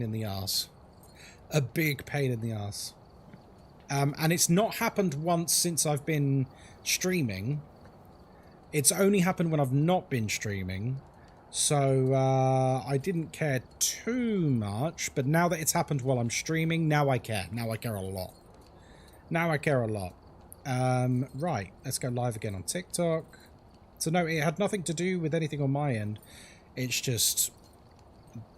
in the arse. A big pain in the arse. And it's not happened once since I've been streaming. It's only happened when I've not been streaming. So I didn't care too much. But now that it's happened while I'm streaming, now I care. Now I care a lot. Now I care a lot. Right, let's go live again on TikTok. So no, it had nothing to do with anything on my end. It's just,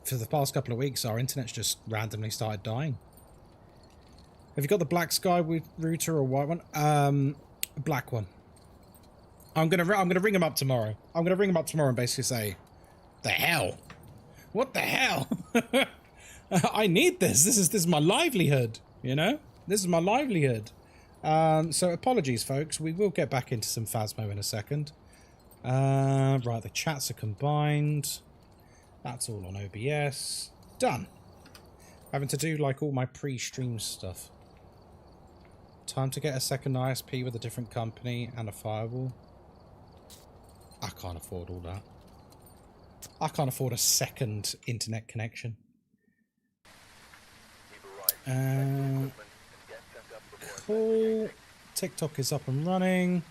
for the past couple of weeks, our internet's just randomly started dying. Have you got the black sky router or white one? Black one. I'm gonna ring him up tomorrow. I'm gonna ring him up tomorrow and basically say, "The hell? What the hell? I need this. This is my livelihood. You know, this is my livelihood." So apologies, folks. We will get back into some Phasmo in a second. Right, the chats are combined. That's all on OBS. Done. Having to do like all my pre-stream stuff. Time to get a second ISP with a different company and a firewall. I can't afford all that. I can't afford a second internet connection. Cool. TikTok is up and running.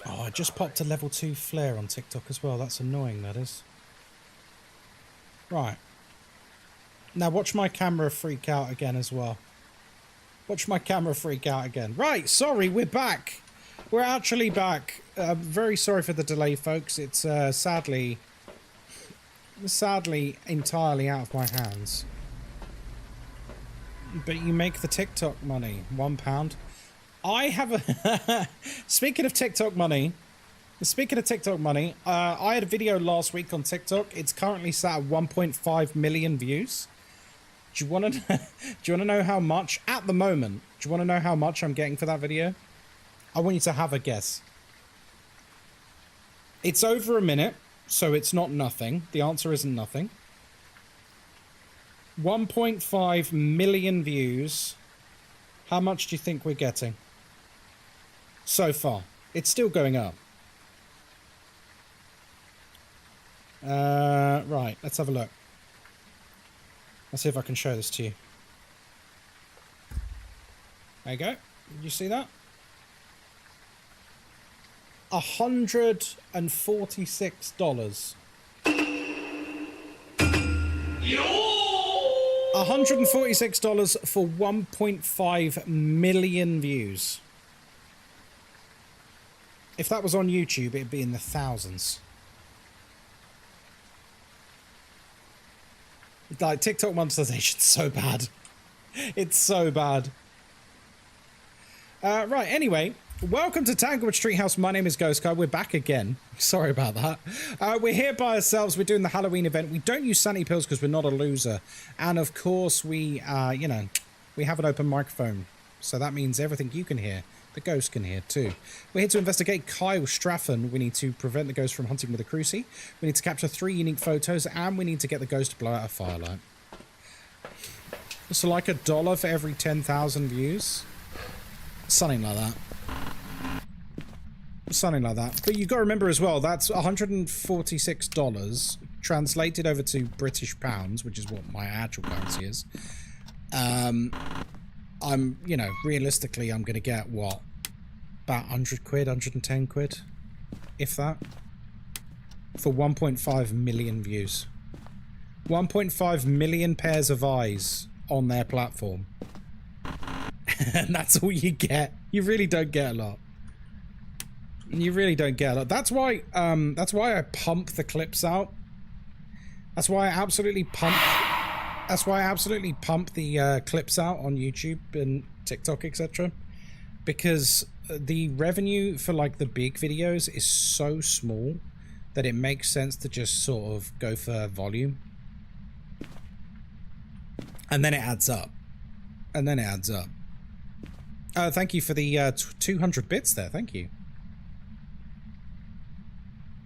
Oh, I just popped a level 2 flare on TikTok as well. That's annoying, that is. Right. Now watch my camera freak out again as well. Watch my camera freak out again. Right, sorry, we're back. We're actually back. Very sorry for the delay, folks. It's sadly entirely out of my hands. But you make the TikTok money. £1. I have a... Speaking of TikTok money, I had a video last week on TikTok. It's currently sat at 1.5 million views. Do you want to know how much at the moment? Do you want to know how much I'm getting for that video? I want you to have a guess. It's over a minute, so it's not nothing. The answer isn't nothing. 1.5 million views. How much do you think we're getting? So far. It's still going up. Right, let's have a look. Let's see if I can show this to you. There you go. Did you see that? $146. $146 for 1.5 million views. If that was on YouTube, it'd be in the thousands. Like, TikTok monetization's so bad. It's so bad. Right, anyway, welcome to Tanglewood Street House. My name is Ghostkai. We're back again. Sorry about that. We're here by ourselves. We're doing the Halloween event. We don't use sanity pills because we're not a loser. And of course, we, you know, we have an open microphone. So that means everything you can hear, the ghost can hear too. We're here to investigate Kyle Straffen. We need to prevent the ghost from hunting with a crucie. We need to capture 3 unique photos, and we need to get the ghost to blow out a firelight. So like $1 for every 10,000 views. Something like that. Something like that. But you've got to remember as well, that's $146 translated over to British pounds, which is what my actual currency is. I'm, you know, realistically, I'm going to get, what, about 100 quid, 110 quid, if that, for 1.5 million views. 1.5 million pairs of eyes on their platform. And that's all you get. You really don't get a lot. You really don't get a lot. That's why I pump the clips out. That's why I absolutely pump the clips out on YouTube and TikTok, etc. Because the revenue for like the big videos is so small that it makes sense to just sort of go for volume. And then it adds up. And then it adds up. Thank you for the 200 bits there. Thank you.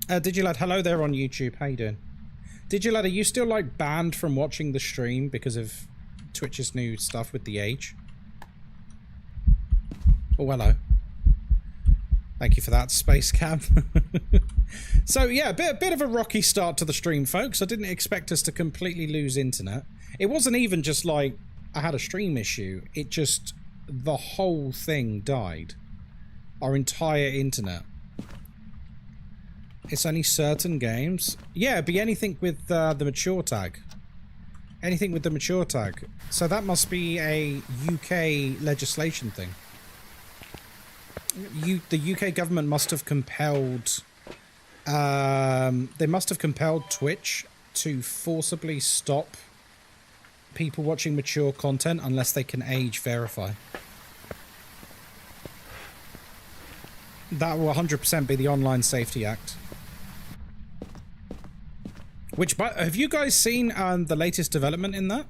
Digilad, hello there on YouTube. How you doing? Digilad, are you still like banned from watching the stream because of Twitch's new stuff with the age? Oh, hello. Thank you for that, Space Cam. So yeah, a bit of a rocky start to the stream, folks. I didn't expect us to completely lose internet. It wasn't even just like I had a stream issue. It just, the whole thing died. Our entire internet. It's only certain games. Yeah, it'd be anything with the mature tag. Anything with the mature tag. So that must be a UK legislation thing. The UK government must have compelled... they must have compelled Twitch to forcibly stop people watching mature content unless they can age verify. That will 100% be the Online Safety Act. Which, have you guys seen the latest development in that?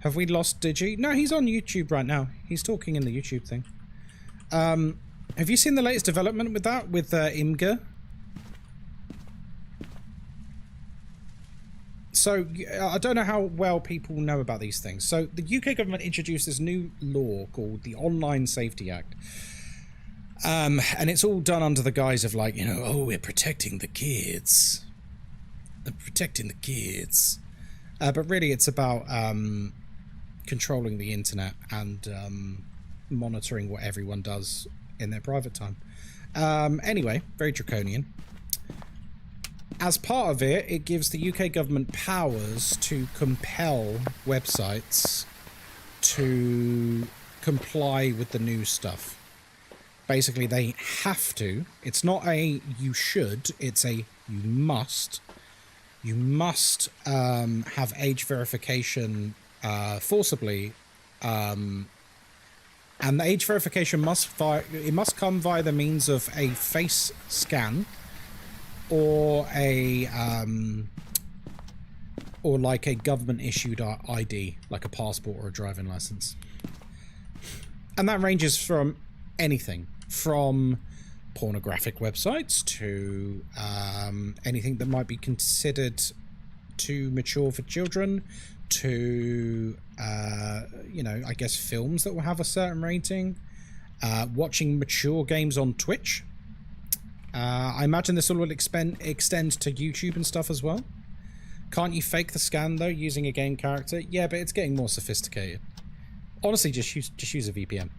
Have we lost Digi? No, he's on YouTube right now. He's talking in the YouTube thing. Have you seen the latest development with that? With IMGA? So, I don't know how well people know about these things. So, the UK government introduced this new law called the Online Safety Act. And it's all done under the guise of like, you know, oh, we're protecting the kids. Protecting the kids. But really it's about controlling the internet and monitoring what everyone does in their private time. Anyway, very draconian. As part of it, it gives the UK government powers to compel websites to comply with the new stuff. Basically, they have to. It's not a you should, it's a you must. You must have age verification forcibly, and the age verification must come via the means of a face scan or a or like a government issued ID, like a passport or a driving license, and that ranges from anything from pornographic websites to anything that might be considered too mature for children to you know, I guess films that will have a certain rating, watching mature games on Twitch. I imagine this will extend to YouTube and stuff as well. Can't you fake the scan though using a game character? Yeah, but it's getting more sophisticated. Honestly, just use a VPN.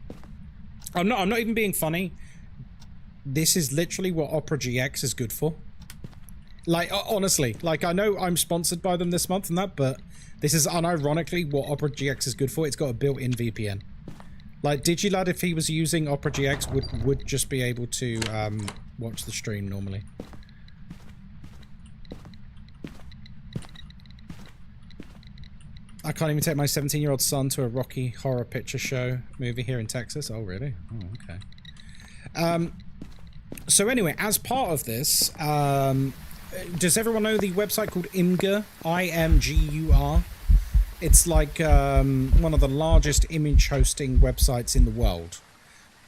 I'm not even being funny. This is literally what Opera GX is good for. Like, honestly, like, I know I'm sponsored by them this month and that, but this is unironically what Opera GX is good for. It's got a built-in VPN. Like, Digilad, if he was using Opera GX, would just be able to watch the stream normally. I can't even take my 17-year-old son to a Rocky Horror Picture Show movie here in Texas. Oh, really? Oh, okay. So anyway, as part of this, does everyone know the website called IMGUR? IMGUR? It's like one of the largest image hosting websites in the world.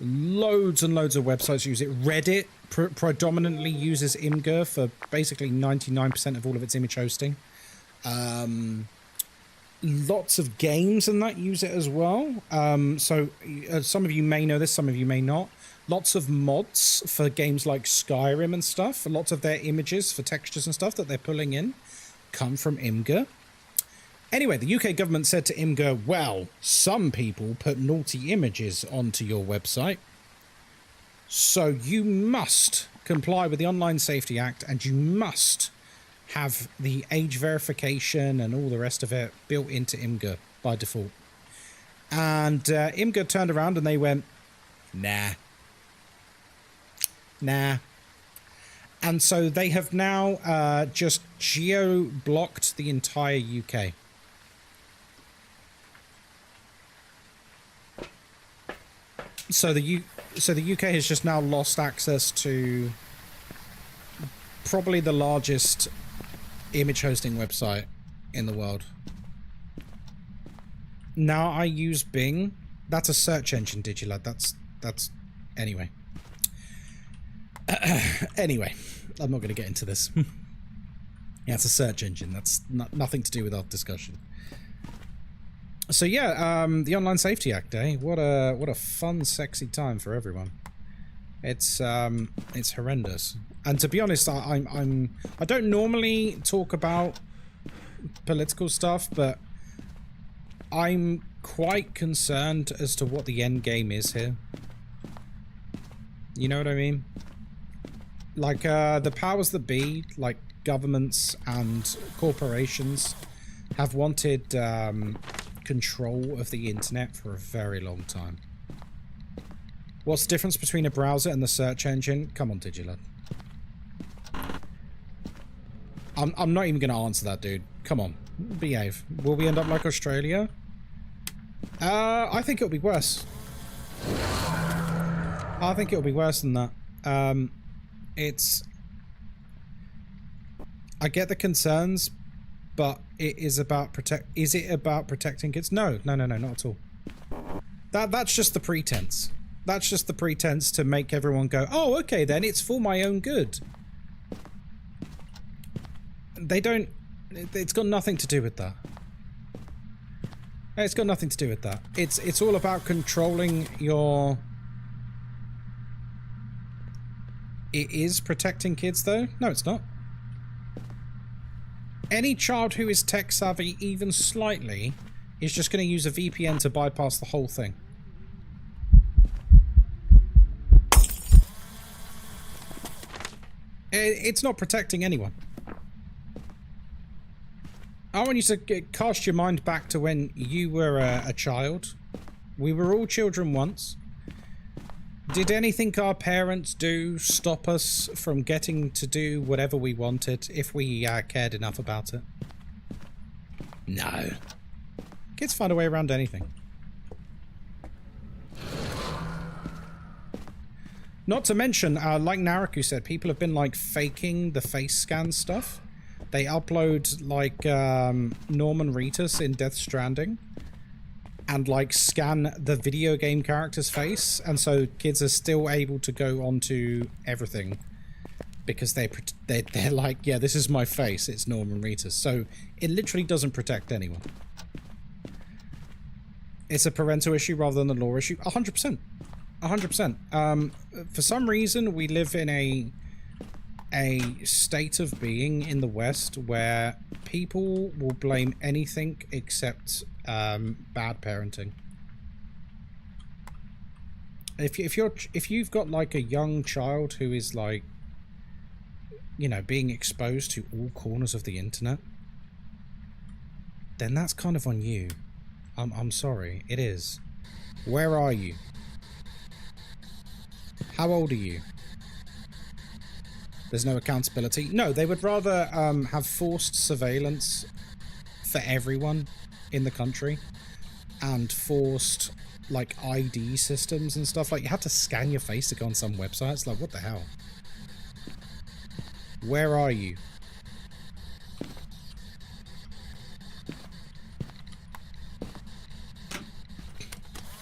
Loads and loads of websites use it. Reddit predominantly uses IMGUR for basically 99% of all of its image hosting. Lots of games and that use it as well. So some of you may know this, some of you may not. Lots of mods for games like Skyrim and stuff. Lots of their images for textures and stuff that they're pulling in come from IMGUR. Anyway, the UK government said to IMGUR, well, some people put naughty images onto your website, so you must comply with the Online Safety Act and you must have the age verification and all the rest of it built into IMGUR by default. And IMGUR turned around and they went, nah. And so they have now just geo-blocked the entire UK. So the UK has just now lost access to probably the largest image hosting website in the world. Now I use Bing. That's a search engine, Digilad. That's anyway. Anyway, I'm not going to get into this. Yeah, it's a search engine. That's nothing to do with our discussion. So yeah, the Online Safety Act, eh? What a fun, sexy time for everyone. It's horrendous. And to be honest, I don't normally talk about political stuff, but I'm quite concerned as to what the end game is here. You know what I mean? Like, the powers that be, like governments and corporations, have wanted control of the internet for a very long time. What's the difference between a browser and the search engine? Come on, Digilad. I'm not even going to answer that, dude. Come on. Behave. Will we end up like Australia? I think it'll be worse. I think it'll be worse than that. I get the concerns, but it is about is it about protecting kids? No, not at all. That's just the pretense. That's just the pretense to make everyone go, oh, okay, then it's for my own good. They don't... It's got nothing to do with that. It's got nothing to do with that. It's all about controlling your... It is protecting kids, though? No, it's not. Any child who is tech savvy, even slightly, is just going to use a VPN to bypass the whole thing. It's not protecting anyone. I want you to cast your mind back to when you were a child. We were all children once. Did anything our parents do stop us from getting to do whatever we wanted if we cared enough about it? No. Kids find a way around anything. Not to mention, like Naraku said, people have been like faking the face scan stuff. They upload like Norman Reedus in Death Stranding and like scan the video game character's face, and so kids are still able to go onto everything because they're like, yeah, this is my face, it's Norman Reedus. So it literally doesn't protect anyone. It's a parental issue rather than a law issue. 100%. 100%. For some reason, we live in a state of being in the West where people will blame anything except bad parenting. If you've got like a young child who is like, you know, being exposed to all corners of the internet, then that's kind of on you. I'm sorry, it is. Where are you? How old are you? There's no accountability. No, they would rather have forced surveillance for everyone in the country and forced like ID systems and stuff. Like you had to scan your face to go on some websites. Like, what the hell? Where are you?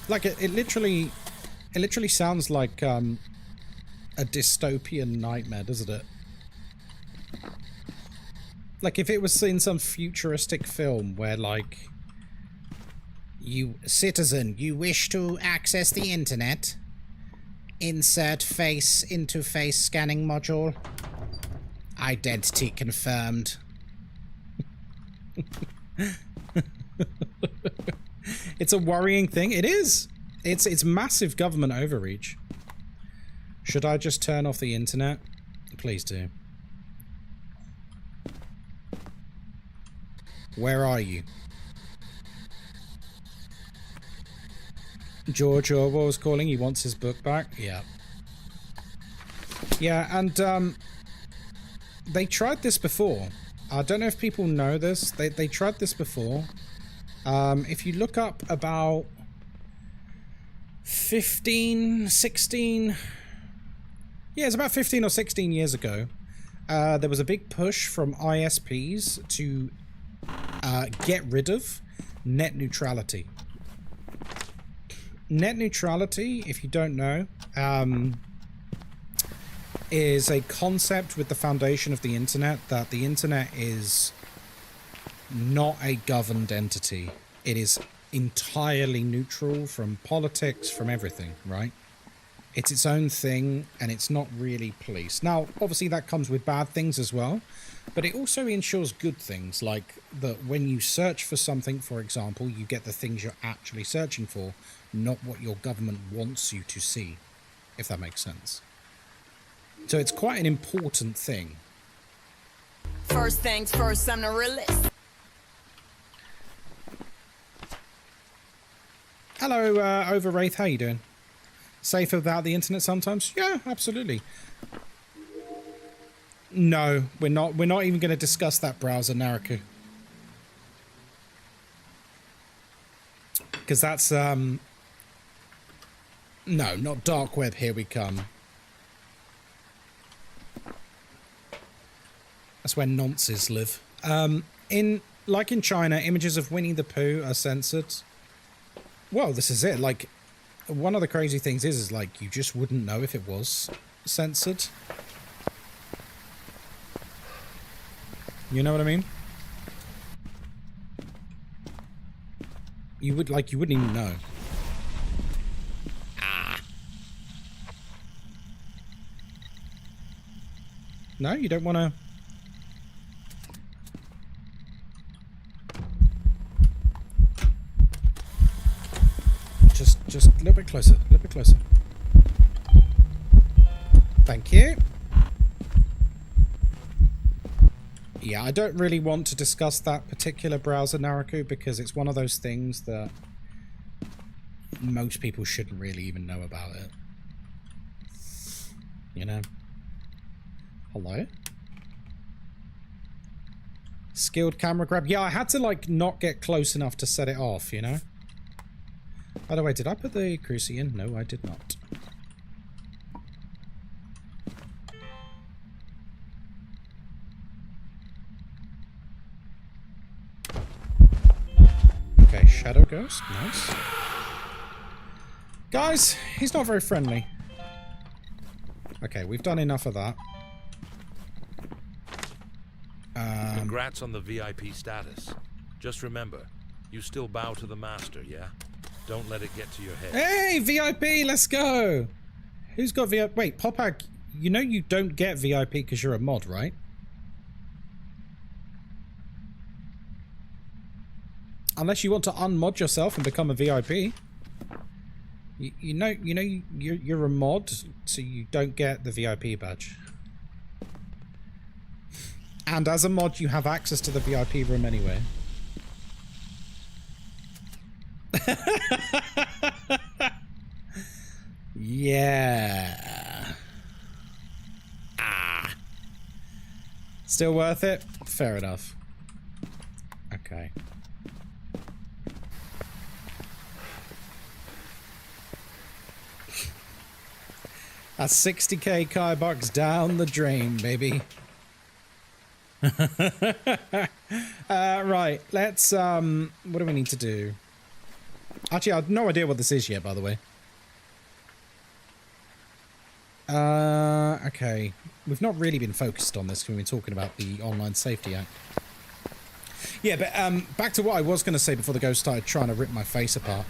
Like it literally sounds like a dystopian nightmare, doesn't it? Like if it was in some futuristic film where like, you citizen, you wish to access the internet, insert face into face scanning module, identity confirmed. It's a worrying thing. It is. It's massive government overreach. Should I just turn off the internet? Please do. Where are you? George Orwell was calling. He wants his book back. Yeah. Yeah, and they tried this before. I don't know if people know this. They tried this before. If you look up about 16... Yeah, it's about 15 or 16 years ago. There was a big push from ISPs to get rid of net neutrality. Net neutrality, if you don't know, is a concept with the foundation of the internet, that the internet is not a governed entity. It is entirely neutral from politics, from everything, right? It's its own thing, and it's not really policed. Now, obviously that comes with bad things as well, but it also ensures good things, like that when you search for something, for example, you get the things you're actually searching for, not what your government wants you to see, if that makes sense. So it's quite an important thing. First things first, I'm the realist. Hello, Overwraith, how you doing? Safer without the internet sometimes? Yeah, absolutely. No, we're not even going to discuss that browser, Naraku. Because that's, no, not dark web, here we come. That's where nonces live. Like in China, images of Winnie the Pooh are censored. Well, this is it, like, one of the crazy things is like, you just wouldn't know if it was censored. You know what I mean? You wouldn't even know. Ah. No, you don't want to... Just a little bit closer, a little bit closer. Thank you. Yeah, I don't really want to discuss that particular browser, Naraku, because it's one of those things that most people shouldn't really even know about it. You know? Hello? Skilled camera grab. Yeah, I had to, like, not get close enough to set it off, you know? By the way, did I put the cruci in? No, I did not. Okay, Shadow Ghost. Nice. Guys, he's not very friendly. Okay, we've done enough of that. Congrats on the VIP status. Just remember, you still bow to the master, yeah? Don't let it get to your head. Hey, VIP, let's go! Who's got VIP? Wait, Popag, you know you don't get VIP because you're a mod, right? Unless you want to unmod yourself and become a VIP. You know you're a mod, so you don't get the VIP badge. And as a mod, you have access to the VIP room anyway. Yeah. Ah. Still worth it? Fair enough. Okay. That's 60k Kai bucks down the drain, baby. Right, let's, what do we need to do? Actually, I have no idea what this is yet, by the way. Okay. We've not really been focused on this when we're talking about the Online Safety Act. Yeah, but, back to what I was going to say before the ghost started trying to rip my face apart.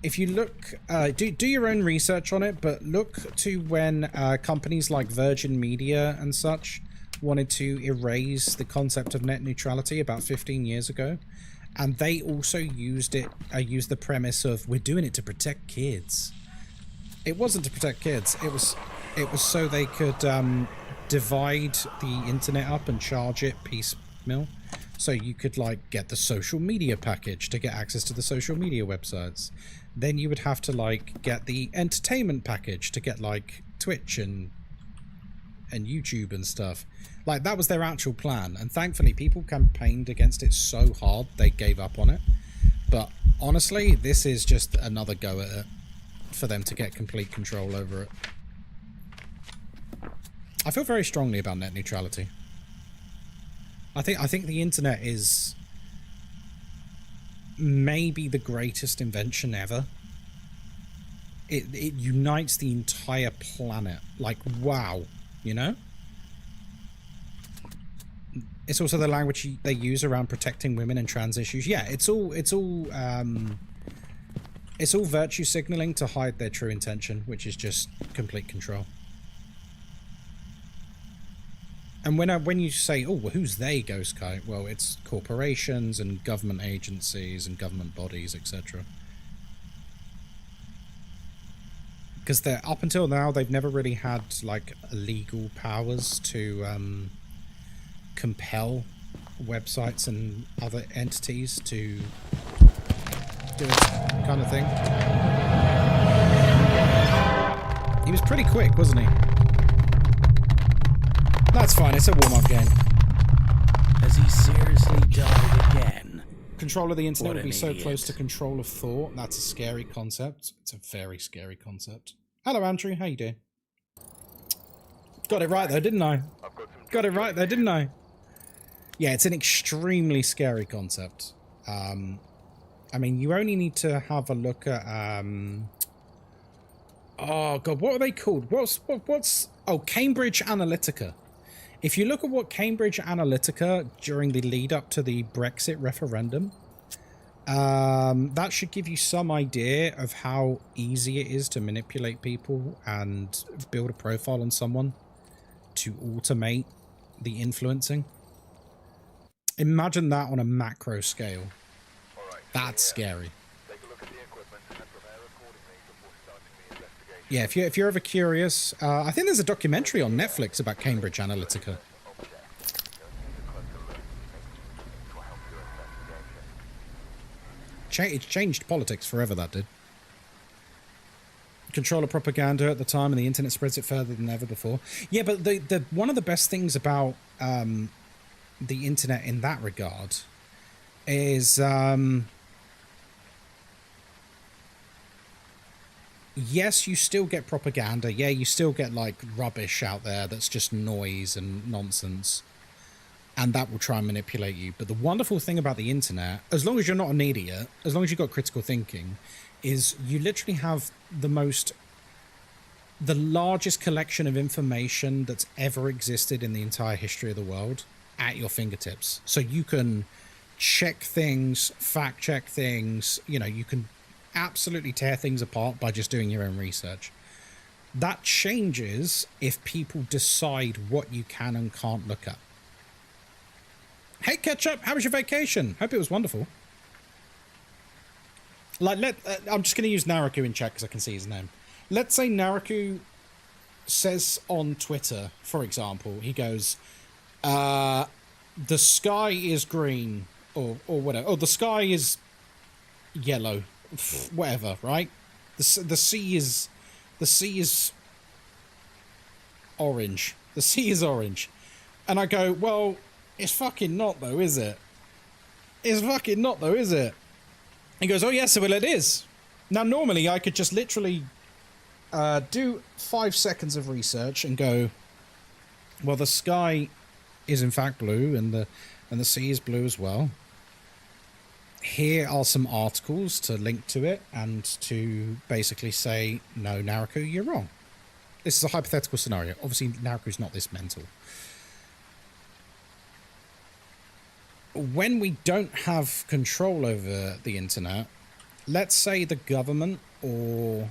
If you look, do your own research on it, but look to when, companies like Virgin Media and such wanted to erase the concept of net neutrality about 15 years ago. And they also used the premise of, we're doing it to protect kids. It wasn't to protect kids. It was so they could divide the internet up and charge it piecemeal. So you could, like, get the social media package to get access to the social media websites. Then you would have to, like, get the entertainment package to get, like, Twitch and YouTube and stuff. Like, that was their actual plan, and thankfully people campaigned against it so hard they gave up on it. But honestly, this is just another go at it for them to get complete control over it. I feel very strongly about net neutrality. I think the internet is maybe the greatest invention ever. It unites the entire planet. Like, wow, you know? It's also the language they use around protecting women and trans issues. Yeah, it's all It's all virtue signaling to hide their true intention, which is just complete control. And when you say, oh, well, who's they, Ghostkai? Well, it's corporations and government agencies and government bodies, etc. Because they're up until now, they've never really had like legal powers to compel websites and other entities to do this kind of thing. He was pretty quick, wasn't he? That's fine, it's a warm-up game. Has he seriously died again? Control of the internet What would be an so idiot. close to control of thought. That's a scary concept. It's a very scary concept. Hello, Andrew. How you doing? Got it right, though, didn't I? Got it right, though, didn't I? Yeah, it's an extremely scary concept. I mean, you only need to have a look at... oh, God, what are they called? What's... Oh, Cambridge Analytica. If you look at what Cambridge Analytica during the lead up to the Brexit referendum, that should give you some idea of how easy it is to manipulate people and build a profile on someone to automate the influencing. Imagine that on a macro scale. That's scary. Yeah, if you're ever curious, I think there's a documentary on Netflix about Cambridge Analytica. It changed politics forever, that did. Control of propaganda at the time, and the internet spreads it further than ever before. Yeah, but the one of the best things about the internet in that regard is... yes, you still get propaganda. Yeah, you still get, like, rubbish out there that's just noise and nonsense. And that will try and manipulate you. But the wonderful thing about the internet, as long as you're not an idiot, as long as you've got critical thinking, is you literally have the largest collection of information that's ever existed in the entire history of the world at your fingertips. So you can check things, fact check things, you know, you can absolutely tear things apart by just doing your own research. That changes if people decide what you can and can't look at. Hey, Ketchup, how was your vacation? Hope it was wonderful. Like, I'm just going to use Naraku in chat because I can see his name. Let's say Naraku says on Twitter, for example, he goes, the sky is green, or whatever. Oh, the sky is yellow. Whatever, right? The sea is orange. The sea is orange. And I go, well, it's fucking not though, is it? It's fucking not though, is it? He goes, oh yes, well it is. Now normally I could just literally do 5 seconds of research and go, well, the sky is in fact blue and the sea is blue as well. Here are some articles to link to it and to basically say, no, Naraku, you're wrong. This is a hypothetical scenario. Obviously, Naraku's not this mental. When we don't have control over the internet, let's say the government or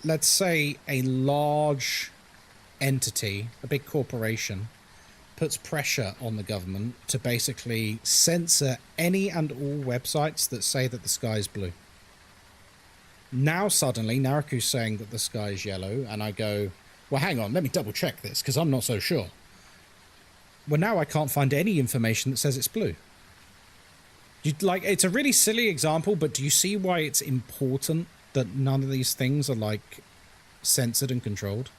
let's say a large entity, a big corporation, puts pressure on the government to basically censor any and all websites that say that the sky is blue. Now suddenly Naraku's saying that the sky is yellow, and I go, well, hang on, let me double check this because I'm not so sure. Well, now I can't find any information that says it's blue. It's a really silly example, but do you see why it's important that none of these things are like censored and controlled?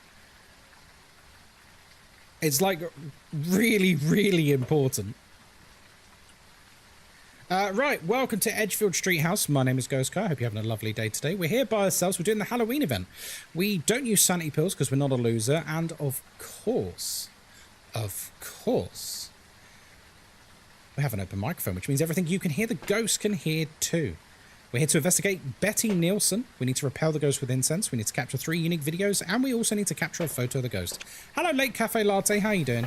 It's like really, really important. Right, welcome to Edgefield Street House. My name is Ghostkai. I hope you're having a lovely day today. We're here by ourselves. We're doing the Halloween event. We don't use sanity pills because we're not a loser. And of course, we have an open microphone, which means everything you can hear, the ghost can hear too. We're here to investigate Betty Nielsen. We need to repel the ghost with incense. We need to capture 3 unique videos, and we also need to capture a photo of the ghost. Hello, Late Cafe Latte. How you doing?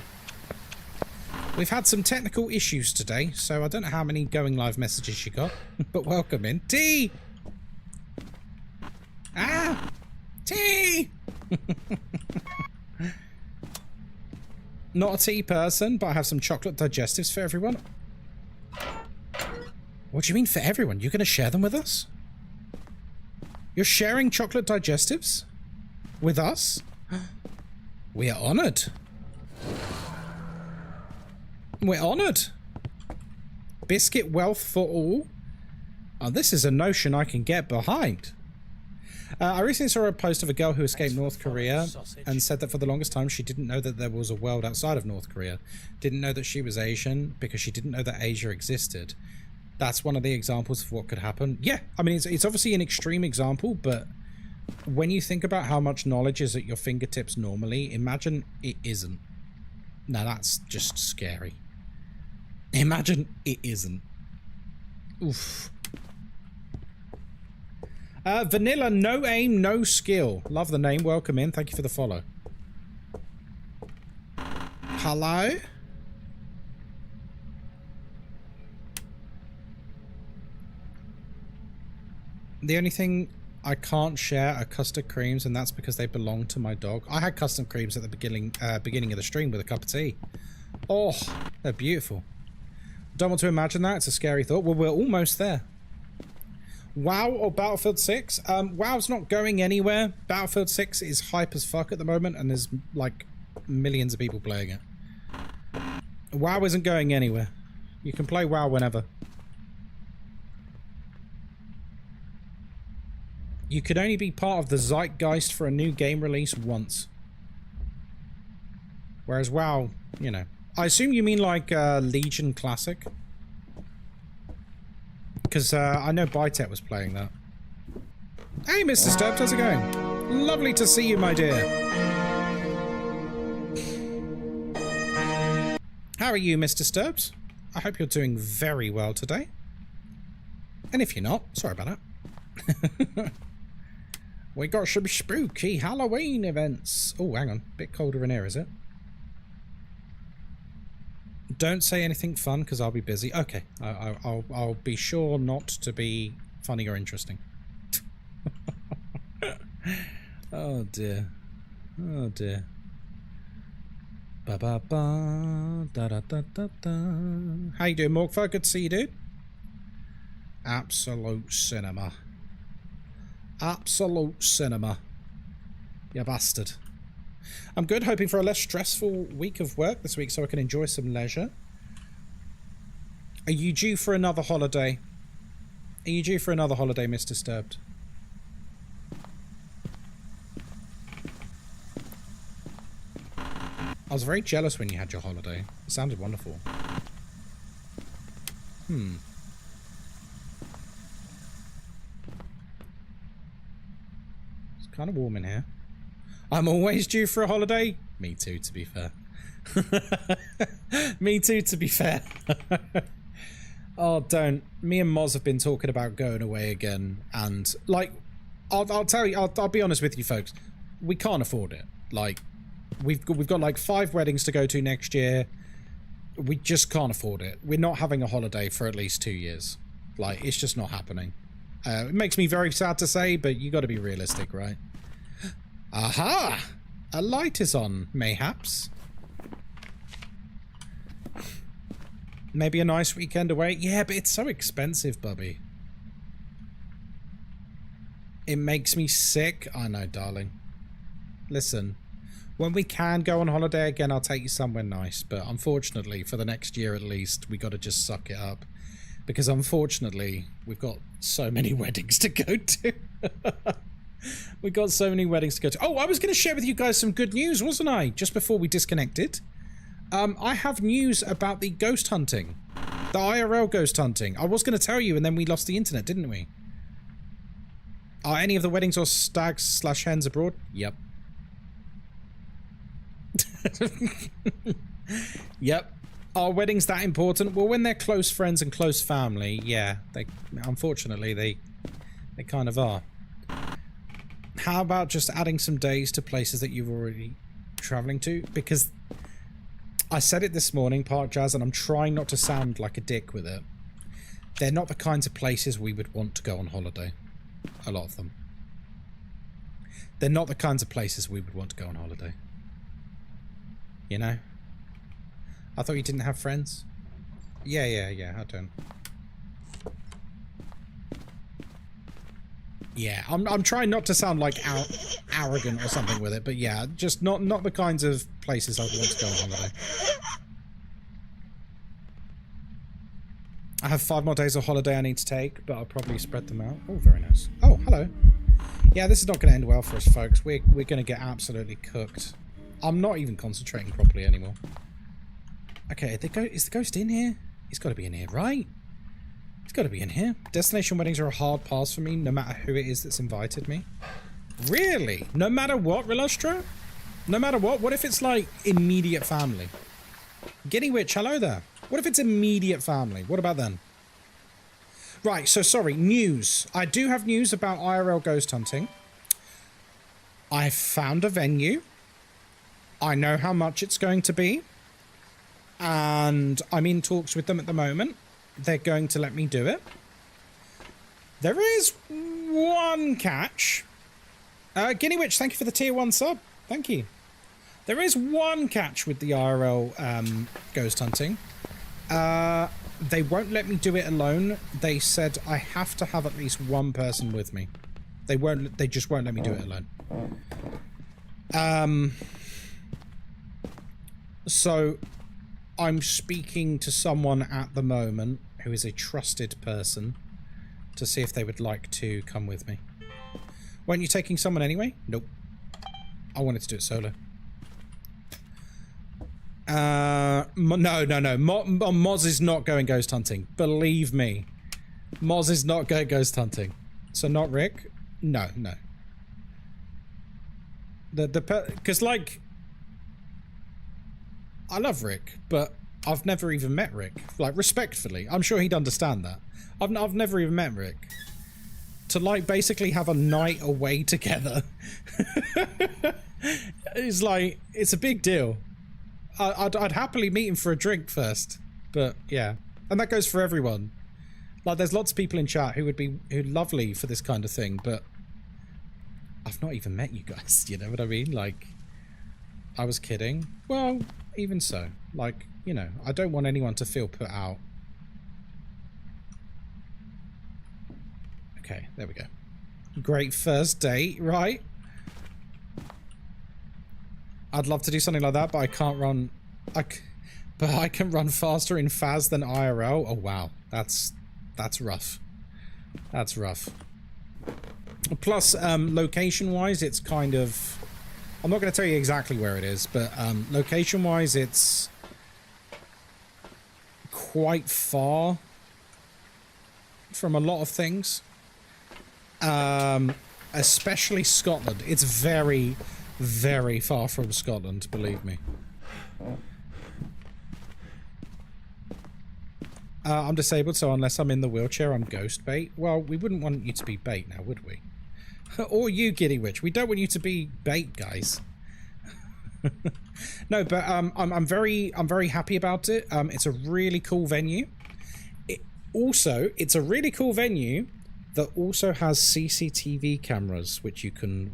We've had some technical issues today, so I don't know how many going live messages you got, but welcome in. T! Tea! Not a tea person, but I have some chocolate digestives for everyone. What do you mean for everyone? You're going to share them with us? You're sharing chocolate digestives? With us? We are honoured. We're honoured. Biscuit wealth for all? Oh, this is a notion I can get behind. I recently saw a post of a girl who escaped North Korea and said that for the longest time she didn't know that there was a world outside of North Korea. Didn't know that she was Asian because she didn't know that Asia existed. That's one of the examples of what could happen. Yeah, I mean, it's obviously an extreme example, but when you think about how much knowledge is at your fingertips normally, imagine it isn't. Now that's just scary. Imagine it isn't. Oof. Vanilla, no aim, no skill. Love the name. Welcome in. Thank you for the follow. Hello? The only thing I can't share are custard creams, and that's because they belong to my dog. I had custom creams at the beginning of the stream with a cup of tea. Oh, they're beautiful. Don't want to imagine that. It's a scary thought. Well, we're almost there. WoW or Battlefield 6? WoW's not going anywhere. Battlefield 6 is hype as fuck at the moment, and there's like millions of people playing it. WoW isn't going anywhere. You can play WoW whenever. You could only be part of the zeitgeist for a new game release once. Whereas WoW, you know. I assume you mean like Legion Classic? Because I know Bytet was playing that. Hey, Mr. Stubbs, how's it going? Lovely to see you, my dear. How are you, Mr. Stubbs? I hope you're doing very well today. And if you're not, sorry about that. We got some spooky Halloween events. Oh, hang on. Bit colder in here, is it? Don't say anything fun, because I'll be busy. Okay, I'll be sure not to be funny or interesting. Oh dear. Oh dear. Ba ba ba da da da da da. How you doing, Morgfo? Good to see you, dude. Absolute cinema. Absolute cinema. You bastard. I'm good, hoping for a less stressful week of work this week so I can enjoy some leisure. Are you due for another holiday? Are you due for another holiday, Mr. Disturbed? I was very jealous when you had your holiday. It sounded wonderful. It's kind of warm in here. I'm always due for a holiday. Me too, to be fair. Me too, to be fair. Oh, don't. Me and Moz have been talking about going away again, and like, I'll tell you, I'll be honest with you, folks. We can't afford it. Like, we've got like 5 weddings to go to next year. We just can't afford it. We're not having a holiday for at least 2 years. Like, it's just not happening. It makes me very sad to say, but you got to be realistic, right? Aha! A light is on, mayhaps. Maybe a nice weekend away. Yeah, but it's so expensive, Bubby. It makes me sick. I know, darling. Listen, when we can go on holiday again, I'll take you somewhere nice. But unfortunately, for the next year at least, we got to just suck it up. Because unfortunately, we've got so many weddings to go to. We got so many weddings to go to. Oh, I was going to share with you guys some good news, wasn't I? Just before we disconnected. I have news about the ghost hunting. The IRL ghost hunting. I was going to tell you, and then we lost the internet, didn't we? Are any of the weddings or stags/hens abroad? Yep. Yep. Are weddings that important? Well, when they're close friends and close family, yeah. Unfortunately, they kind of are. How about just adding some days to places that you've already traveling to? Because I said it this morning, Park Jazz, and I'm trying not to sound like a dick with it. They're not the kinds of places we would want to go on holiday. A lot of them. They're not the kinds of places we would want to go on holiday. You know? I thought you didn't have friends? Yeah, I don't. Yeah, I'm trying not to sound like arrogant or something with it, but yeah, just not the kinds of places I would want to go on holiday. I have 5 more days of holiday I need to take, but I'll probably spread them out. Oh, very nice. Oh, hello. Yeah, this is not going to end well for us, folks. We're going to get absolutely cooked. I'm not even concentrating properly anymore. Okay, is the ghost in here? He's got to be in here, right? He's got to be in here. Destination weddings are a hard pass for me, no matter who it is that's invited me. Really? No matter what, Relustro? No matter what? What if it's, like, immediate family? Guinea Witch, hello there. What if it's immediate family? What about then? Right, so sorry, news. I do have news about IRL ghost hunting. I found a venue. I know how much it's going to be. And I'm in talks with them at the moment. They're going to let me do it. There is one catch. Guinea Witch, thank you for the tier 1 sub. Thank you. There is one catch with the IRL ghost hunting. They won't let me do it alone. They said I have to have at least one person with me. They just won't let me do it alone. So I'm speaking to someone at the moment who is a trusted person to see if they would like to come with me. Weren't you taking someone anyway? Nope. I wanted to do it solo. No. Moz is not going ghost hunting. Believe me. Moz is not going ghost hunting. So not Rick? No. Because, like, I love Rick, but I've never even met Rick. Like, respectfully. I'm sure he'd understand that. I've never even met Rick. To, like, basically have a night away together. It's like, it's a big deal. I'd happily meet him for a drink first, but yeah, and that goes for everyone. Like, there's lots of people in chat who'd lovely for this kind of thing, but I've not even met you guys. You know what I mean? Like, I was kidding. Well, even so, like, you know, I don't want anyone to feel put out. Okay, there we go. Great first date, right? I'd love to do something like that, but I can't run. But I can run faster in Phas than IRL. Oh wow, that's rough. That's rough. Plus, location-wise, it's kind of. I'm not going to tell you exactly where it is, but location-wise, it's quite far from a lot of things. Especially Scotland. It's very, very far from Scotland, believe me. I'm disabled, so unless I'm in the wheelchair, I'm ghost bait. Well, we wouldn't want you to be bait now, would we? Or you, Giddy Witch. We don't want you to be bait, guys. No, but I'm very happy about it. It's a really cool venue. It's a really cool venue that also has CCTV cameras, which you can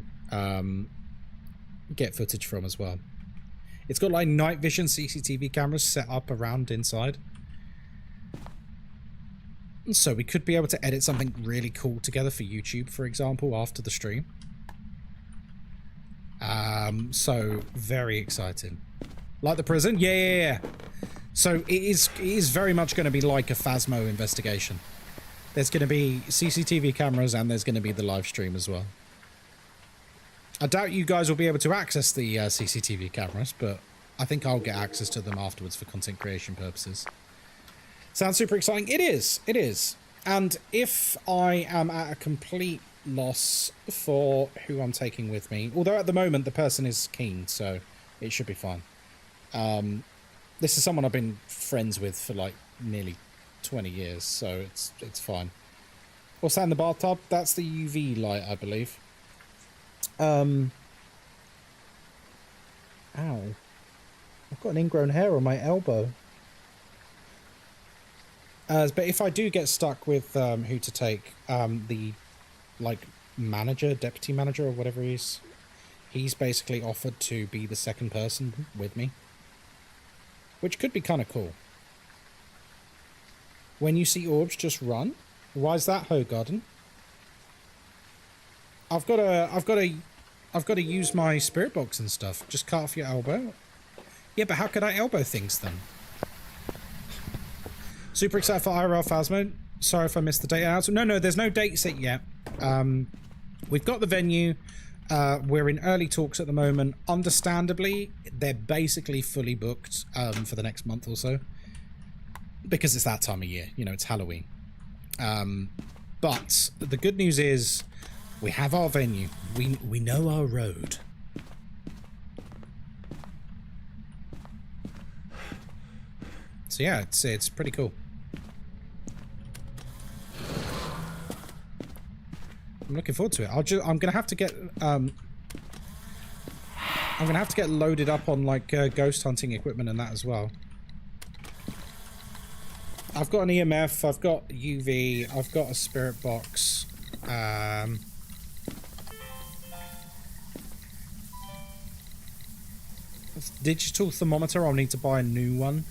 get footage from as well. It's got like night vision CCTV cameras set up around inside. So we could be able to edit something really cool together for YouTube, for example, after the stream. So very exciting. Like the prison? Yeah. So it is very much going to be like a Phasmo investigation. There's going to be CCTV cameras and there's going to be the live stream as well. I doubt you guys will be able to access the CCTV cameras, but I think I'll get access to them afterwards for content creation purposes. Sounds super exciting. It is. And if I am at a complete loss for who I'm taking with me, although at the moment the person is keen, so it should be fine. This is someone I've been friends with for like nearly 20 years, so it's fine. What's that in the bathtub? That's the UV light, I believe. Ow. I've got an ingrown hair on my elbow. But if I do get stuck with who to take, the like manager, deputy manager, or whatever he is, he's basically offered to be the second person with me, which could be kind of cool. When you see orbs, just run. Why is that, Ho Garden? I've got to use my spirit box and stuff. Just cut off your elbow. Yeah, but how could I elbow things then? Super excited for IRL Phasmo. Sorry if I missed the date announcement. No, there's no date set yet. We've got the venue. We're in early talks at the moment. Understandably, they're basically fully booked for the next month or so. Because it's that time of year. You know, it's Halloween. But the good news is we have our venue. We know our road. So yeah, it's pretty cool. I'm looking forward to it. I'm gonna have to get loaded up on like ghost hunting equipment and that as well. I've got an EMF, I've got UV, I've got a spirit box. Digital thermometer, I'll need to buy a new one.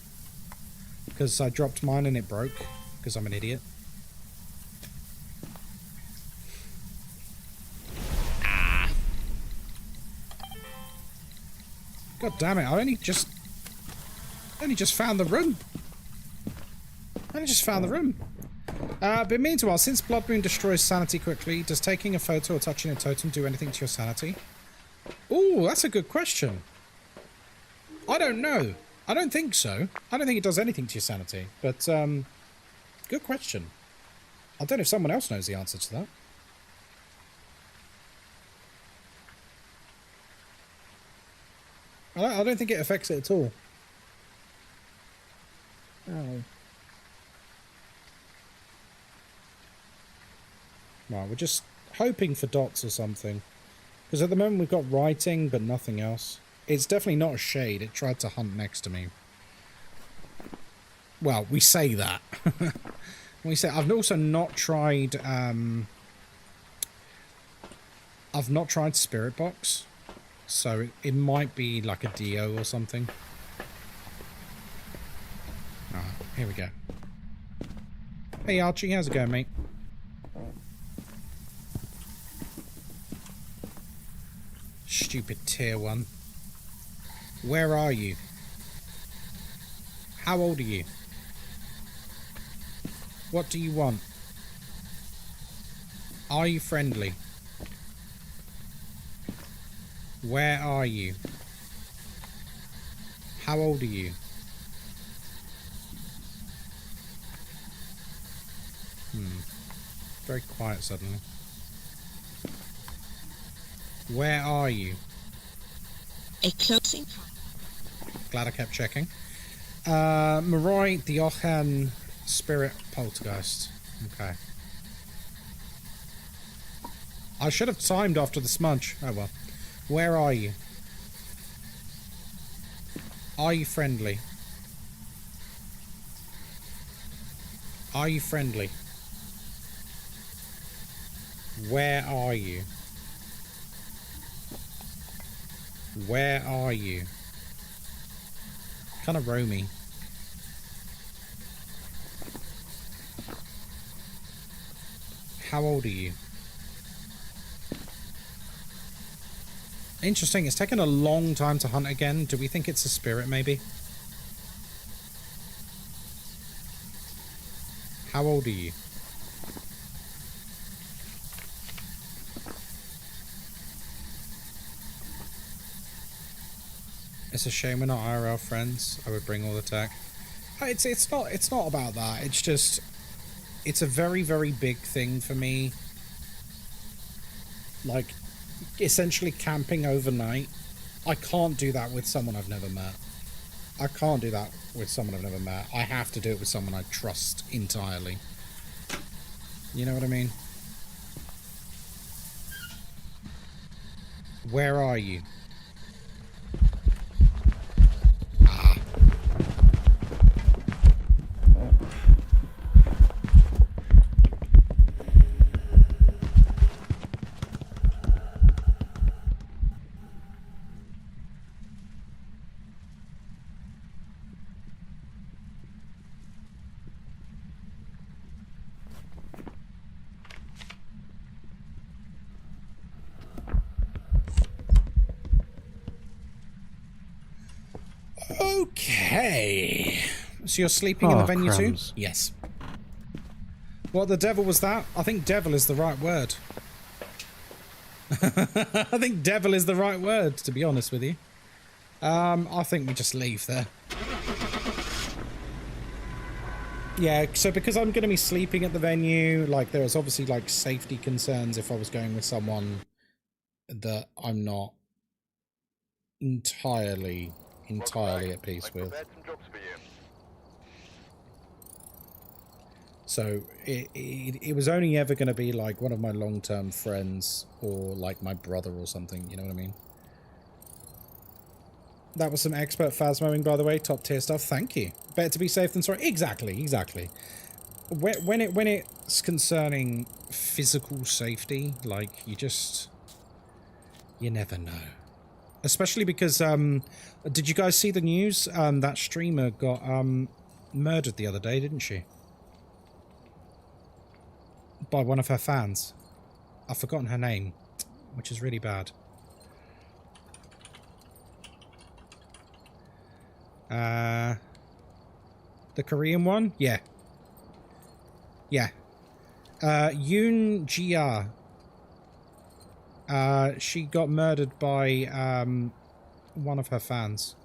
Because I dropped mine and it broke. Because I'm an idiot. God damn it, I only just found the room. But meanwhile, since Blood Moon destroys sanity quickly, does taking a photo or touching a totem do anything to your sanity? Ooh, that's a good question. I don't know. I don't think so. I don't think it does anything to your sanity. But, good question. I don't know if someone else knows the answer to that. I don't think it affects it at all. Oh. Right, we're just hoping for dots or something. Because at the moment we've got writing, but nothing else. It's definitely not a shade. It tried to hunt next to me. Well, we say that. I've also not tried... I've not tried Spirit Box. So it might be like a Dio or something. Alright, here we go. Hey Archie, how's it going, mate? Stupid tier 1. Where are you? How old are you? What do you want? Are you friendly? Where are you? How old are you? Very quiet suddenly. Where are you? A closing. Glad I kept checking. Maroi, the Ochan Spirit Poltergeist. Okay. I should have timed after the smudge. Oh well. Where are you? Are you friendly? Are you friendly? Where are you? Where are you? Kind of roamy. How old are you? Interesting, it's taken a long time to hunt again. Do we think it's a spirit, maybe? How old are you? It's a shame we're not IRL friends. I would bring all the tech. It's not about that. It's just, it's a very, very big thing for me. Like, essentially camping overnight. I can't do that with someone I've never met. I can't do that with someone I've never met. I have to do it with someone I trust entirely. You know what I mean? Where are you? Okay. So you're sleeping in the venue crumbs. too? Yes. What the devil was that? I think devil is the right word. I think devil is the right word, to be honest with you. I think we just leave there. Yeah, so because I'm going to be sleeping at the venue, like, there's obviously, like, safety concerns if I was going with someone that I'm not entirely at peace with. So it was only ever going to be, like, one of my long-term friends or, like, my brother or something, you know what I mean? That was some expert phasmoing, by the way. Top tier stuff. Thank you. Better to be safe than sorry. Exactly, exactly. When it's concerning physical safety, like, you never know. Especially because, did you guys see the news? That streamer got murdered the other day, didn't she? By one of her fans. I've forgotten her name, which is really bad. The Korean one? Yeah. Yeah. Yoon Jia. She got murdered by, one of her fans.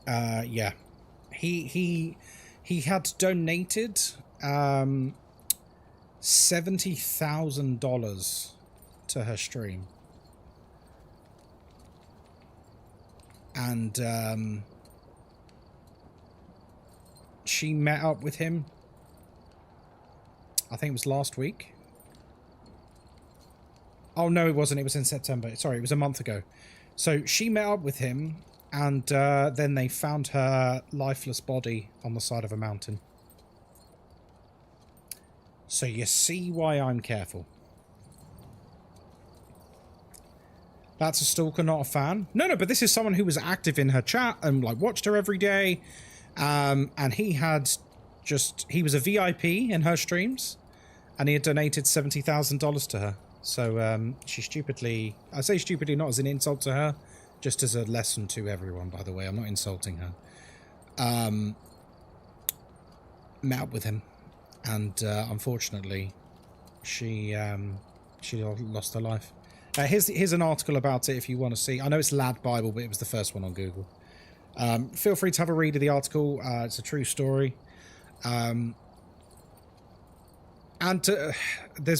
Yeah. He had donated, $70,000 to her stream. And, she met up with him, I think it was last week. Oh, no, it wasn't. It was in September. Sorry, it was a month ago. So she met up with him, and then they found her lifeless body on the side of a mountain. So you see why I'm careful. That's a stalker, not a fan. No, but this is someone who was active in her chat and, like, watched her every day. And he was a VIP in her streams, and he had donated $70,000 to her. So, she stupidly, I say stupidly not as an insult to her, just as a lesson to everyone, by the way. I'm not insulting her. Met up with him, and, unfortunately, she lost her life. Here's an article about it if you want to see. I know it's Lad Bible, but it was the first one on Google. Feel free to have a read of the article. It's a true story. There's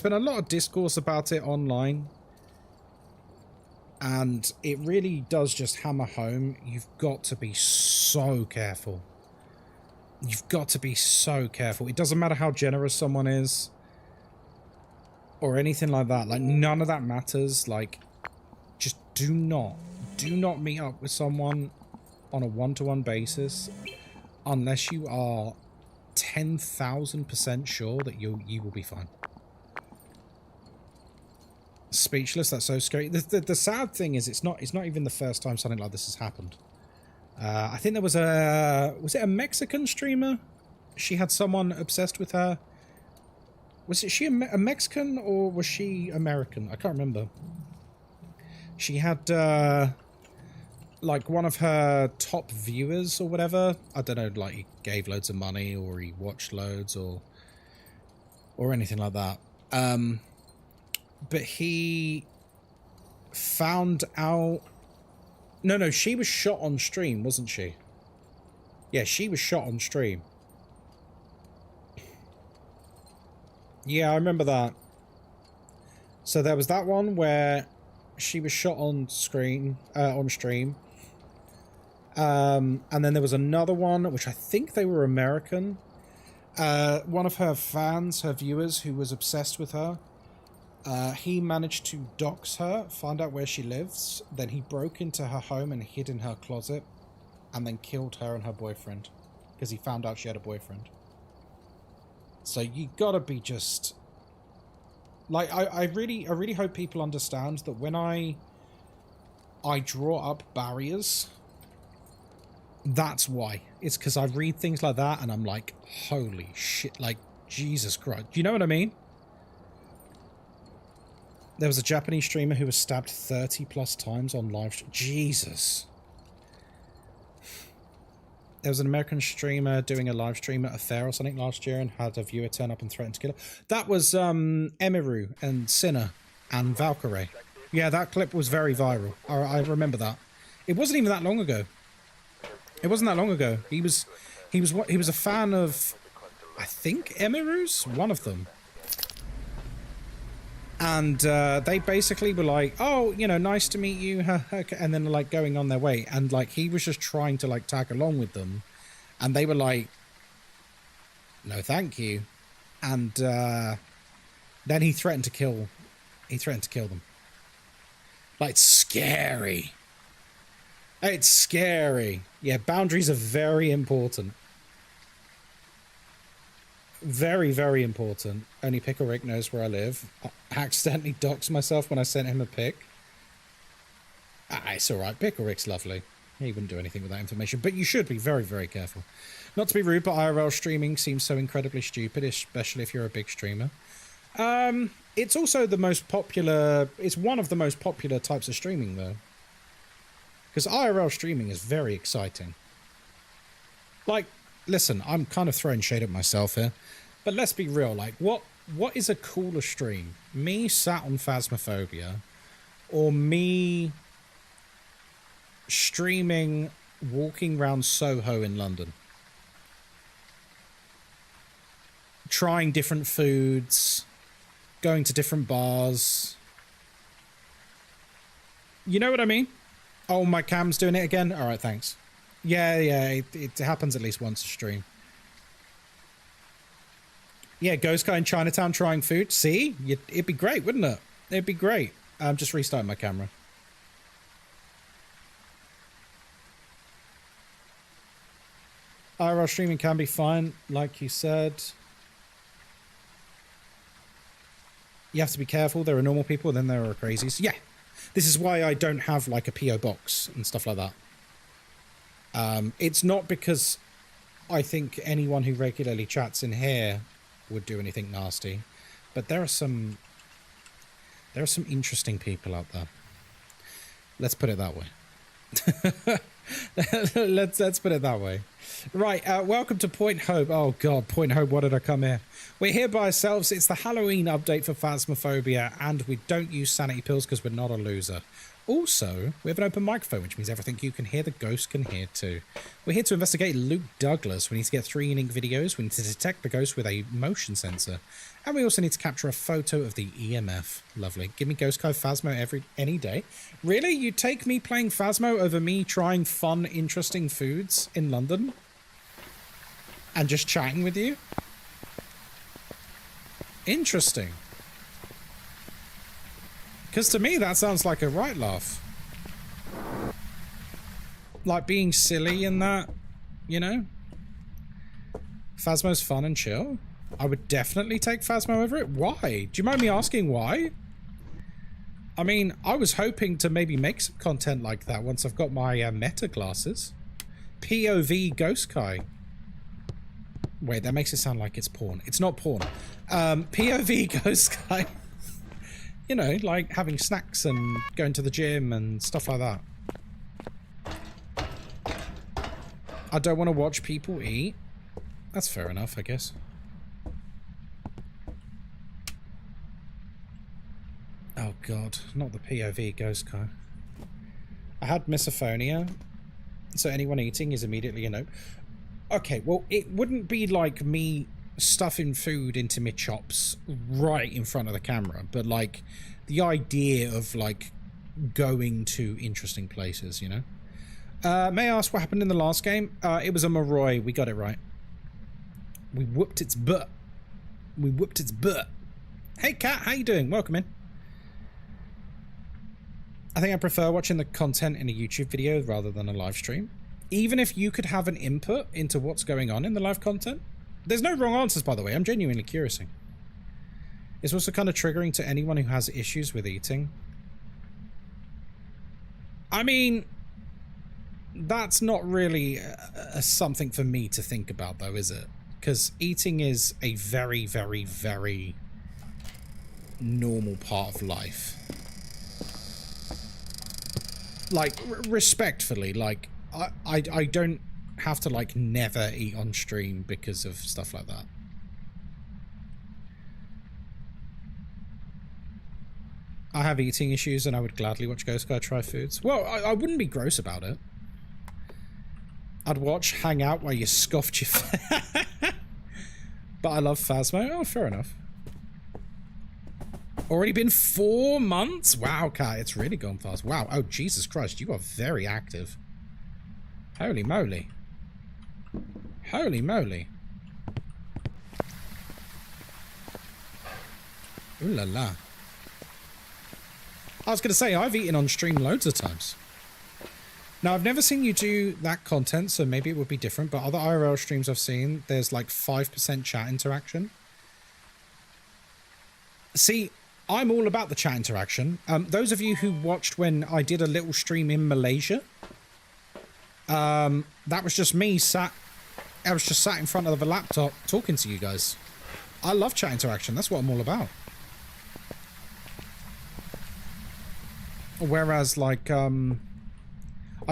been a lot of discourse about it online. And it really does just hammer home. You've got to be so careful. You've got to be so careful. It doesn't matter how generous someone is. Or anything like that. Like, none of that matters. Like, just do not meet up with someone on a one-to-one basis unless you are 10,000% sure that you will be fine. Speechless. That's so scary. The sad thing is it's not even the first time something like this has happened. I think there was it a Mexican streamer? She had someone obsessed with her. Was she a Mexican or was she American? I can't remember. She had, like, one of her top viewers or whatever. I don't know, like, he gave loads of money or he watched loads or anything like that. But he found out... No, she was shot on stream, wasn't she? Yeah, she was shot on stream. Yeah, I remember that. So there was that one where she was shot on stream. And then there was another one, which I think they were American. One of her fans, her viewers, who was obsessed with her, he managed to dox her, find out where she lives. Then he broke into her home and hid in her closet, and then killed her and her boyfriend because he found out she had a boyfriend. So you gotta be just... Like, I really hope people understand that when I draw up barriers, that's why. It's because I read things like that and I'm like, holy shit, like, Jesus Christ. Do you know what I mean? There was a Japanese streamer who was stabbed 30 plus times on live. Jesus. There was an American streamer doing a live stream at a fair or something last year and had a viewer turn up and threaten to kill her. That was Emiru and Sinner and Valkyrie. Yeah, that clip was very viral. I remember that. It wasn't even that long ago. It wasn't that long ago. He was a fan of, I think, Emiru's, one of them. And they basically were like, oh, you know, nice to meet you, and then like going on their way. And like he was just trying to like tag along with them, and they were like, no, thank you. And then he threatened to kill. He threatened to kill them. Like, it's scary. It's scary. Yeah, boundaries are very important. Very, very important. Only Pickle Rick knows where I live. I accidentally doxed myself when I sent him a pic. It's alright. Pickle Rick's lovely. He wouldn't do anything with that information. But you should be very, very careful. Not to be rude, but IRL streaming seems so incredibly stupid, especially if you're a big streamer. It's also the most popular... It's one of the most popular types of streaming, though. Because IRL streaming is very exciting. Like, listen, I'm kind of throwing shade at myself here. But let's be real, like, what is a cooler stream? Me sat on Phasmophobia, or me streaming walking around Soho in London? Trying different foods, going to different bars. You know what I mean? Oh, my cam's doing it again? Alright, thanks. Yeah, it happens at least once a stream. Yeah, Ghostkai in Chinatown trying food. See? It'd be great, wouldn't it? It'd be great. I'm just restarting my camera. IRL streaming can be fine, like you said. You have to be careful. There are normal people, then there are crazies. Yeah. This is why I don't have, like, a P.O. box and stuff like that. It's not because I think anyone who regularly chats in here would do anything nasty, but there are some interesting people out there. Let's put it that way. let's put it that way. Right, welcome to Point Hope. Oh god, Point Hope, what did I come here? We're here by ourselves. It's the Halloween update for Phasmophobia, and we don't use sanity pills because we're not a loser. Also, we have an open microphone, which means everything you can hear, the ghost can hear too. We're here to investigate Luke Douglas. We need to get 3 unique videos. We need to detect the ghost with a motion sensor. And we also need to capture a photo of the EMF. Lovely. Give me Ghostkai Phasmo any day. Really? You take me playing Phasmo over me trying fun, interesting foods in London? And just chatting with you? Interesting. Because to me, that sounds like a right laugh. Like being silly in that, you know? Phasmo's fun and chill. I would definitely take Phasmo over it. Why? Do you mind me asking why? I mean, I was hoping to maybe make some content like that once I've got my meta glasses. POV Ghostkai. Wait, that makes it sound like it's porn. It's not porn. POV Ghostkai. You know, like having snacks and going to the gym and stuff like that. I don't want to watch people eat. That's fair enough, I guess. Oh god, not the POV Ghostkai. I had misophonia, so anyone eating is immediately a no. Okay, well, it wouldn't be like me stuffing food into my chops right in front of the camera, but like the idea of like going to interesting places, you know. May I ask what happened in the last game? It was a Moroi. We got it right. We whooped its butt. We whooped its butt. Hey Kat, how you doing? Welcome in. I think I prefer watching the content in a YouTube video rather than a live stream. Even if you could have an input into what's going on in the live content. There's no wrong answers, by the way. I'm genuinely curious. It's also kind of triggering to anyone who has issues with eating. I mean, that's not really something for me to think about, though, is it? Because eating is a very, very, very normal part of life. Like, respectfully, like, I don't have to, like, never eat on stream because of stuff like that. I have eating issues and I would gladly watch Ghostkai try foods. Well, I wouldn't be gross about it. I'd watch, hang out while you scoffed your But I love Phasmo. Oh, fair enough. Already been 4 months? Wow, Kat, it's really gone fast. Wow, oh, Jesus Christ, you are very active. Holy moly. Holy moly. Ooh la la. I was going to say, I've eaten on stream loads of times. Now, I've never seen you do that content, so maybe it would be different, but other IRL streams I've seen, there's like 5% chat interaction. See, I'm all about the chat interaction. Those of you who watched when I did a little stream in Malaysia, that was just me I was just sat in front of the laptop talking to you guys. I love chat interaction. That's what I'm all about. Whereas, like, I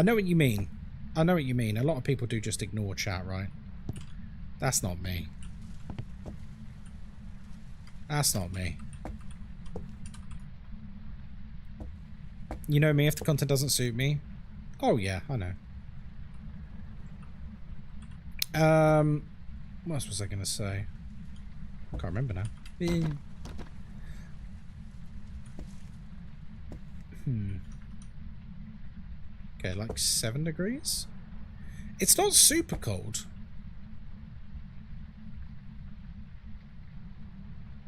know what you mean. I know what you mean. A lot of people do just ignore chat, right? That's not me. That's not me. You know me, if the content doesn't suit me. Oh, yeah, I know. What else was I going to say? I can't remember now. Okay, like 7 degrees? It's not super cold.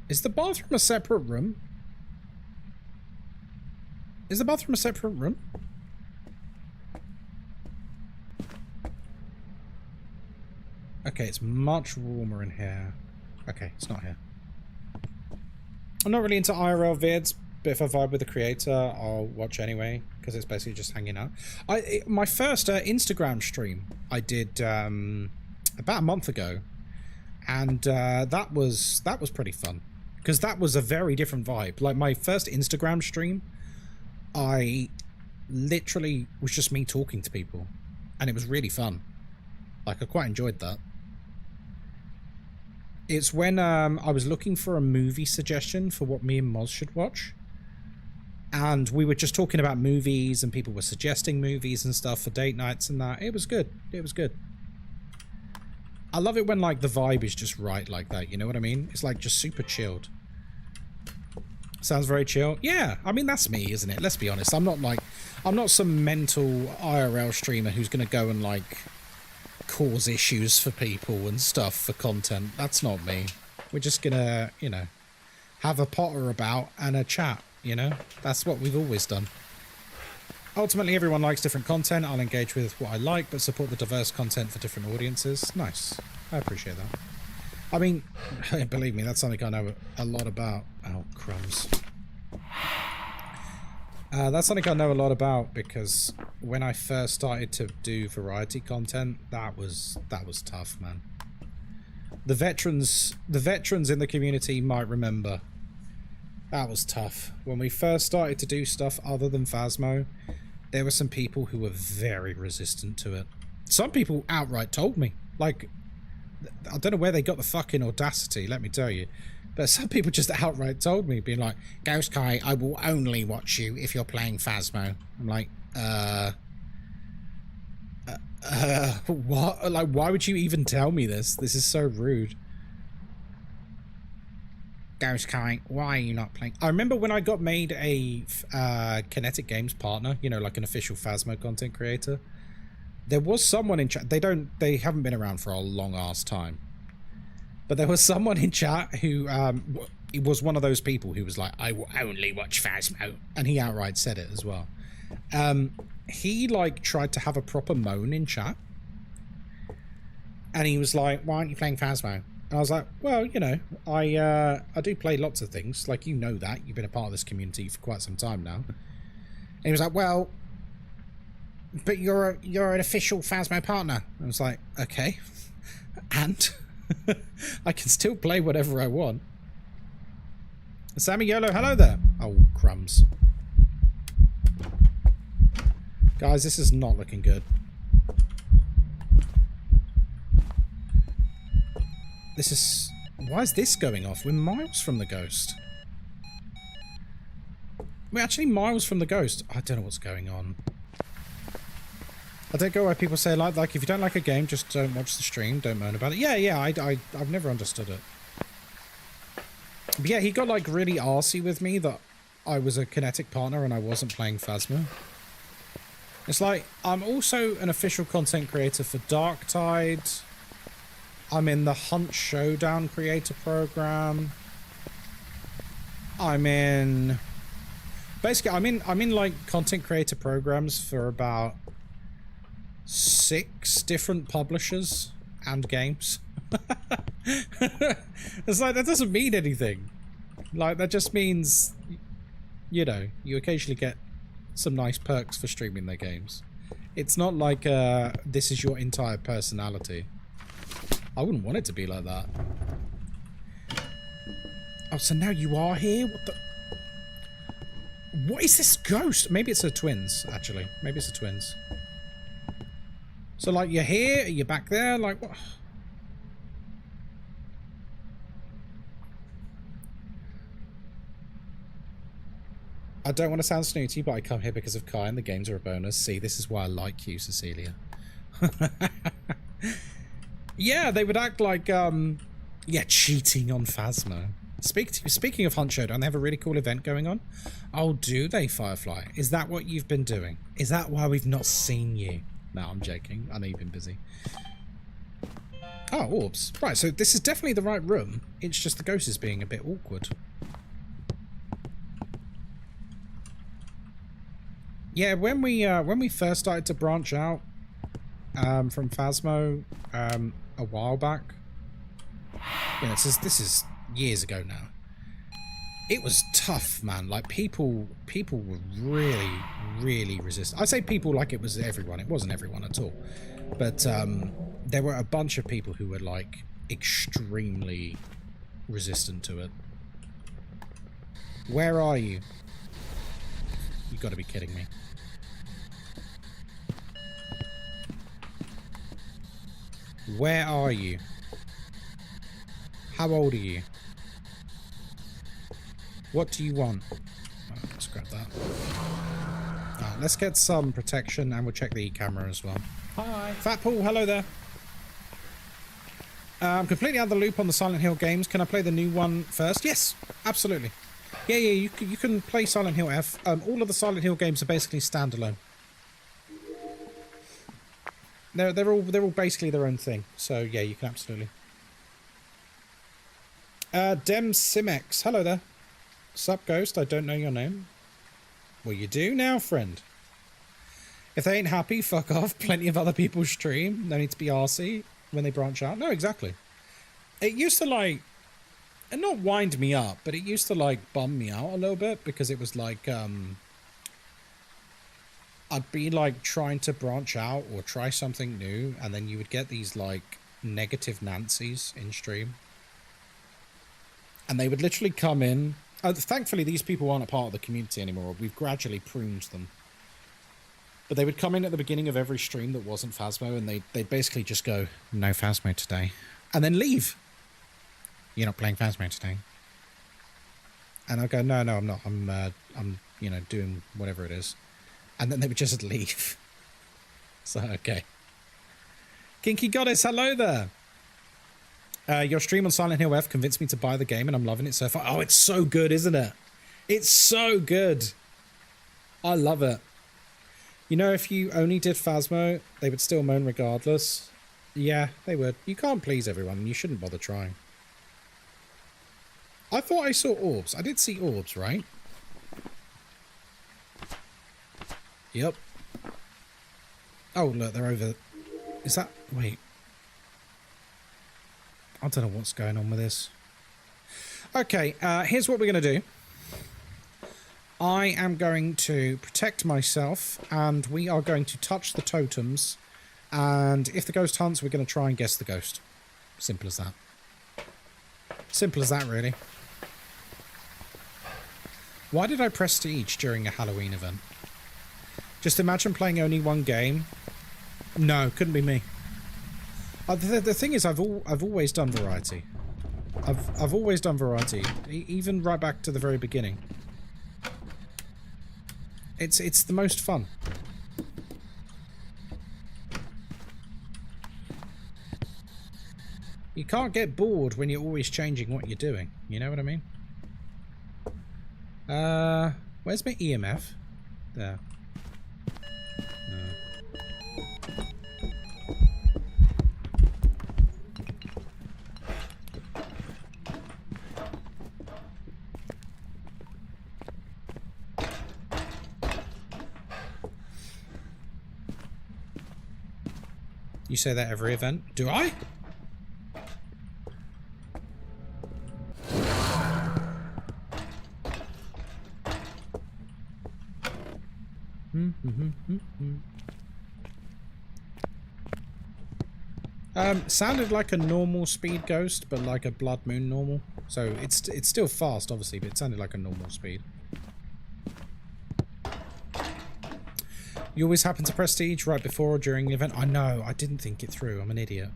Is the bathroom a separate room? Is the bathroom a separate room? Okay, it's much warmer in here. Okay, it's not here. I'm not really into IRL vids, but if I vibe with the creator, I'll watch anyway, because it's basically just hanging out. My first Instagram stream I did about a month ago, and that was pretty fun, because that was a very different vibe. Like, my first Instagram stream, I literally was just me talking to people, and it was really fun. Like, I quite enjoyed that. It's when I was looking for a movie suggestion for what me and Moz should watch. And we were just talking about movies, and people were suggesting movies and stuff for date nights and that. It was good. It was good. I love it when, like, the vibe is just right like that, you know what I mean? It's, like, just super chilled. Sounds very chill. Yeah, I mean, that's me, isn't it? Let's be honest. I'm not some mental IRL streamer who's going to go and, like, cause issues for people and stuff for content. That's not me. We're just going to, you know, have a potter about and a chat, you know? That's what we've always done. Ultimately, everyone likes different content. I'll engage with what I like, but support the diverse content for different audiences. Nice. I appreciate that. I mean, believe me, that's something I know a lot about. Oh, crumbs. That's something I know a lot about, because when I first started to do variety content, that was tough, man. The veterans in the community might remember. That was tough. When we first started to do stuff other than Phasmo, there were some people who were very resistant to it. Some people outright told me, like, I don't know where they got the fucking audacity, let me tell you. But some people just outright told me, being like, Ghostkai, I will only watch you if you're playing Phasmo. I'm like, what? Like, why would you even tell me this? This is so rude. Ghostkai, why are you not playing? I remember when I got made a Kinetic Games partner, you know, like an official Phasmo content creator. There was someone in chat. They haven't been around for a long ass time. But there was someone in chat who was one of those people who was like, I will only watch Phasmo. And he outright said it as well. He, like, tried to have a proper moan in chat. And he was like, why aren't you playing Phasmo? And I was like, well, you know, I do play lots of things. Like, you know that. You've been a part of this community for quite some time now. And he was like, well, but you're an official Phasmo partner. I was like, okay. And I can still play whatever I want. Sammy Yolo, hello there. Oh, crumbs. Guys, this is not looking good. This is... Why is this going off? We're miles from the ghost. We're actually miles from the ghost. I don't know what's going on. I don't go where people say, like if you don't like a game, just don't watch the stream, don't moan about it. Yeah, I've never understood it. But yeah, he got like really arsey with me that I was a kinetic partner and I wasn't playing Phasmo. It's like, I'm also an official content creator for Darktide. I'm in the Hunt Showdown creator program. I'm in... Basically, I'm in like content creator programs for about 6 different publishers and games. It's like, that doesn't mean anything. Like, that just means, you know, you occasionally get some nice perks for streaming their games. It's not like this is your entire personality. I wouldn't want it to be like that. Oh, so now you are here? What the... What is this ghost? Maybe it's the twins, actually. Maybe it's the twins. So, like, you're here, you're back there, like, what? I don't want to sound snooty, but I come here because of Kai and the games are a bonus. See, this is why I like you, Cecilia. Yeah, they would act like, yeah, cheating on Phasmo. Speaking of Hunt Showdown, they have a really cool event going on. Oh, do they, Firefly? Is that what you've been doing? Is that why we've not seen you? No, I'm joking. I know you've been busy. Oh, orbs. Right, so this is definitely the right room. It's just the ghost is being a bit awkward. Yeah, when we first started to branch out from Phasmo a while back, yeah, this is years ago now. It was tough, man. Like, people were really resistant. I say people like it was everyone. It wasn't everyone at all. But there were a bunch of people who were, like, extremely resistant to it. Where are you? You've got to be kidding me. Where are you? How old are you? What do you want? Oh, let's grab that. Right, let's get some protection and we'll check the camera as well. Hi. Fat Paul, hello there. I'm completely out of the loop on the Silent Hill games. Can I play the new one first? Yes, absolutely. Yeah, you can play Silent Hill F. All of the Silent Hill games are basically standalone. They're all basically their own thing. So yeah, you can absolutely. Dem Simex, hello there. Sup, Ghost? I don't know your name. Well, you do now, friend. If they ain't happy, fuck off. Plenty of other people stream. No need to be arsey when they branch out. No, exactly. It used to, like, and not wind me up, but it used to, like, bum me out a little bit because it was like, I'd be, like, trying to branch out or try something new, and then you would get these, like, negative Nancys in stream. And they would literally come in. Thankfully, these people aren't a part of the community anymore. We've gradually pruned them. But they would come in at the beginning of every stream that wasn't Phasmo, and they'd basically just go, no Phasmo today. And then leave. You're not playing Phasmo today. And I'd go, no, I'm not. I'm you know, doing whatever it is. And then they would just leave. So, okay. Kinky Goddess, hello there. Your stream on Silent Hill F convinced me to buy the game, and I'm loving it so far. Oh, it's so good, isn't it? It's so good. I love it. You know, if you only did Phasmo, they would still moan regardless. Yeah, they would. You can't please everyone, and you shouldn't bother trying. I thought I saw orbs. I did see orbs, right? Yep. Oh, look, they're over... Is that... Wait. I don't know what's going on with this. Okay, here's what we're going to do. I am going to protect myself, and we are going to touch the totems. And if the ghost hunts, we're going to try and guess the ghost. Simple as that. Simple as that, really. Why did I prestige during a Halloween event? Just imagine playing only one game. No, couldn't be me. The thing is, I've always done variety. I've always done variety, even right back to the very beginning. It's the most fun. You can't get bored when you're always changing what you're doing. You know what I mean? Where's my EMF? There. You say that every event? Do I? Sounded like a normal speed ghost, but like a blood moon normal. So it's still fast, obviously, but it sounded like a normal speed. You always happen to prestige right before or during the event? I know, I didn't think it through. I'm an idiot.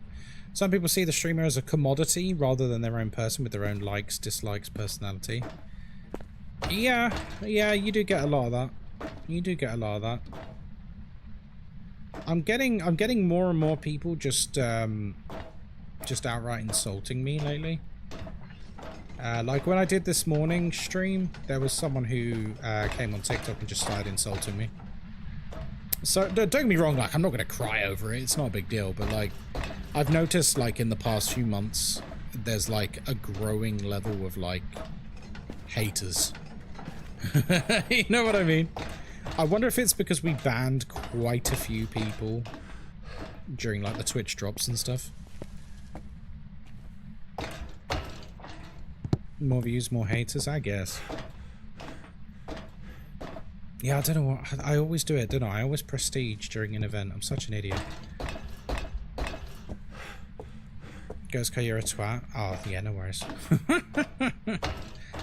Some people see the streamer as a commodity rather than their own person with their own likes, dislikes, personality. Yeah, you do get a lot of that. You do get a lot of that. I'm getting more and more people just outright insulting me lately. Like when I did this morning stream, there was someone who came on TikTok and just started insulting me. So don't get me wrong, like I'm not gonna cry over it. It's not a big deal, but like I've noticed like in the past few months, there's like a growing level of like haters. You know what I mean? I wonder if it's because we banned quite a few people during like the Twitch drops and stuff. More views, more haters, I guess. Yeah, I don't know what... I always do it, don't I? I always prestige during an event. I'm such an idiot. Ghostkai, you're a twat. Oh, yeah, no worries.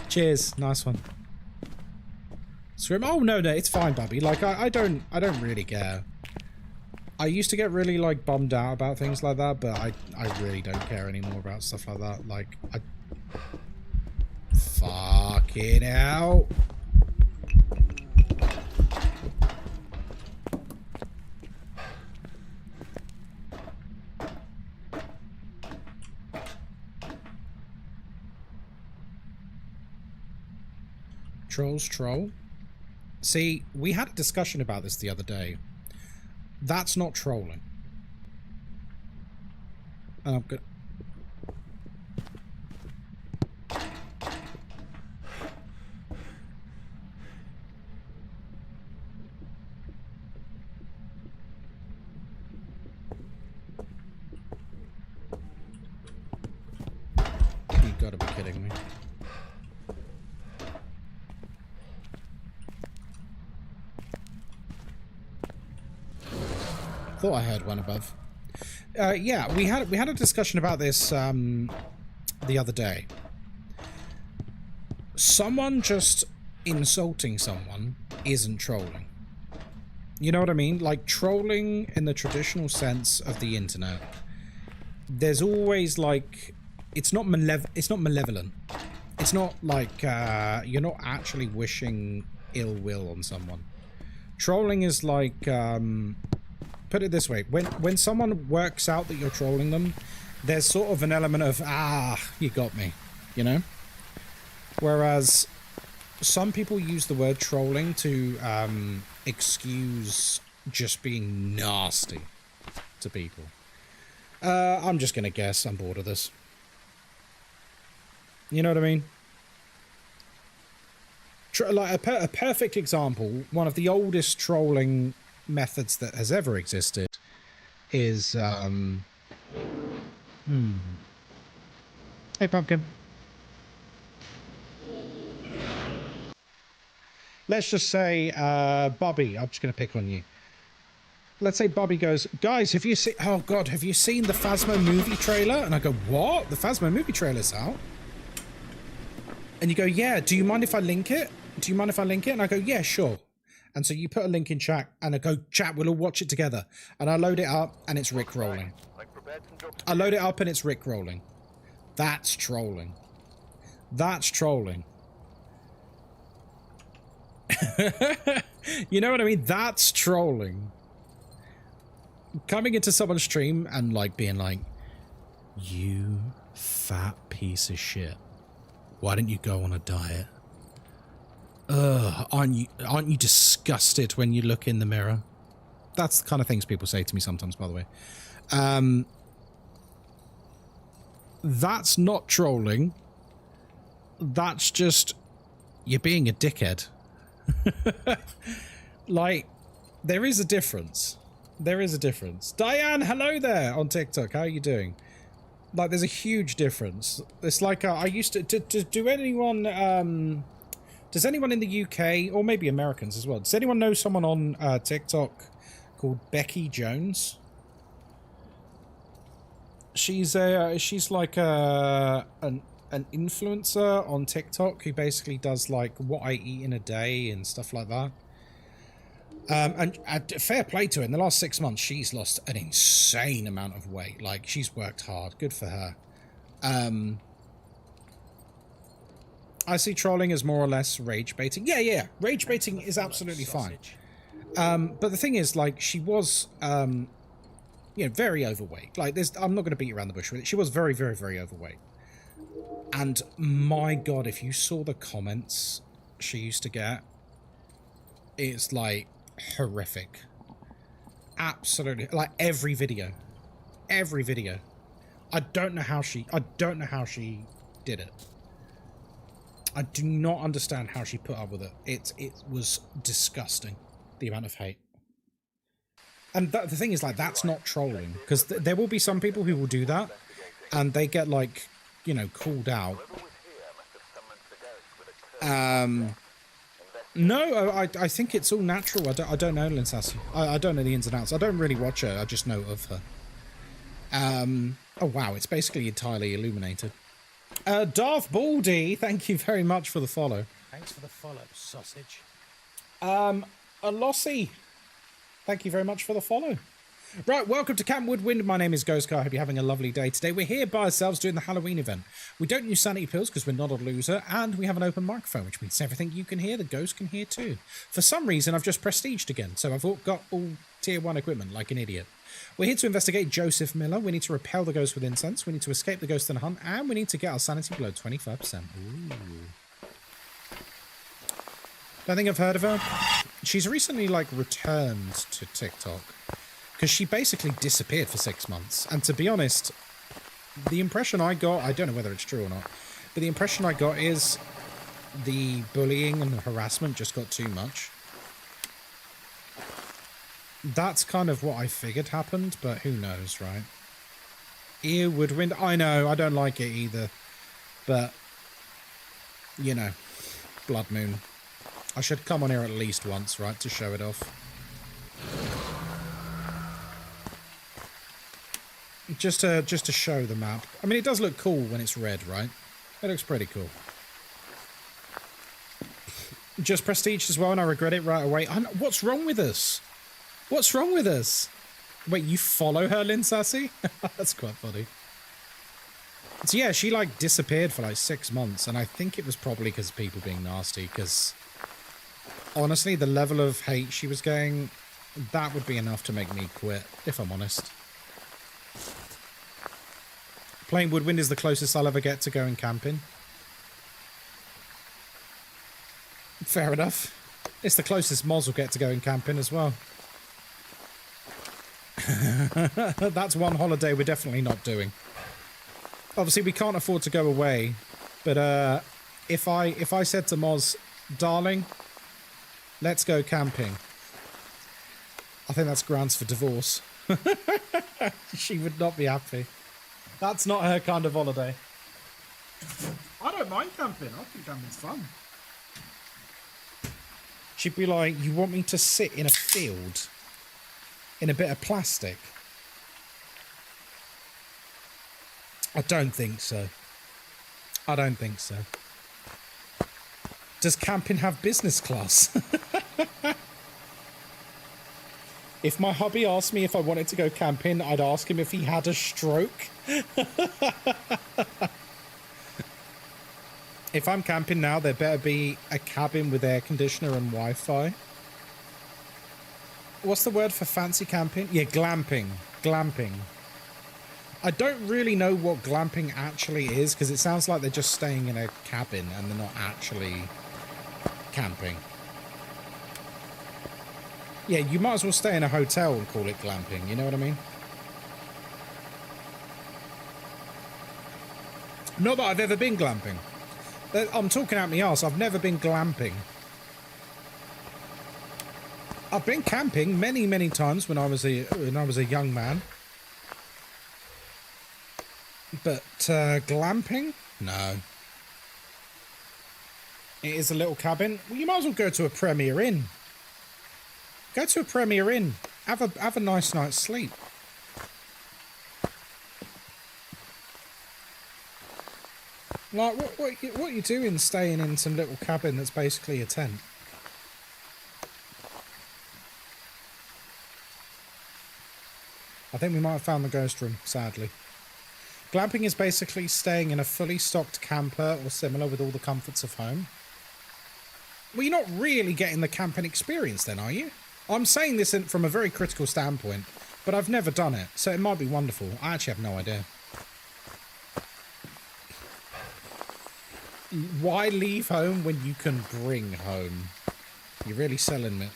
Cheers. Nice one. Scream. Oh, no, it's fine, Bubby. Like, I don't really care. I used to get really, like, bummed out about things like that, but I really don't care anymore about stuff like that. Like, Fucking hell. Trolls troll. See, we had a discussion about this the other day. That's not trolling. And I'm good. You gotta be kidding me. Thought I heard one above. Yeah, we had a discussion about this the other day. Someone just insulting someone isn't trolling. You know what I mean? Like trolling in the traditional sense of the internet. There's always like it's not malevolent. It's not like you're not actually wishing ill will on someone. Trolling is like put it this way, when someone works out that you're trolling them, there's sort of an element of, you got me, you know? Whereas some people use the word trolling to excuse just being nasty to people. I'm just gonna guess I'm bored of this. You know what I mean? Like a perfect example, one of the oldest trolling methods that has ever existed is Hey Pumpkin. Let's just say Bobby, I'm just gonna pick on you. Let's say Bobby goes, guys, have you seen the Phasmo movie trailer? And I go, what? The Phasmo movie trailer's out? And you go, yeah, do you mind if I link it? do you mind if I link it? And I go, yeah, sure. And so you put a link in chat, and I go, chat, we'll all watch it together. And I load it up, and it's Rick rolling. I load it up, and it's Rick rolling. That's trolling. That's trolling. You know what I mean? That's trolling. Coming into someone's stream and like being like, you fat piece of shit. Why didn't you go on a diet? Ugh, aren't you disgusted when you look in the mirror? That's the kind of things people say to me sometimes, by the way. That's not trolling. That's just you're being a dickhead. Like, there is a difference. There is a difference. Diane, hello there on TikTok. How are you doing? Like, there's a huge difference. It's like I used to do anyone does anyone in the UK, or maybe Americans as well, does anyone know someone on TikTok called Becky Jones? She's like an influencer on TikTok who basically does like what I eat in a day and stuff like that. And fair play to her. In the last 6 months, she's lost an insane amount of weight. Like, she's worked hard. Good for her. I see trolling as more or less rage baiting. Yeah. Rage baiting is absolutely fine. But the thing is, like, she was, very overweight. Like, I'm not going to beat around the bush with it. She was very, very, very overweight. And my God, if you saw the comments she used to get, it's like horrific. Absolutely. Like every video. I don't know how she did it. I do not understand how she put up with it. It was disgusting, the amount of hate. And the thing is, like, that's not trolling, because there will be some people who will do that, and they get, like, called out. No, I think it's all natural. I don't know Lynn Sassy. I don't know the ins and outs. I don't really watch her. I just know of her. Oh, wow. It's basically entirely illuminated. Darth Baldy, thank you very much for the follow. Thanks for the follow, sausage. Alossi, thank you very much for the follow. Right, welcome to Camp Woodwind. My name is Ghostkai. I hope you're having a lovely day today. We're here by ourselves doing the Halloween event. We don't use sanity pills because we're not a loser, and we have an open microphone, which means everything you can hear, the ghost can hear too. For some reason, I've just prestiged again, so I've got all tier 1 equipment like an idiot. We're here to investigate Joseph Miller. We need to repel the ghost with incense. We need to escape the ghost in a hunt, and we need to get our sanity below 25%. Ooh. Don't think I've heard of her. She's recently, like, returned to TikTok. Because she basically disappeared for 6 months. And to be honest, the impression I got, I don't know whether it's true or not, but the impression I got is the bullying and the harassment just got too much. That's kind of what I figured happened, but who knows, right? Ew, Woodwind. I know, I don't like it either. But, Blood Moon. I should come on here at least once, right, to show it off. Just to show the map. I mean, it does look cool when it's red, right? It looks pretty cool. Just prestiged as well, and I regret it right away. What's wrong with us? What's wrong with us? Wait, you follow her, Lynn Sassy? That's quite funny. So yeah, she like disappeared for like 6 months, and I think it was probably because of people being nasty, because honestly, the level of hate she was getting, that would be enough to make me quit, if I'm honest. Playing Woodwind is the closest I'll ever get to going camping. Fair enough. It's the closest Moz will get to going camping as well. That's one holiday we're definitely not doing. Obviously, we can't afford to go away, but if I said to Moz, darling, let's go camping, I think that's grounds for divorce. She would not be happy. That's not her kind of holiday. I don't mind camping. I think camping's fun. She'd be like, you want me to sit in a field in a bit of plastic? I don't think so. I don't think so. Does camping have business class? If my hubby asked me if I wanted to go camping, I'd ask him if he had a stroke. If I'm camping now, there better be a cabin with air conditioner and Wi-Fi. What's the word for fancy camping? Yeah, glamping. Glamping. I don't really know what glamping actually is, because it sounds like they're just staying in a cabin and they're not actually camping. Yeah, you might as well stay in a hotel and call it glamping, you know what I mean? Not that I've ever been glamping. I'm talking out my arse. I've never been glamping. I've been camping many, many times when I was a young man. But glamping? No. It is a little cabin. Well, you might as well go to a Premier Inn. Go to a Premier Inn. Have a nice night's sleep. Like, what you doing staying in some little cabin that's basically a tent? I think we might have found the ghost room, sadly. Glamping is basically staying in a fully stocked camper or similar with all the comforts of home. Well, you're not really getting the camping experience then, are you? I'm saying this from a very critical standpoint, but I've never done it, so it might be wonderful. I actually have no idea. Why leave home when you can bring home? You're really selling me.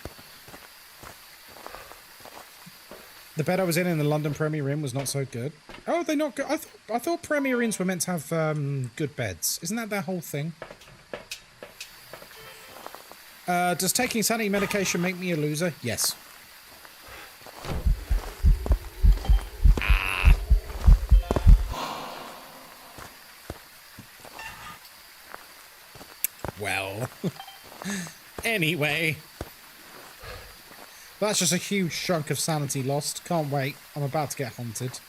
The bed I was in the London Premier Inn was not so good. Oh, they're not good. I thought Premier Inns were meant to have good beds. Isn't that their whole thing? Does taking sanity medication make me a loser? Yes. Well, anyway. That's just a huge chunk of sanity lost. Can't wait. I'm about to get haunted.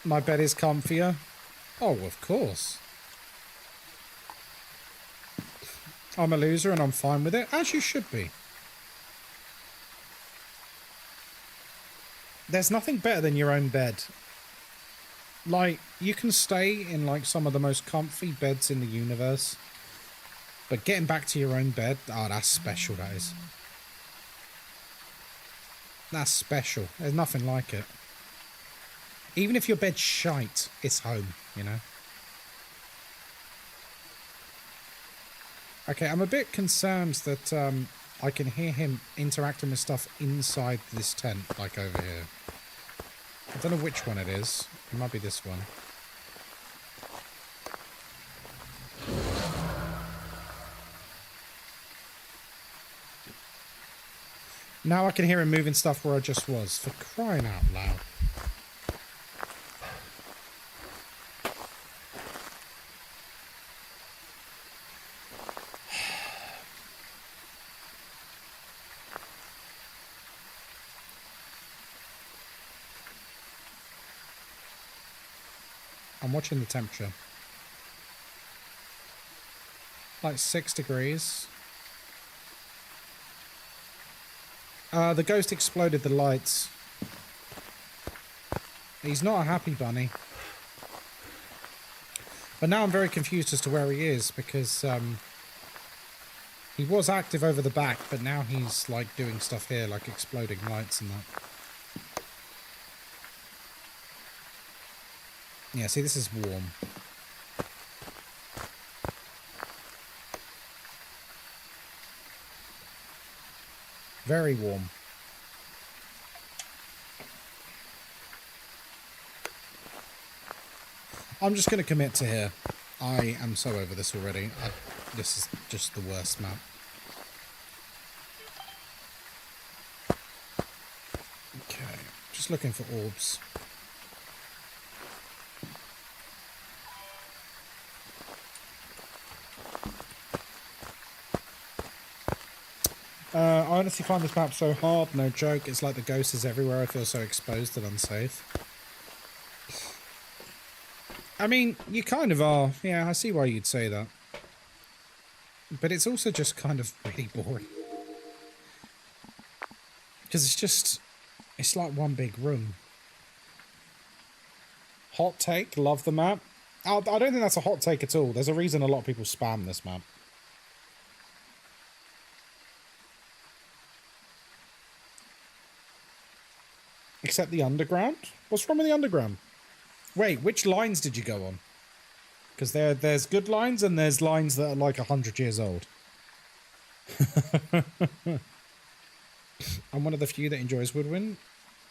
My bed is comfier. Oh, of course. I'm a loser and I'm fine with it, as you should be. There's nothing better than your own bed. Like, you can stay in, like, some of the most comfy beds in the universe. But getting back to your own bed, oh, that's special, that is. That's special. There's nothing like it. Even if your bed's shite, it's home, you know? Okay, I'm a bit concerned that I can hear him interacting with stuff inside this tent, like over here. I don't know which one it is. It might be this one. Now I can hear him moving stuff where I just was. For crying out loud. I'm watching the temperature. Like 6 degrees. The ghost exploded the lights. He's not a happy bunny. But now I'm very confused as to where he is, because he was active over the back, but now he's like doing stuff here, like exploding lights and that. Yeah, see, this is warm. Very warm. I'm just going to commit to here. I am so over this already. This is just the worst map. Okay, just looking for orbs. I honestly find this map so hard, no joke. It's like the ghost is everywhere. I feel so exposed and unsafe. I mean, you kind of are. Yeah, I see why you'd say that. but it's also just kind of really boring. Because it's like one big room. Hot take, love the map. I don't think that's a hot take at all. There's a reason a lot of people spam this map. Except the underground? What's wrong with the underground? Wait, which lines did you go on? Because there's good lines and there's lines that are like 100 years old. I'm one of the few that enjoys Woodwind.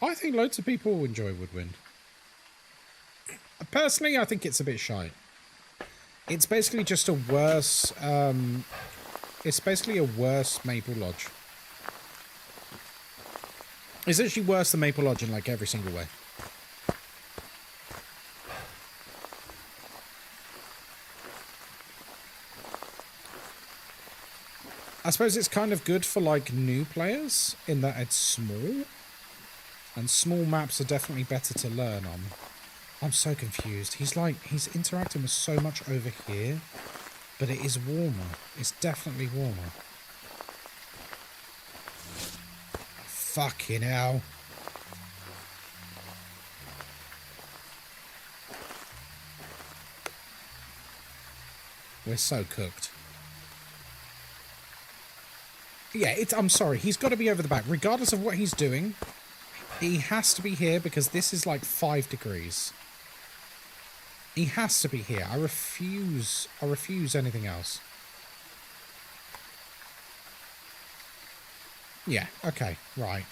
I think loads of people enjoy Woodwind. Personally, I think it's a bit shy. It's basically just a worse... it's basically a worse Maple Lodge. It's actually worse than Maple Lodge in like every single way. I suppose it's kind of good for like new players in that it's small. And small maps are definitely better to learn on. I'm so confused. He's interacting with so much over here, but it is warmer. It's definitely warmer. Fucking hell. We're so cooked. Yeah, I'm sorry. He's got to be over the back. Regardless of what he's doing, he has to be here because this is like 5 degrees. He has to be here. I refuse anything else. Yeah, okay, right.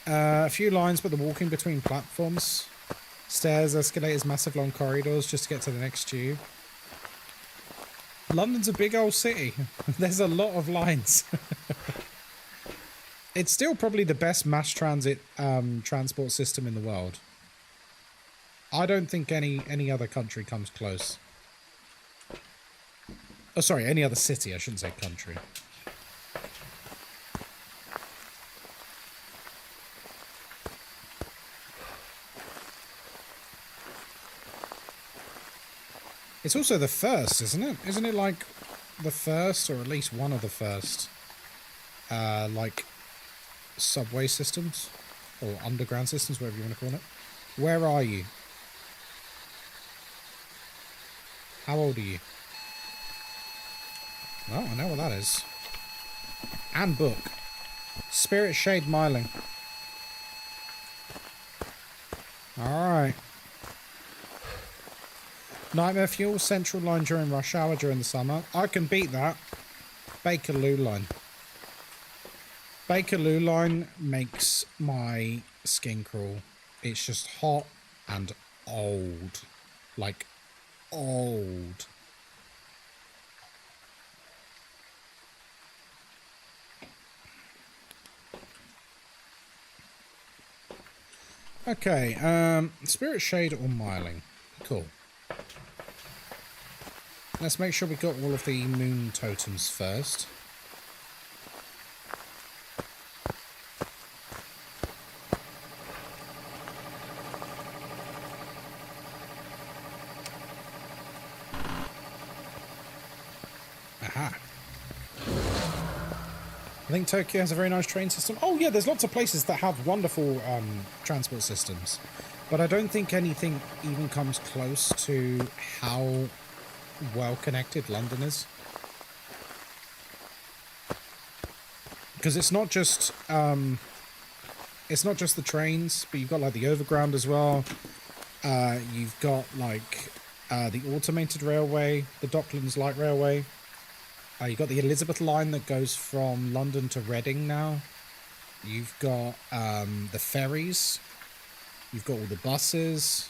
A few lines, but the walking between platforms. Stairs, escalators, massive long corridors just to get to the next tube. London's a big old city. There's a lot of lines. It's still probably the best mass transit transport system in the world. I don't think any other country comes close. Oh, sorry, any other city. I shouldn't say country. It's also the first, isn't it? Isn't it like the first, or at least one of the first, like, subway systems? Or underground systems, whatever you want to call it. Where are you? How old are you? Oh, I know what that is. And book. Spirit Shade Myling. Alright. Nightmare Fuel, Central Line during rush hour during the summer. I can beat that. Bakerloo Line. Bakerloo Line makes my skin crawl. It's just hot and old. Like, old. Okay, Spirit Shade or Myling. Cool. Let's make sure we got all of the moon totems first. Aha. I think Tokyo has a very nice train system. Oh yeah, there's lots of places that have wonderful transport systems. But I don't think anything even comes close to how well connected London is. Because it's not just the trains, but you've got like the overground as well. You've got like the automated railway, the Docklands Light Railway. You've got the Elizabeth line that goes from London to Reading now. You've got the ferries. You've got all the buses.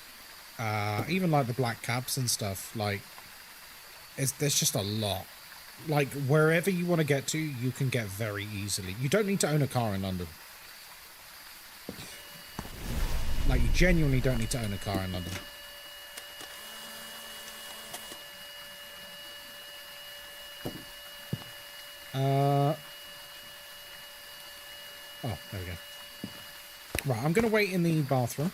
Even like the black cabs and stuff. Like, there's just a lot. Like, wherever you want to get to, you can get very easily. You don't need to own a car in London. Like, you genuinely don't need to own a car in London. Oh, there we go. Right, I'm going to wait in the bathroom.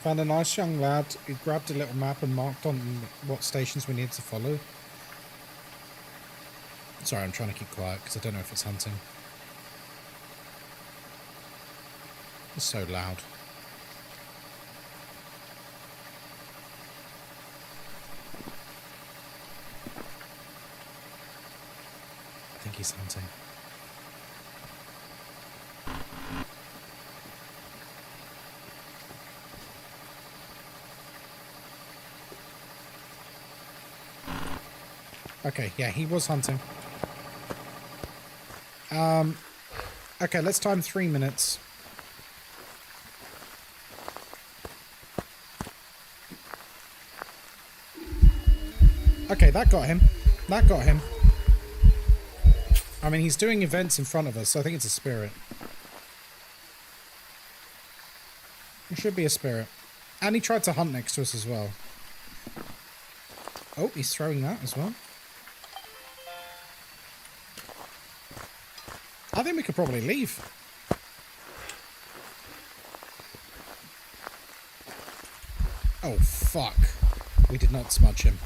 Found a nice young lad who grabbed a little map and marked on what stations we needed to follow. Sorry, I'm trying to keep quiet because I don't know if it's hunting. It's so loud. I think he's hunting. Okay, yeah, he was hunting. Okay, let's time 3 minutes. Okay, that got him. That got him. I mean, he's doing events in front of us, so I think it's a spirit. It should be a spirit. And he tried to hunt next to us as well. Oh, he's throwing that as well. I think we could probably leave. Oh, fuck. We did not smudge him.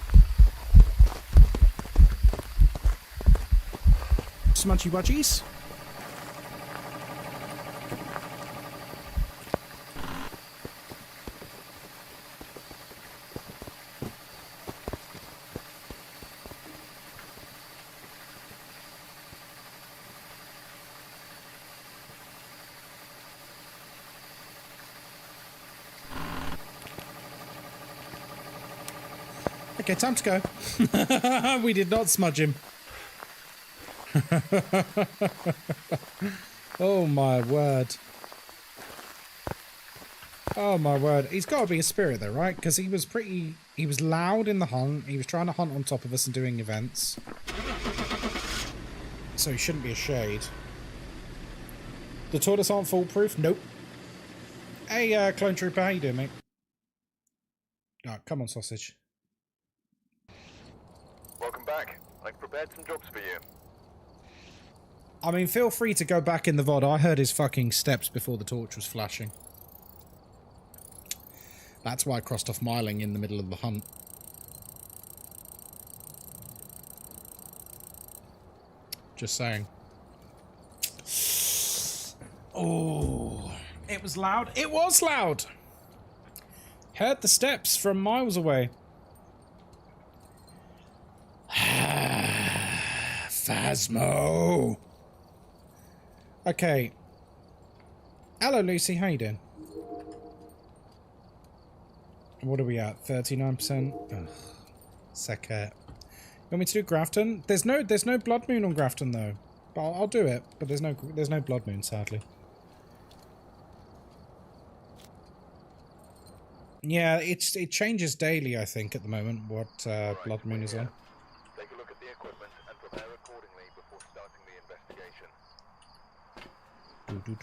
Smudgy budgies. Okay, time to go. We did not smudge him. Oh my word. Oh my word. He's got to be a spirit though, right? Because he was loud in the hunt. He was trying to hunt on top of us and doing events. So he shouldn't be a shade. The tortoise aren't foolproof? Nope. Hey, Clone Trooper, how you doing, mate? Oh, come on, sausage. Welcome back. I've prepared some jobs for you. I mean, feel free to go back in the VOD. I heard his fucking steps before the torch was flashing. That's why I crossed off miling in the middle of the hunt. Just saying. Oh, it was loud. It was loud. Heard the steps from miles away. Phasmo. Okay. Hello, Lucy. How you doing? What are we at? 39%. Ugh. Second. You want me to do Grafton? There's no blood moon on Grafton though. But I'll do it. But there's no blood moon, sadly. Yeah, it changes daily, I think, at the moment, what blood moon is on. Take a look at the equipment and prepare accordingly before starting the investigation. But it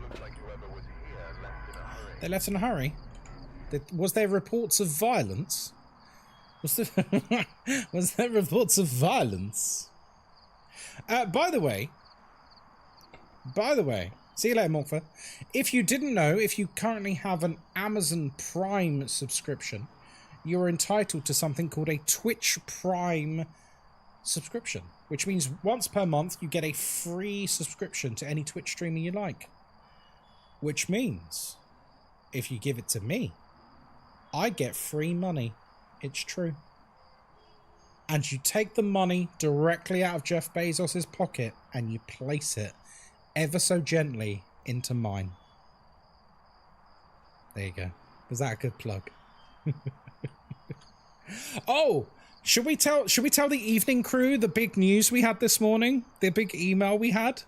looks like whoever was here left in a hurry. They left in a hurry? Was there reports of violence? Was there reports of violence? By the way, see you later, Morpher. If you didn't know, if you currently have an Amazon Prime subscription, you're entitled to something called a Twitch Prime subscription, which means once per month you get a free subscription to any Twitch streamer you like. Which means, if you give it to me, I get free money. It's true. And you take the money directly out of Jeff Bezos's pocket and you place it ever so gently into mine. There you go. Was that a good plug? Oh, should we tell the evening crew the big news we had this morning? The big email we had?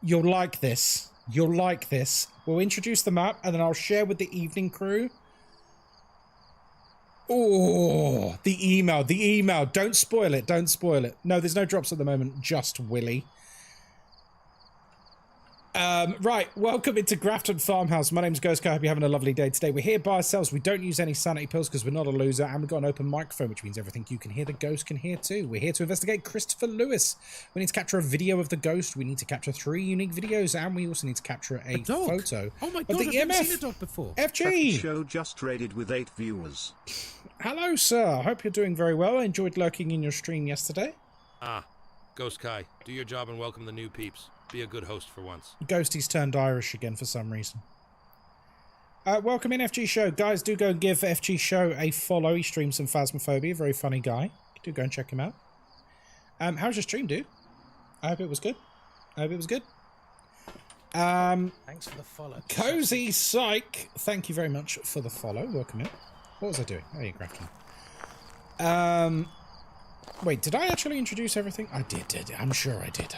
You'll like this. You'll like this. We'll introduce the map and then I'll share with the evening crew. Oh, the email. Don't spoil it. No, there's no drops at the moment. Just Willy. Right, welcome into Grafton Farmhouse. My name's Ghostkai. I hope you're having a lovely day today. We're here by ourselves. We don't use any sanity pills because we're not a loser, and we've got an open microphone, which means everything you can hear, the ghost can hear too. We're here to investigate Christopher Lewis. We need to capture a video of the ghost. We need to capture 3 unique videos, and we also need to capture a photo. Oh my of god, the I've never EMF. seen a dog before. FG! Show just raided with 8 viewers. Hello, sir. I hope you're doing very well. I enjoyed lurking in your stream yesterday. Ah, Ghostkai, do your job and welcome the new peeps. Be a good host for once. Ghostie's turned Irish again for some reason. Welcome in, FG Show. Guys, do go and give FG Show a follow. He streams some Phasmophobia. Very funny guy. Do go and check him out. How's your stream, dude? I hope it was good. Thanks for the follow. Cozy Psych. Thank you very much for the follow. Welcome in. What was I doing? Oh, you're Grafton. Wait, did I actually introduce everything? I did. I'm sure I did.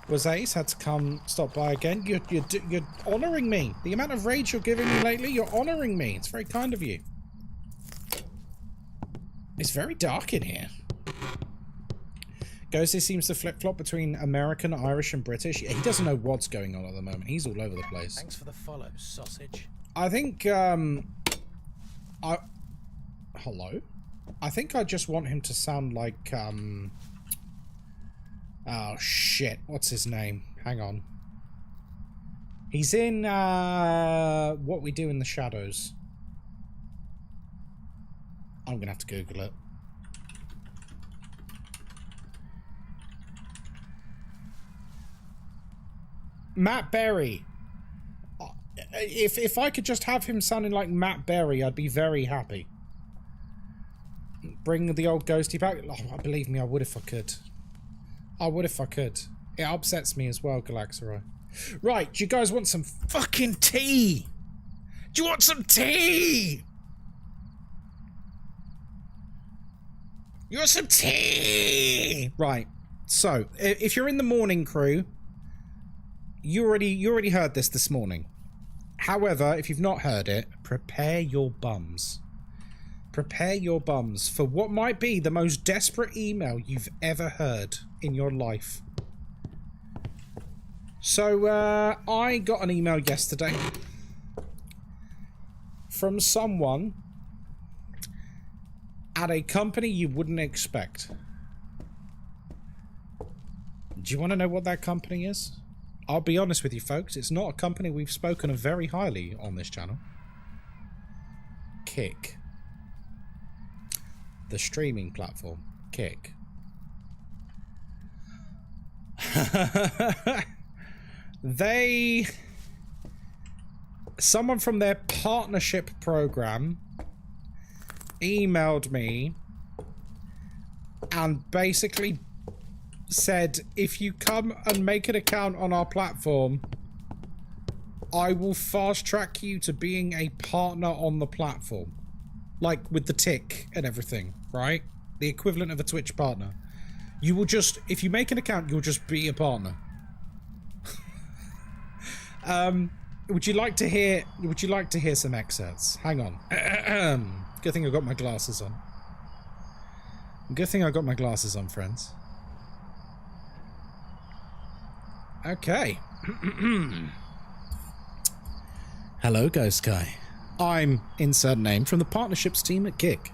Was Ace had to come stop by again? You're honouring me. The amount of rage you're giving me lately, you're honouring me. It's very kind of you. It's very dark in here. Ghosty seems to flip-flop between American, Irish, and British. He doesn't know what's going on at the moment. He's all over the place. Thanks for the follow, sausage. I think, hello? I think I just want him to sound like, oh, shit. What's his name? Hang on. He's in, What We Do in the Shadows. I'm gonna have to Google it. Matt Berry. If I could just have him sounding like Matt Berry, I'd be very happy. Bring the old ghosty back. Oh, believe me, I would if I could. It upsets me as well, Galaxerai. Right, do you guys want some fucking tea? Do you want some tea? You want some tea? Right, so, if you're in the morning crew, you already heard this morning. However, if you've not heard it, prepare your bums. Prepare your bums for what might be the most desperate email you've ever heard in your life. So, I got an email yesterday from someone at a company you wouldn't expect. Do you want to know what that company is? I'll be honest with you, folks. It's not a company we've spoken of very highly on this channel. Kick. The streaming platform. Kick. Someone from their partnership program emailed me and basically said, if you come and make an account on our platform, I will fast track you to being a partner on the platform. Like with the tick and everything, right? The equivalent of a Twitch partner. You will just, if you make an account, you'll just be a partner. Would you like to hear some excerpts? Hang on. Good thing I got my glasses on. Friends. Okay. Hello, Ghostkai. I'm insert name from the partnerships team at Kick.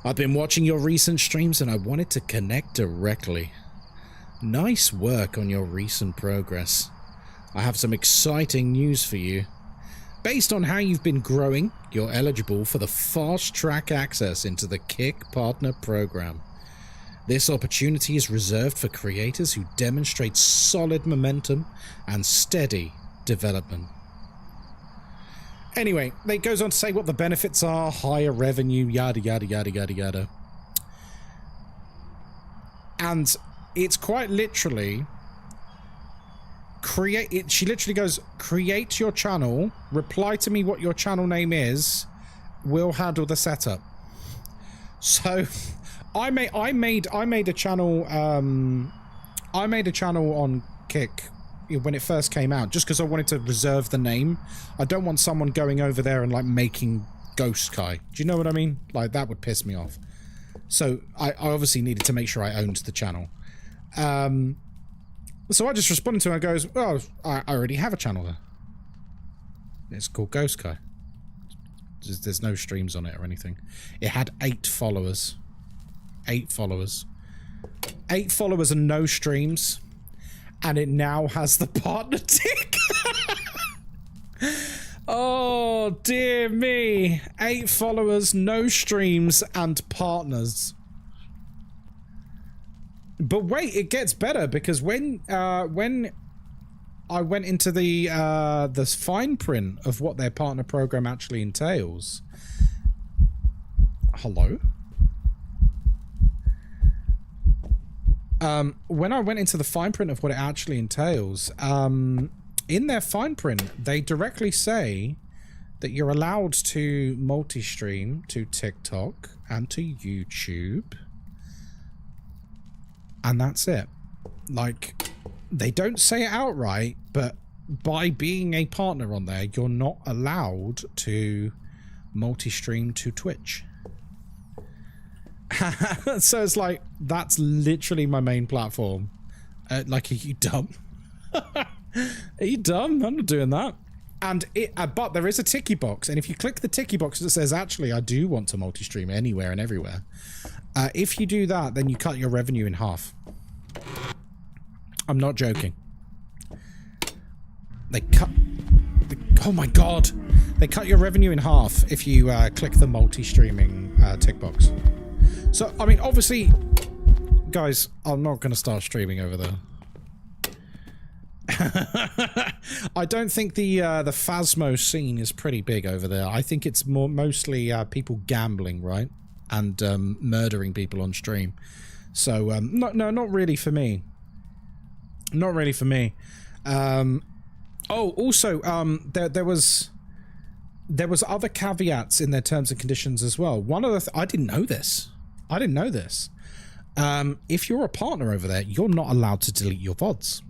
I've been watching your recent streams and I wanted to connect directly. Nice work on your recent progress. I have some exciting news for you. Based on how you've been growing, you're eligible for the fast track access into the Kick Partner Program. This opportunity is reserved for creators who demonstrate solid momentum and steady development. Anyway, it goes on to say what the benefits are, higher revenue, yada yada yada yada yada. And it's quite literally she literally goes, create your channel, reply to me what your channel name is, we'll handle the setup. So I made a channel on Kick when it first came out, just because I wanted to reserve the name. I don't want someone going over there and like making Ghostkai. Do you know what I mean? Like, that would piss me off. So I obviously needed to make sure I owned the channel. So I just responded to her and goes, oh, I already have a channel there. It's called Ghostkai. There's no streams on it or anything. It had 8 followers. 8 followers. 8 followers and no streams. And it now has the partner tick. Oh, dear me. 8 followers, no streams, and partners. But wait, it gets better, because when I went into the fine print of what their partner program actually entails. Hello? When I went into the fine print of what it actually entails, in their fine print, they directly say that you're allowed to multi-stream to TikTok and to YouTube. And that's it. Like, they don't say it outright, but by being a partner on there, you're not allowed to multi-stream to Twitch. So it's like, that's literally my main platform. Like, are you dumb? Are you dumb? I'm not doing that. And but there is a ticky box, and if you click the ticky box that says, actually, I do want to multi-stream anywhere and everywhere. If you do that, then you cut your revenue in half. I'm not joking. They cut... Oh my god! They cut your revenue in half if you click the multi-streaming tick box. So, I mean, obviously... Guys, I'm not going to start streaming over there. I don't think the Phasmo scene is pretty big over there. I think it's mostly people gambling, right? And murdering people on stream. So, no, not really for me. Not really for me. Oh, also, there was other caveats in their terms and conditions as well. One of the I didn't know this. I didn't know this. If you're a partner over there, you're not allowed to delete your VODs.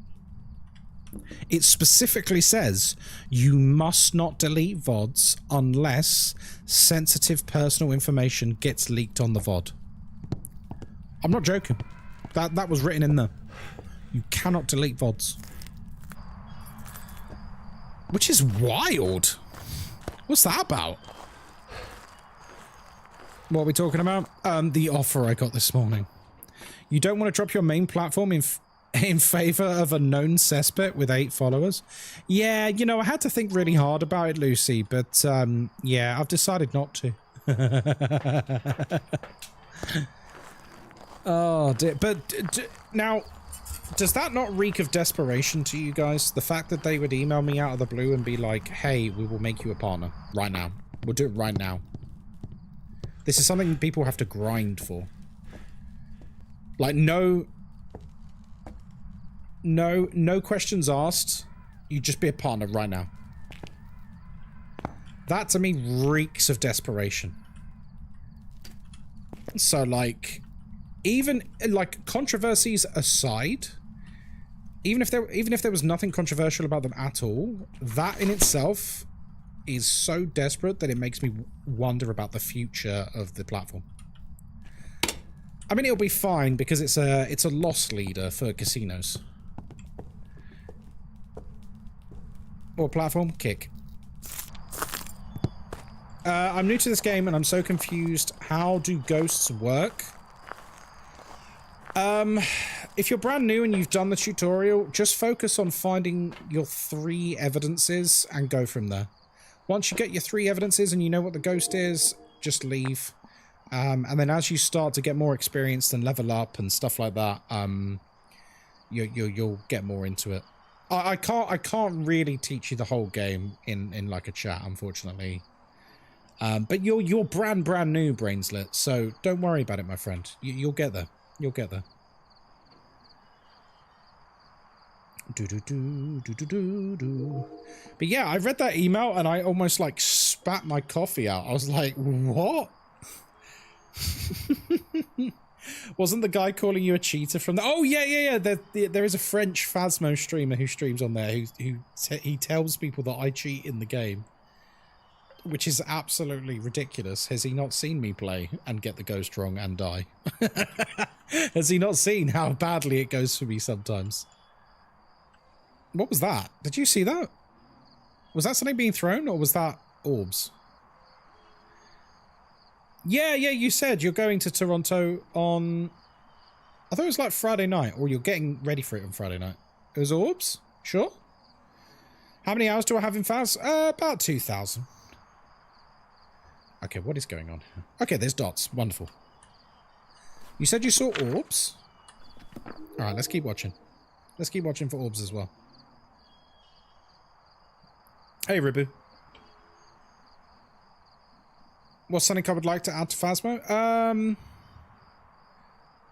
It specifically says you must not delete VODs unless sensitive personal information gets leaked on the VOD. I'm not joking. That was written in there. You cannot delete VODs. Which is wild. What's that about? What are we talking about? The offer I got this morning. You don't want to drop your main platform in favor of a known cesspit with 8 followers? Yeah, you know, I had to think really hard about it, Lucy, but yeah, I've decided not to. Oh dear. But now, does that not reek of desperation to you guys? The fact that they would email me out of the blue and be like, hey, we will make you a partner right now. We'll do it right now. This is something people have to grind for. Like, no questions asked. You just be a partner right now. That to me reeks of desperation. So like, even like controversies aside, even if there was nothing controversial about them at all, that in itself is so desperate that it makes me wonder about the future of the platform. I mean, it'll be fine because it's a loss leader for casinos. Or platform? Kick. I'm new to this game and I'm so confused. How do ghosts work? If you're brand new and you've done the tutorial, just focus on finding your 3 evidences and go from there. Once you get your 3 evidences and you know what the ghost is, just leave. And then as you start to get more experienced and level up and stuff like that, you'll get more into it. I can't really teach you the whole game in like a chat, unfortunately. But you're brand new, Brainslet, so don't worry about it, my friend. You'll get there. You'll get there. But yeah, I read that email and I almost like spat my coffee out. I was like, what? Wasn't the guy calling you a cheater from the... Oh, yeah. There is a French Phasmo streamer who streams on there he tells people that I cheat in the game. Which is absolutely ridiculous. Has he not seen me play and get the ghost wrong and die? Has he not seen how badly it goes for me sometimes? What was that? Did you see that? Was that something being thrown, or was that orbs? Yeah, you said you're going to Toronto on... I thought it was like Friday night, or you're getting ready for it on Friday night. It was orbs? Sure. How many hours do I have in Phas? About 2,000. Okay, what is going on? Okay, there's dots. Wonderful. You said you saw orbs? Alright, let's keep watching. Let's keep watching for orbs as well. Hey, Ribu. What's something I would like to add to Phasmo?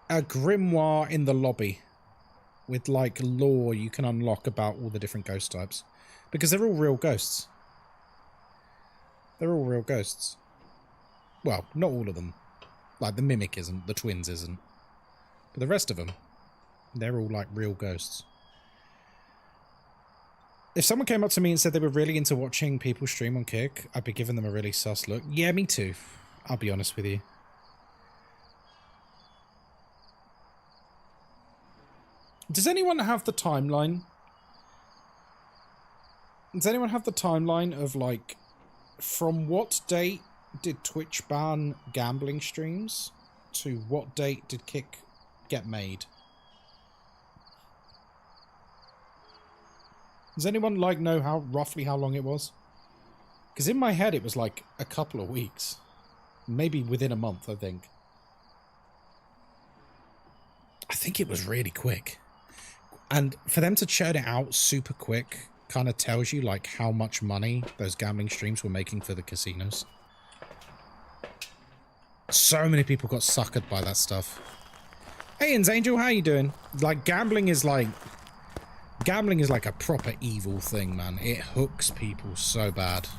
A grimoire in the lobby. With, like, lore you can unlock about all the different ghost types. Because they're all real ghosts. They're all real ghosts. Well, not all of them. Like, the Mimic isn't, the Twins isn't. But the rest of them, they're all, like, real ghosts. If someone came up to me and said they were really into watching people stream on Kick, I'd be giving them a really sus look. Yeah, me too. I'll be honest with you. Does anyone have the timeline? Does anyone have the timeline of, like, from what date did Twitch ban gambling streams to what date did Kick get made? Does anyone, like, know how roughly how long it was? Because in my head it was, like, a couple of weeks. Maybe within a month, I think. I think it was really quick. And for them to churn it out super quick kind of tells you, like, how much money those gambling streams were making for the casinos. So many people got suckered by that stuff. Hey, Angel, how you doing? Like, gambling is like a proper evil thing, man. It hooks people so bad.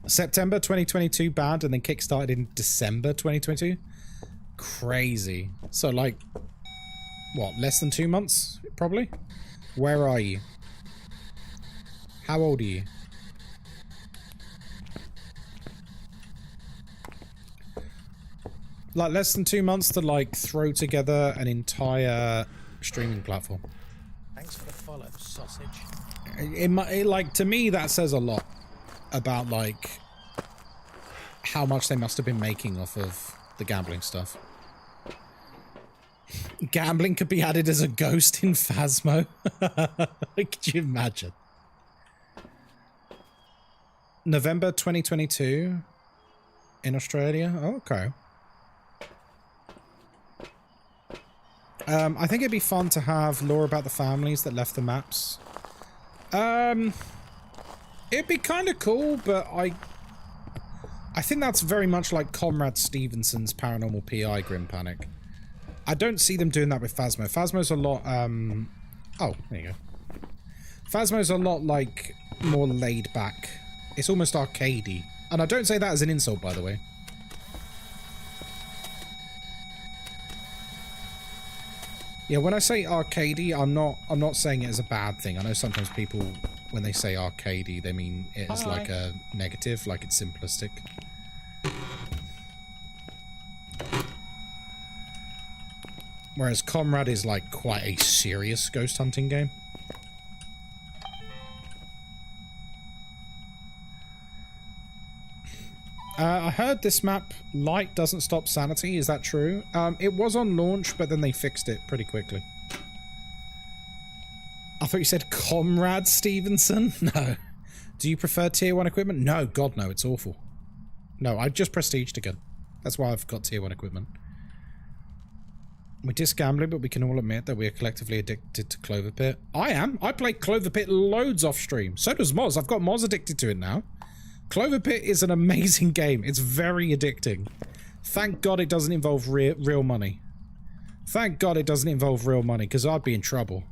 September 2022 banned and then kickstarted in December 2022. Crazy. So, like, what, less than 2 months, probably? Where are you? How old are you? Like, less than 2 months to, like, throw together an entire streaming platform. Thanks for the follow, sausage. Like, to me, that says a lot about, like, how much they must have been making off of the gambling stuff. Gambling could be added as a ghost in Phasmo. Could you imagine? November 2022 in Australia. Oh, okay. I think it'd be fun to have lore about the families that left the maps. It'd be kind of cool, but I think that's very much like Comrade Stevenson's Paranormal PI Grim Panic. I don't see them doing that with Phasmo. Phasmo's a lot, oh, there you go. Phasmo's a lot, like, more laid back. It's almost arcadey. And I don't say that as an insult, by the way. Yeah, when I say arcadey, I'm not saying it as a bad thing. I know sometimes people, when they say arcadey, they mean it as like a negative, like it's simplistic. Whereas Comrade is like quite a serious ghost hunting game. I heard this map, light doesn't stop sanity. Is that true? It was on launch, but then they fixed it pretty quickly. I thought you said Comrade Stevenson? No. Do you prefer tier 1 equipment? No, God no, it's awful. No, I just prestiged again. That's why I've got tier 1 equipment. We diss gambling, but we can all admit that we are collectively addicted to Clover Pit. I am. I play Clover Pit loads off stream. So does Moz. I've got Moz addicted to it now. Clover Pit is an amazing game. It's very addicting. Thank God it doesn't involve real money. Thank God it doesn't involve real money, because I'd be in trouble.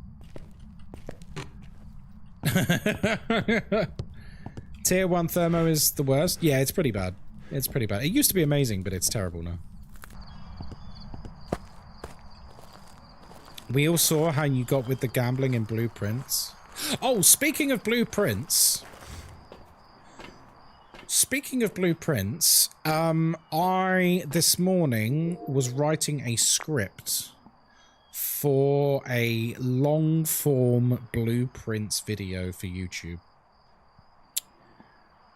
Tier 1 Thermo is the worst? Yeah, it's pretty bad. It's pretty bad. It used to be amazing, but it's terrible now. We all saw how you got with the gambling in Blueprints. Oh, speaking of Blueprints... I, this morning, was writing a script for a long form blueprints video for YouTube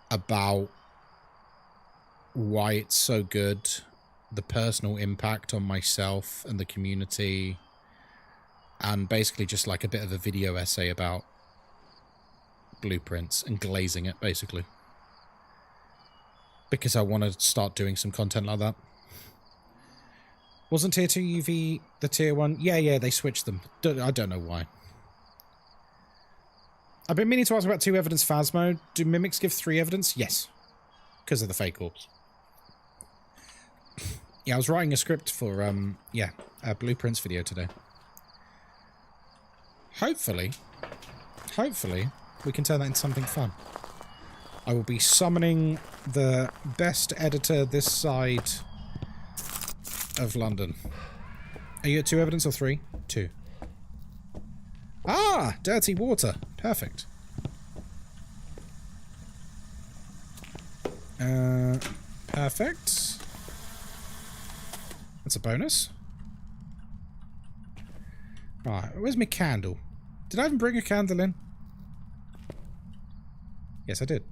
about why it's so good, the personal impact on myself and the community, and basically just like a bit of a video essay about blueprints and glazing it, basically. Because I want to start doing some content like that. Wasn't tier 2 UV the tier 1? Yeah, they switched them. I don't know why. I've been meaning to ask about 2 evidence Phasmo. Do mimics give 3 evidence? Yes. Because of the fake orbs. Yeah, I was writing a script for, a blueprints video today. Hopefully, we can turn that into something fun. I will be summoning the best editor this side of London. Are you at 2 evidence or 3? 2. Ah! Dirty water. Perfect. Perfect. That's a bonus. Right, where's my candle? Did I even bring a candle in? Yes, I did.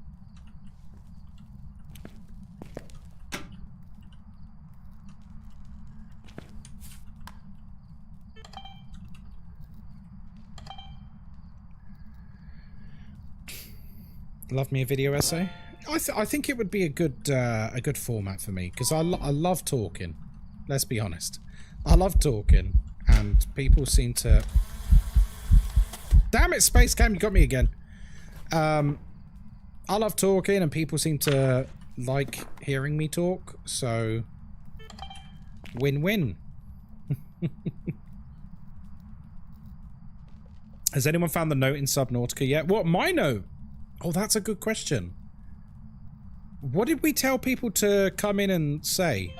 Love me a video essay. I think it would be a good format for me because I love talking. Let's be honest, I love talking, and people seem to. Damn it, Space Cam, you got me again. I love talking, and people seem to like hearing me talk. So, win-win. Has anyone found the note in Subnautica yet? What, my note? Oh, that's a good question. What did we tell people to come in and say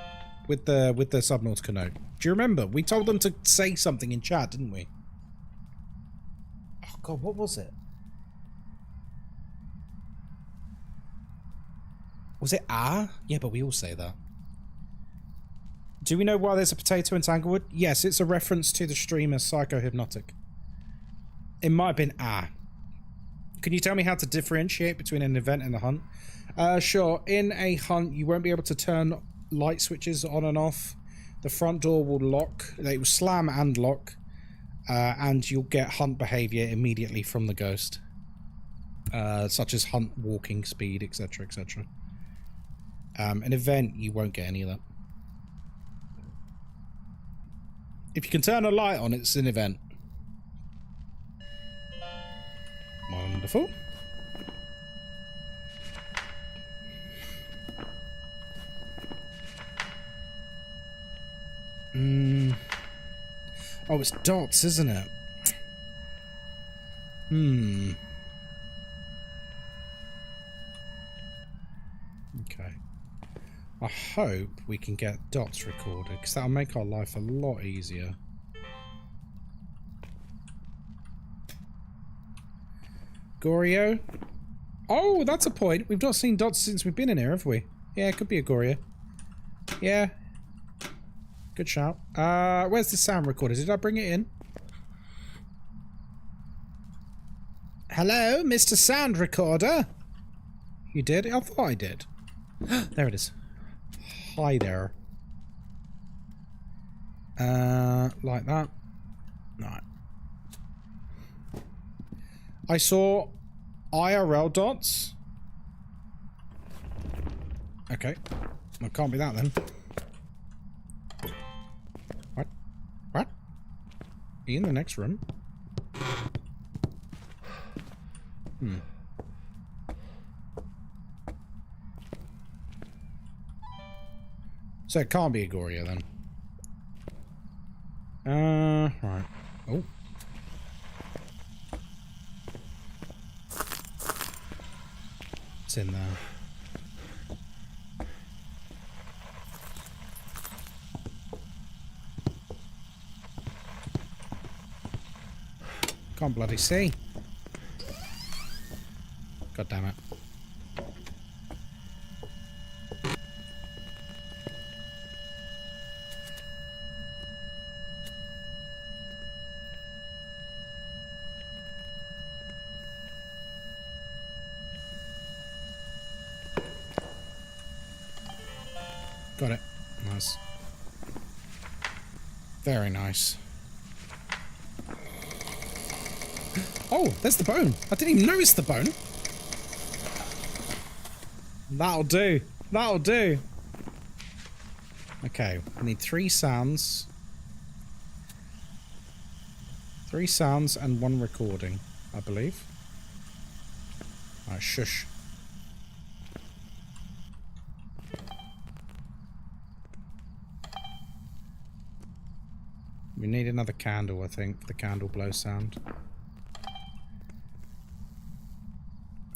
with the Subnautica note? Do you remember? We told them to say something in chat, didn't we? Oh god, what was it? Was it ah? Yeah, but we all say that. Do we know why there's a potato in Tanglewood? Yes, it's a reference to the streamer Psychohypnotic. It might have been ah. Can you tell me how to differentiate between an event and a hunt? Sure. In a hunt, you won't be able to turn light switches on and off. The front door will lock. It will slam and lock. And you'll get hunt behavior immediately from the ghost. Such as hunt walking speed, etc, etc. An event, you won't get any of that. If you can turn a light on, it's an event. Wonderful. Oh, it's dots, isn't it? Okay. I hope we can get dots recorded, because that'll make our life a lot easier. Goryo? Oh, that's a point. We've not seen dots since we've been in here, have we? Yeah, it could be a Goryo. Yeah. Good shout. Where's the sound recorder? Did I bring it in? Hello, Mr. Sound Recorder. You did? I thought I did. There it is. Hi there. Like that. Right. I saw IRL dots. Okay. Well, it can't be that then. What? What? Are you in the next room? So it can't be a Goryo then. Right. Oh. It's in there. Can't bloody see. God damn it. Got it. Nice. Very nice. Oh, there's the bone. I didn't even notice the bone. That'll do. That'll do. Okay, I need 3 sounds. 3 sounds and 1 recording, I believe. Alright, shush. We need another candle, I think, for the candle blow sound.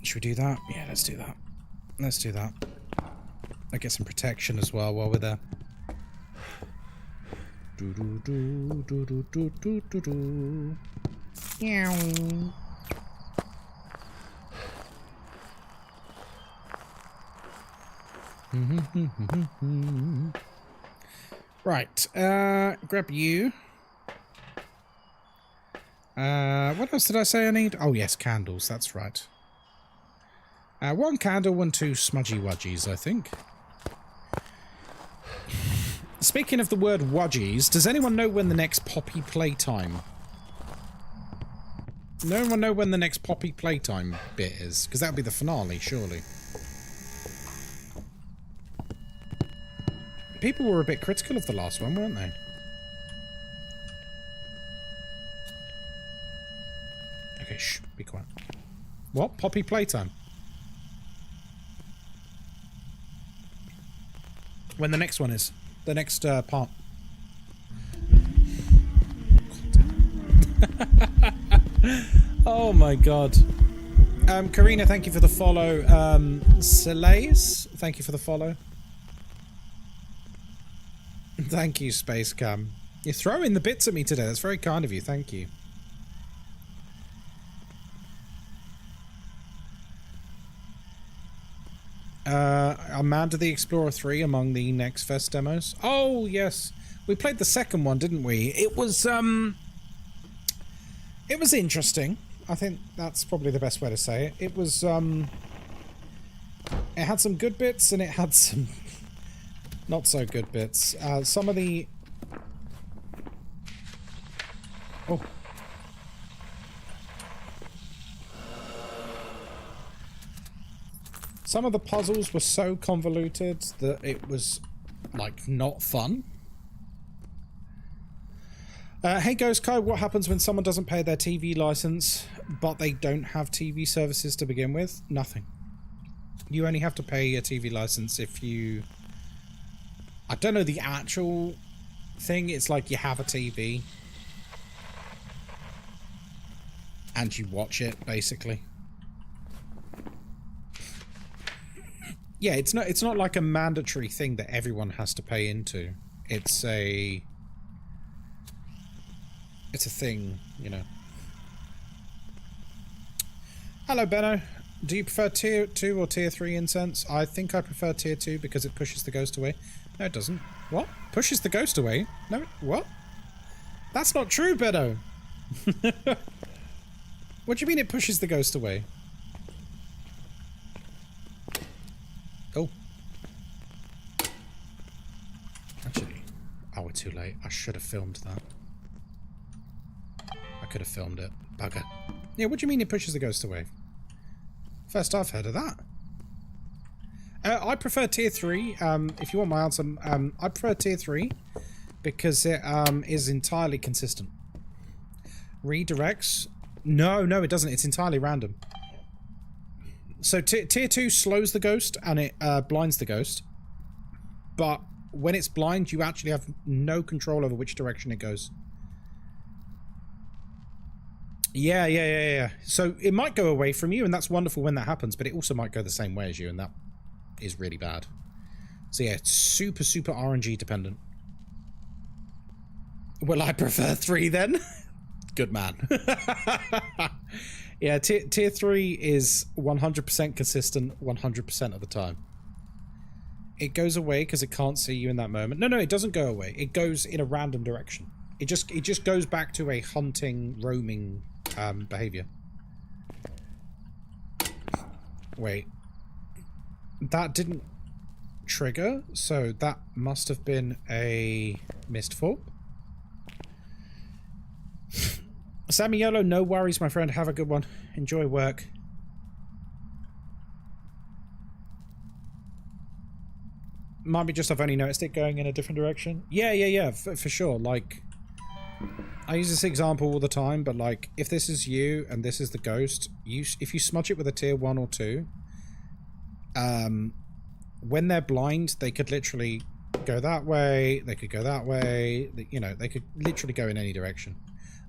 Should we do that? Yeah, let's do that. Let's do that. I get some protection as well while we're there. Do do do do do do do do do. Meow. Right. Grab you. What else did I say I need? Oh yes, candles. That's right. 1 candle and 2 smudgy wudgies, I think. Speaking of the word wudgies, does anyone know when the next Poppy playtime? No one know when the next Poppy playtime bit is? Because that would be the finale, surely. People were a bit critical of the last one, weren't they? Okay, shh, be quiet. What? Poppy playtime? When the next one is. The next part. Oh my god. Karina, thank you for the follow. Selays, thank you for the follow. Thank you, Space Cam. You're throwing the bits at me today. That's very kind of you. Thank you. Amanda the Explorer 3 among the Next Fest demos. Oh, yes. We played the second one, didn't we? It was interesting. I think that's probably the best way to say it. It was, it had some good bits and it had some not so good bits. Some of the... Oh. Some of the puzzles were so convoluted that it was, like, not fun. Hey Ghostkai, what happens when someone doesn't pay their TV license, but they don't have TV services to begin with? Nothing. You only have to pay a TV license if you... I don't know the actual thing. It's like you have a TV. And you watch it, basically. Yeah, it's not like a mandatory thing that everyone has to pay into. It's a thing, you know. Hello, Benno. Do you prefer tier 2 or tier 3 incense? I think I prefer tier 2 because it pushes the ghost away. No, it doesn't. What? Pushes the ghost away? No, what? That's not true, Benno. What do you mean it pushes the ghost away? Oh. Actually, oh, we're too late. I should have filmed that. I could have filmed it. Bugger. Yeah, what do you mean it pushes the ghost away? First I've heard of that. I prefer tier 3. If you want my answer, I prefer tier 3 because it is entirely consistent. Redirects? No, it doesn't. It's entirely random. So tier 2 slows the ghost and it blinds the ghost. But when it's blind, you actually have no control over which direction it goes. Yeah. So it might go away from you, and that's wonderful when that happens, but it also might go the same way as you, and that is really bad. So yeah, it's super RNG dependent. Well, I prefer 3 then. Good man. Yeah, tier 3 is 100% consistent 100% of the time. It goes away because it can't see you in that moment. No, it doesn't go away. It goes in a random direction. It just goes back to a hunting, roaming behavior. Wait. That didn't trigger, so that must have been a mistfall. Sammy Yolo, no worries, my friend. Have a good one. Enjoy work. Might be just I've only noticed it going in a different direction. Yeah, for sure. Like, I use this example all the time, but like, if this is you and this is the ghost, if you smudge it with a tier 1 or 2, when they're blind, they could literally go that way, they could go that way, you know, they could literally go in any direction.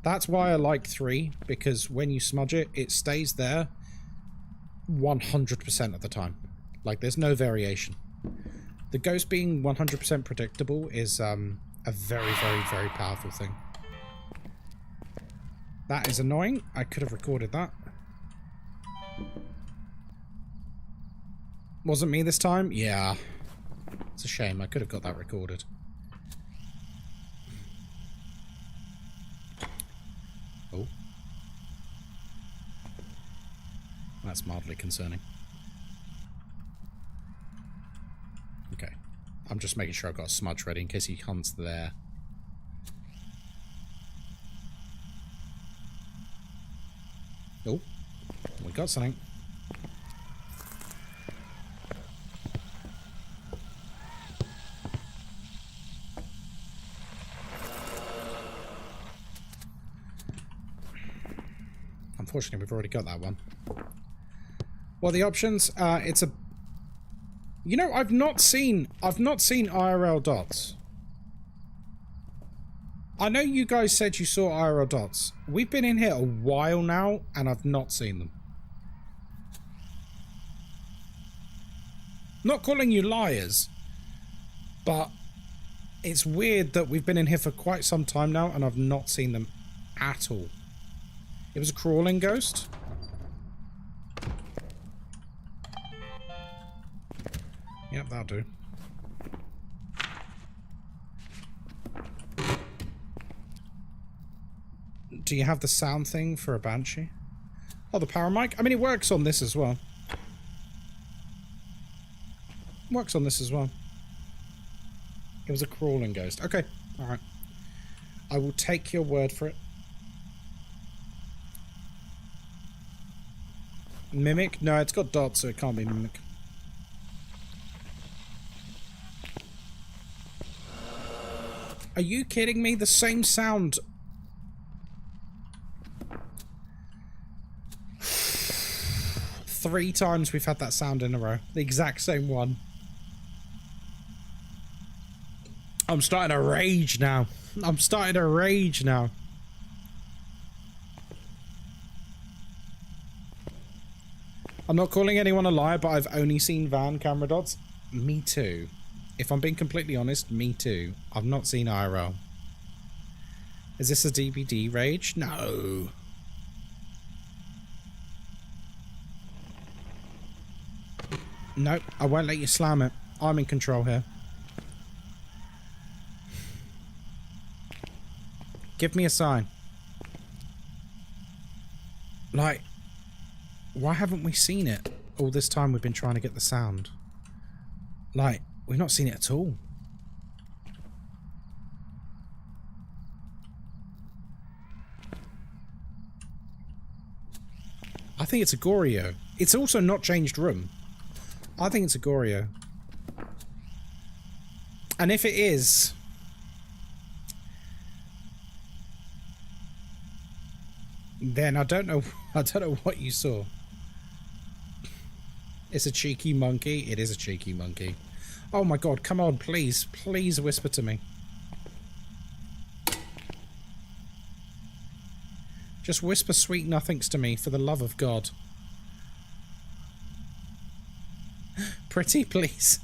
That's why I like 3, because when you smudge it, it stays there 100% of the time. Like, there's no variation. The ghost being 100% predictable is a very, very, very powerful thing. That is annoying. I could have recorded that. Wasn't me this time? Yeah. It's a shame. I could have got that recorded. Oh. That's mildly concerning. Okay. I'm just making sure I've got a smudge ready in case he hunts there. Oh. We got something. Unfortunately, we've already got that one. What are the options? It's a... You know, I've not seen IRL dots. I know you guys said you saw IRL dots. We've been in here a while now, and I've not seen them. Not calling you liars, but it's weird that we've been in here for quite some time now, and I've not seen them at all. It was a crawling ghost. Yep, that'll do. Do you have the sound thing for a banshee? Oh, the power mic? I mean, it works on this as well. Works on this as well. It was a crawling ghost. Okay, alright. I will take your word for it. Mimic? No, it's got dots, so it can't be mimic. Are you kidding me? The same sound. 3 times we've had that sound in a row. The exact same one. I'm starting to rage now. I'm starting to rage now. I'm not calling anyone a liar, but I've only seen van camera dots. Me too. If I'm being completely honest, me too. I've not seen IRL. Is this a DBD rage? No. Nope, I won't let you slam it. I'm in control here. Give me a sign. Like, why haven't we seen it all this time we've been trying to get the sound? Like, we've not seen it at all. I think it's a Goryo. It's also not changed room. I think it's a Goryo. And if it is... then I don't know what you saw. It's a cheeky monkey. It is a cheeky monkey. Oh my god, come on, please. Please whisper to me. Just whisper sweet nothings to me, for the love of God. Pretty, please.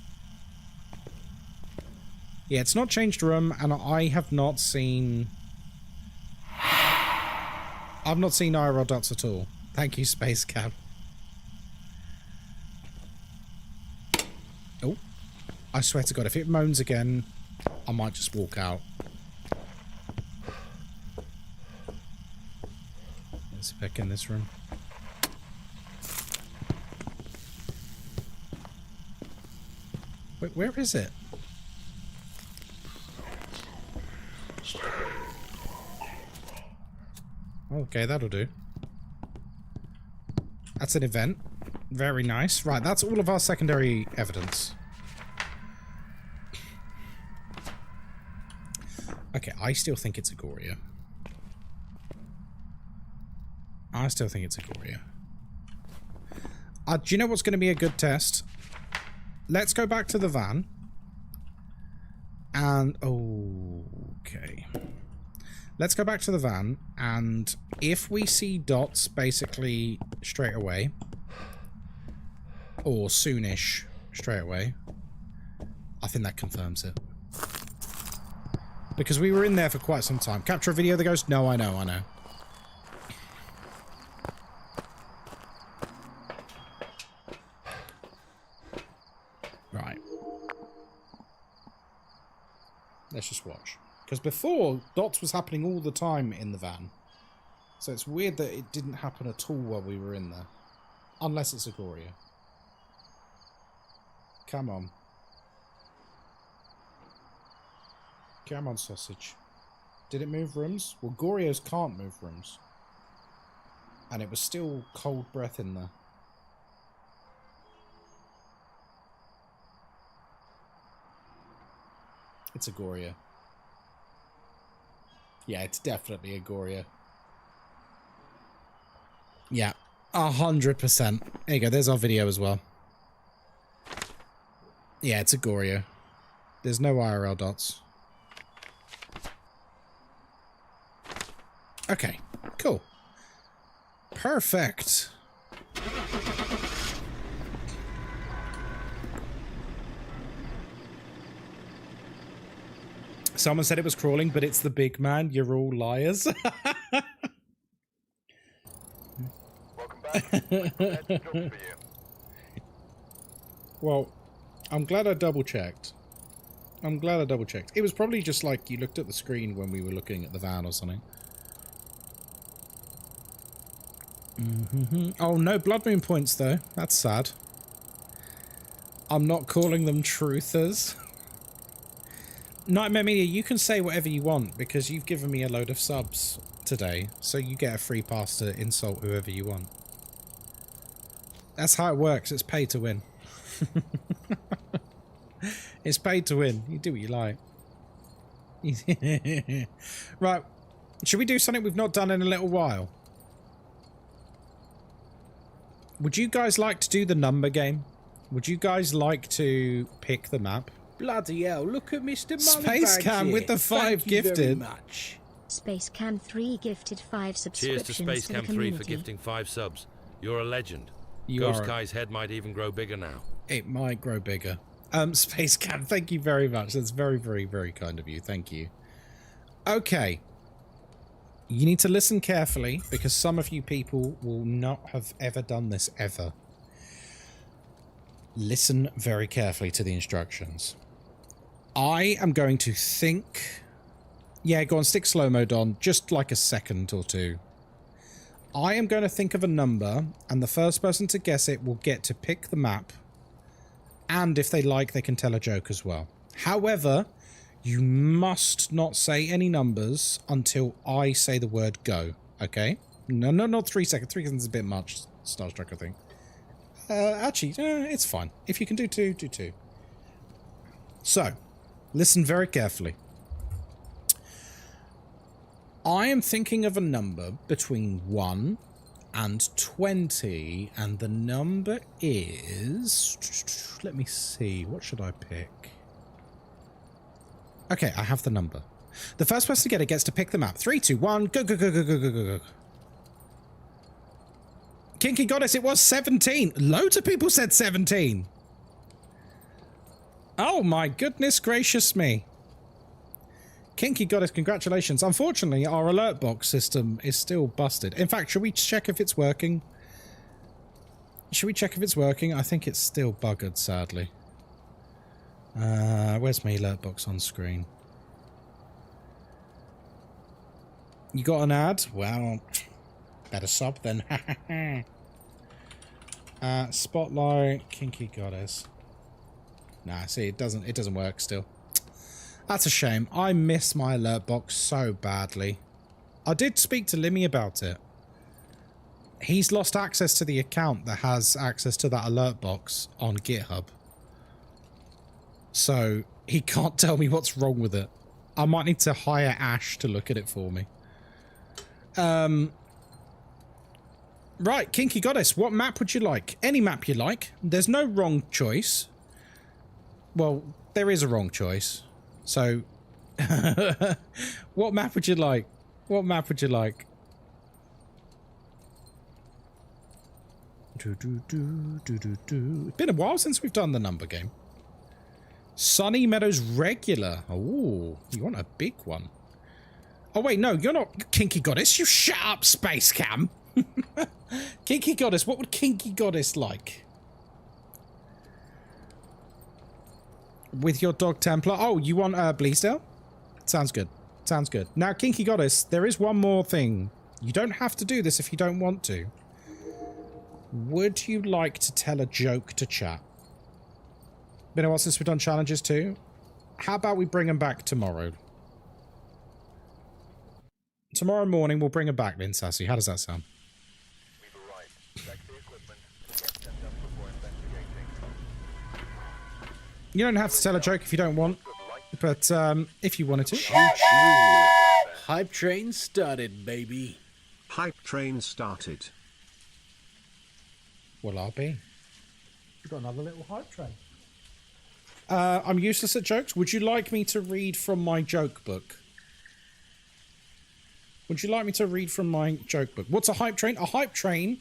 Yeah, it's not changed room, and I have not seen... I've not seen IRL dots at all. Thank you, Space Cab. Oh. I swear to God, if it moans again, I might just walk out. Let's back in this room. Wait, where is it? Okay, that'll do. That's an event. Very nice. Right, that's all of our secondary evidence. Okay, I still think it's Agoria. I still think it's Agoria. Do you know what's going to be a good test? Let's go back to the van. And... okay. Let's go back to the van, and if we see dots basically straight away, or soonish straight away, I think that confirms it. Because we were in there for quite some time. Capture a video of the ghost? No, I know, I know. Right. Let's just watch. Because before, dots was happening all the time in the van. So it's weird that it didn't happen at all while we were in there. Unless it's Agoria. Come on. Come on, sausage. Did it move rooms? Well, Gorios can't move rooms. And it was still cold breath in there. It's Agoria. Yeah, it's definitely Agoria. Yeah, 100%. There you go, there's our video as well. Yeah, it's Agoria. There's no IRL dots. Okay, cool. Perfect. Someone said it was crawling, but it's the big man. You're all liars. Welcome back. That's a job for you. Well, I'm glad I double-checked. I'm glad I double-checked. It was probably just like you looked at the screen when we were looking at the van or something. Oh, no blood moon points, though. That's sad. I'm not calling them truthers. Nightmare Media, you can say whatever you want because you've given me a load of subs today, so you get a free pass to insult whoever you want. That's how it works. It's pay to win. It's paid to win. You do what you like. Right. Should we do something we've not done in a little while? Would you guys like to do the number game? Would you guys like to pick the map? Bloody hell, look at Mr. Space Cam with the 5 gifted. Much. Space Cam 3 gifted 5 subscriptions. Cheers to Space the Cam 3 community. for gifting 5 subs. You're a legend. You are. Ghostkai's head might even grow bigger now. It might grow bigger. Space Cam, thank you very much. That's very, very, very kind of you. Thank you. Okay. You need to listen carefully because some of you people will not have ever done this ever. Listen very carefully to the instructions. I am going to think... Yeah, go on, stick slow mode on, just like a second or two. I am going to think of a number, and the first person to guess it will get to pick the map. And if they like, they can tell a joke as well. However, you must not say any numbers until I say the word go, okay? No, not 3 seconds. 3 seconds is a bit much, Starstruck, I think. Actually, it's fine. If you can do 2, do 2. So, listen very carefully. I am thinking of a number between 1 and 20, and the number is... Let me see, what should I pick? Okay, I have the number. The first person to get it gets to pick the map. 3, 2, 1, go, go, go, go, go, go, go, go. Kinky Goddess, it was 17. Loads of people said 17. Oh my goodness gracious me. Kinky Goddess, congratulations. Unfortunately, our alert box system is still busted. In fact, should we check if it's working? Should we check if it's working? I think it's still buggered, sadly. Where's my alert box on screen? You got an ad? Well, better sub then. Spotlight, Kinky Goddess. Nah, see, it doesn't work still. That's a shame. I miss my alert box so badly. I did speak to Limmy about it. He's lost access to the account that has access to that alert box on GitHub. So he can't tell me what's wrong with it. I might need to hire Ash to look at it for me. Right, Kinky Goddess, what map would you like? Any map you like. There's no wrong choice. Well, there is a wrong choice. So, what map would you like? What map would you like? It's been a while since we've done the number game. Sunny Meadows regular. Oh, you want a big one? Oh wait, no, you're not Kinky Goddess. You shut up, Space Cam. Kinky Goddess, what would Kinky Goddess like? With your dog Templar. Oh, you want Bleasdale? Sounds good. Sounds good. Now, Kinky Goddess, there is one more thing. You don't have to do this if you don't want to. Would you like to tell a joke to chat? Been a while since we've done challenges too. How about we bring them back tomorrow? Tomorrow morning we'll bring them back, Lynn Sassy. How does that sound? We've arrived. Check the equipment. Get sent up before investigating. You don't have to tell a joke if you don't want, but if you wanted to. Hype train started, baby. Hype train started. Well, I'll be. You've got another little hype train. I'm useless at jokes. Would you like me to read from my joke book? Would you like me to read from my joke book? What's a hype train? A hype train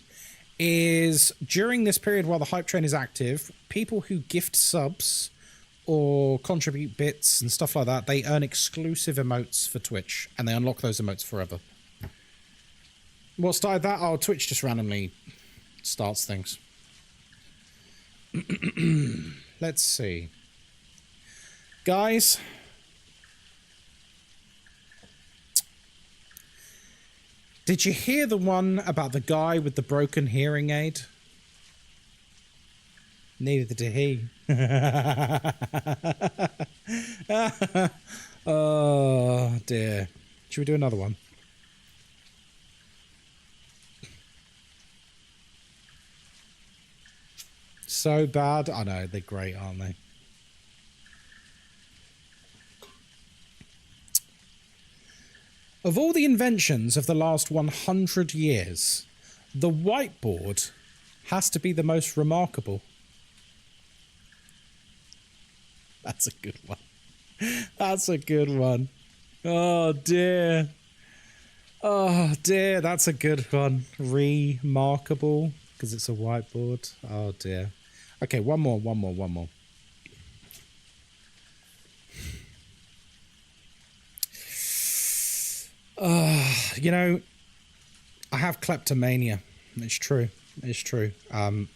is, during this period while the hype train is active, people who gift subs or contribute bits and stuff like that, they earn exclusive emotes for Twitch, and they unlock those emotes forever. What started that? Oh, Twitch just randomly starts things. Let's see. Guys. Did you hear the one about the guy with the broken hearing aid? Neither did he. Oh, dear. Should we do another one? So bad. I know, they're great, aren't they? Of all the inventions of the last 100 years, the whiteboard has to be the most remarkable. That's a good one. That's a good one. Oh, dear. Oh, dear. That's a good one. Remarkable. Because it's a whiteboard. Oh, dear. Okay, one more. You know, I have kleptomania. It's true. It's true. But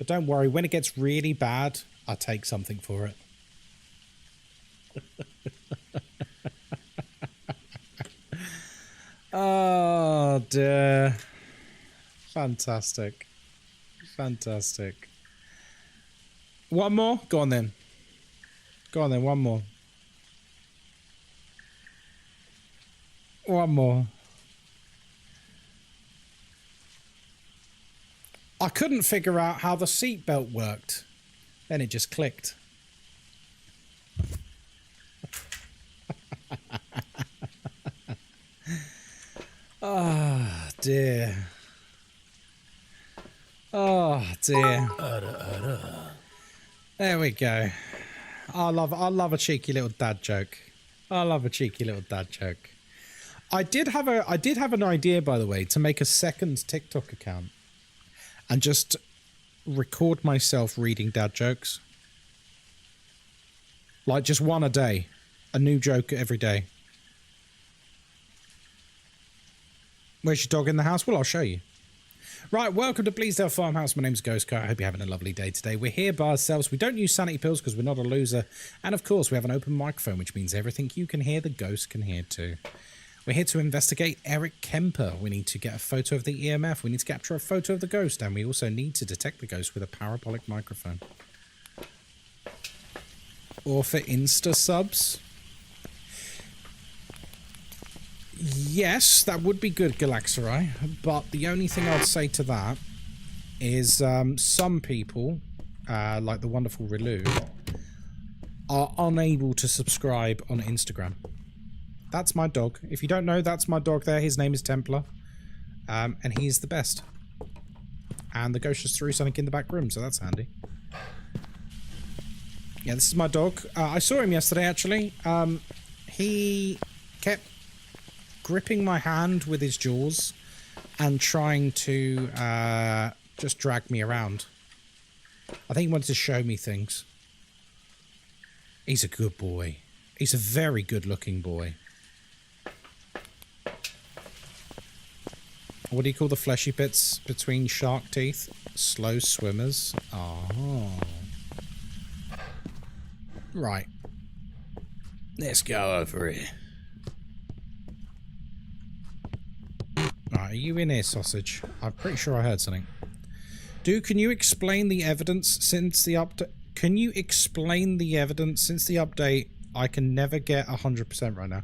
don't worry. When it gets really bad, I take something for it. Oh, dear. Fantastic. Fantastic. One more? Go on then. Go on then, one more. One more. I couldn't figure out how the seatbelt worked. Then it just clicked. Oh, dear. Oh, dear. There we go. I love a cheeky little dad joke. I love a cheeky little dad joke. I did have an idea, by the way, to make a second TikTok account and just record myself reading dad jokes. Like just one a day. A new joke every day. Where's your dog in the house? Well, I'll show you. Right, welcome to Bleasdale Farmhouse. My name's Ghostkai. I hope you're having a lovely day today. We're here by ourselves. We don't use sanity pills because we're not a loser. And of course, we have an open microphone, which means everything you can hear, the ghost can hear too. We're here to investigate Eric Kemper. We need to get a photo of the EMF. We need to capture a photo of the ghost. And we also need to detect the ghost with a parabolic microphone. Or for Insta subs? Yes, that would be good, Galaxerai. But the only thing I'd say to that is some people, like the wonderful Rilu, are unable to subscribe on Instagram. That's my dog. If you don't know, that's my dog there. His name is Templar. And he's the best. And the ghost just threw something in the back room, so that's handy. Yeah, this is my dog. I saw him yesterday, actually. He kept gripping my hand with his jaws and trying to just drag me around. I think he wanted to show me things. He's a good boy. He's a very good-looking boy. What do you call the fleshy bits between shark teeth? Slow swimmers. Oh. Right. Let's go over here. Right, are you in here, sausage? I'm pretty sure I heard something. Dude, can you explain the evidence since the update? Can you explain the evidence since the update? I can never get 100% right now.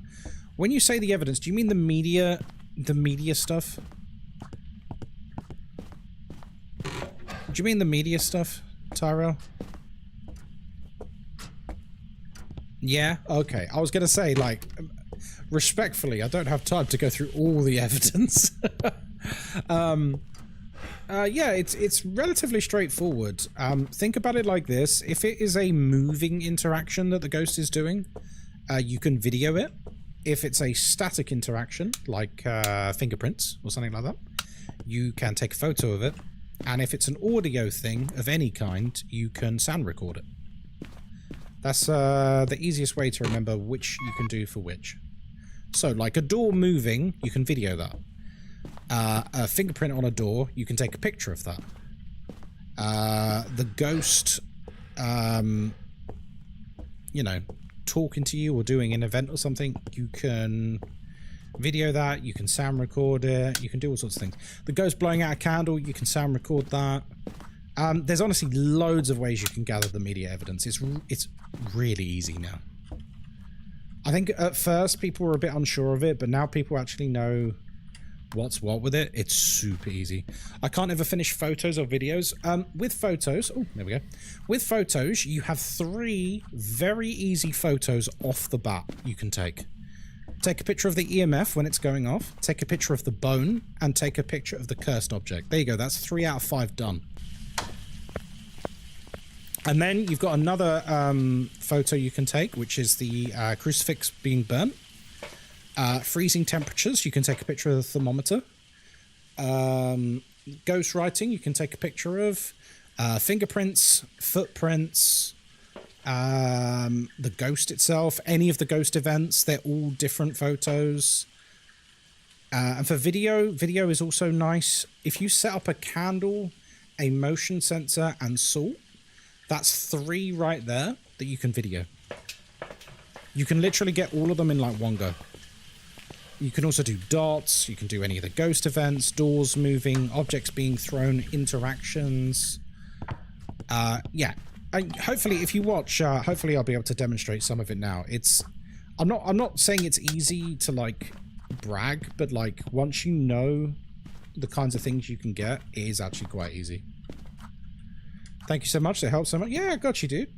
When you say the evidence, do you mean the media stuff? Do you mean the media stuff, Tyrell? Yeah? Okay. I was going to say, like, respectfully, I don't have time to go through all the evidence. Yeah, it's relatively straightforward. Think about it like this. If it is a moving interaction that the ghost is doing, you can video it. If it's a static interaction, like fingerprints or something like that, you can take a photo of it. And if it's an audio thing of any kind, you can sound record it. That's the easiest way to remember which you can do for which. So, like a door moving, you can video that. A fingerprint on a door, you can take a picture of that. The ghost, you know, talking to you or doing an event or something, you can video that, you can sound record it, you can do all sorts of things. The ghost blowing out a candle, you can sound record that. There's honestly loads of ways you can gather the media evidence. It's really easy now. I think at first people were a bit unsure of it, but now people actually know what's what with it. It's super easy. I can't ever finish photos or videos. With photos, oh, there we go. With photos, you have 3 very easy photos off the bat you can take. Take a picture of the EMF when it's going off, take a picture of the bone, and take a picture of the cursed object. There you go, that's 3 out of 5 done. And then you've got another photo you can take, which is the crucifix being burnt. Freezing temperatures, you can take a picture of the thermometer. Ghost writing, you can take a picture of. Fingerprints, footprints, the ghost itself, any of the ghost events, they're all different photos. And for video is also nice. If you set up a candle, a motion sensor, and salt, that's 3 right there that you can video. You can literally get all of them in like one go. You can also do dots, you can do any of the ghost events, doors moving, objects being thrown, interactions. Yeah. And hopefully if you watch, hopefully I'll be able to demonstrate some of it now. I'm not saying it's easy to like brag, but like once you know the kinds of things you can get, it is actually quite easy. Thank you so much, that helps so much. Yeah, I got you, dude.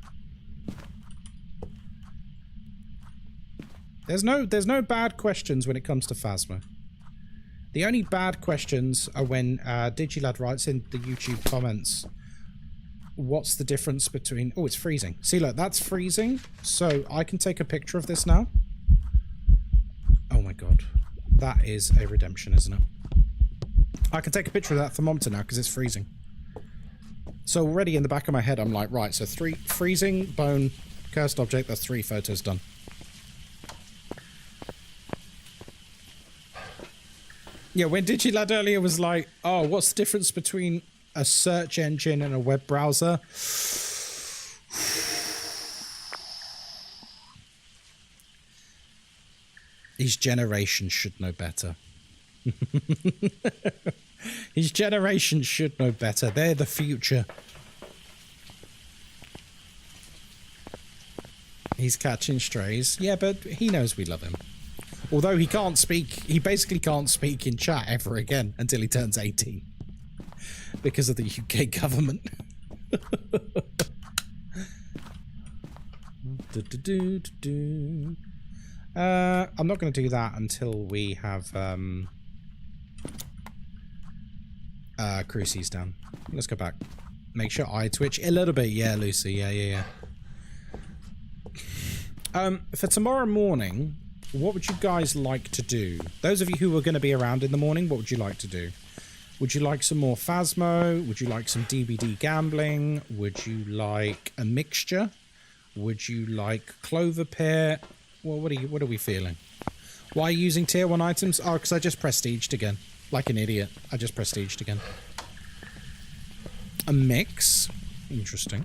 There's no bad questions when it comes to Phasmo. The only bad questions are when Digilad writes in the YouTube comments, what's the difference between... Oh, it's freezing. See, look, that's freezing. So I can take a picture of this now. Oh my god. That is a redemption, isn't it? I can take a picture of that thermometer now because it's freezing. So already in the back of my head, I'm like, right, so 3 freezing, bone, cursed object, that's 3 photos done. Yeah, when Digilad earlier was like, oh, what's the difference between a search engine and a web browser? His generation should know better. His generation should know better. They're the future. He's catching strays. Yeah, but he knows we love him. Although he can't speak, he basically can't speak in chat ever again until he turns 18. Because of the UK government. I'm not going to do that until we have Crucies down. Let's go back. Make sure I twitch a little bit. Yeah, Lucy. Yeah. For tomorrow morning, what would you guys like to do? Those of you who are going to be around in the morning, what would you like to do? Would you like some more Phasmo? Would you like some DBD gambling? Would you like a mixture? Would you like Clover Pit? Well, what are we feeling? Why are you using tier 1 items? Oh, because I just prestiged again. Like an idiot. I just prestiged again. A mix. Interesting.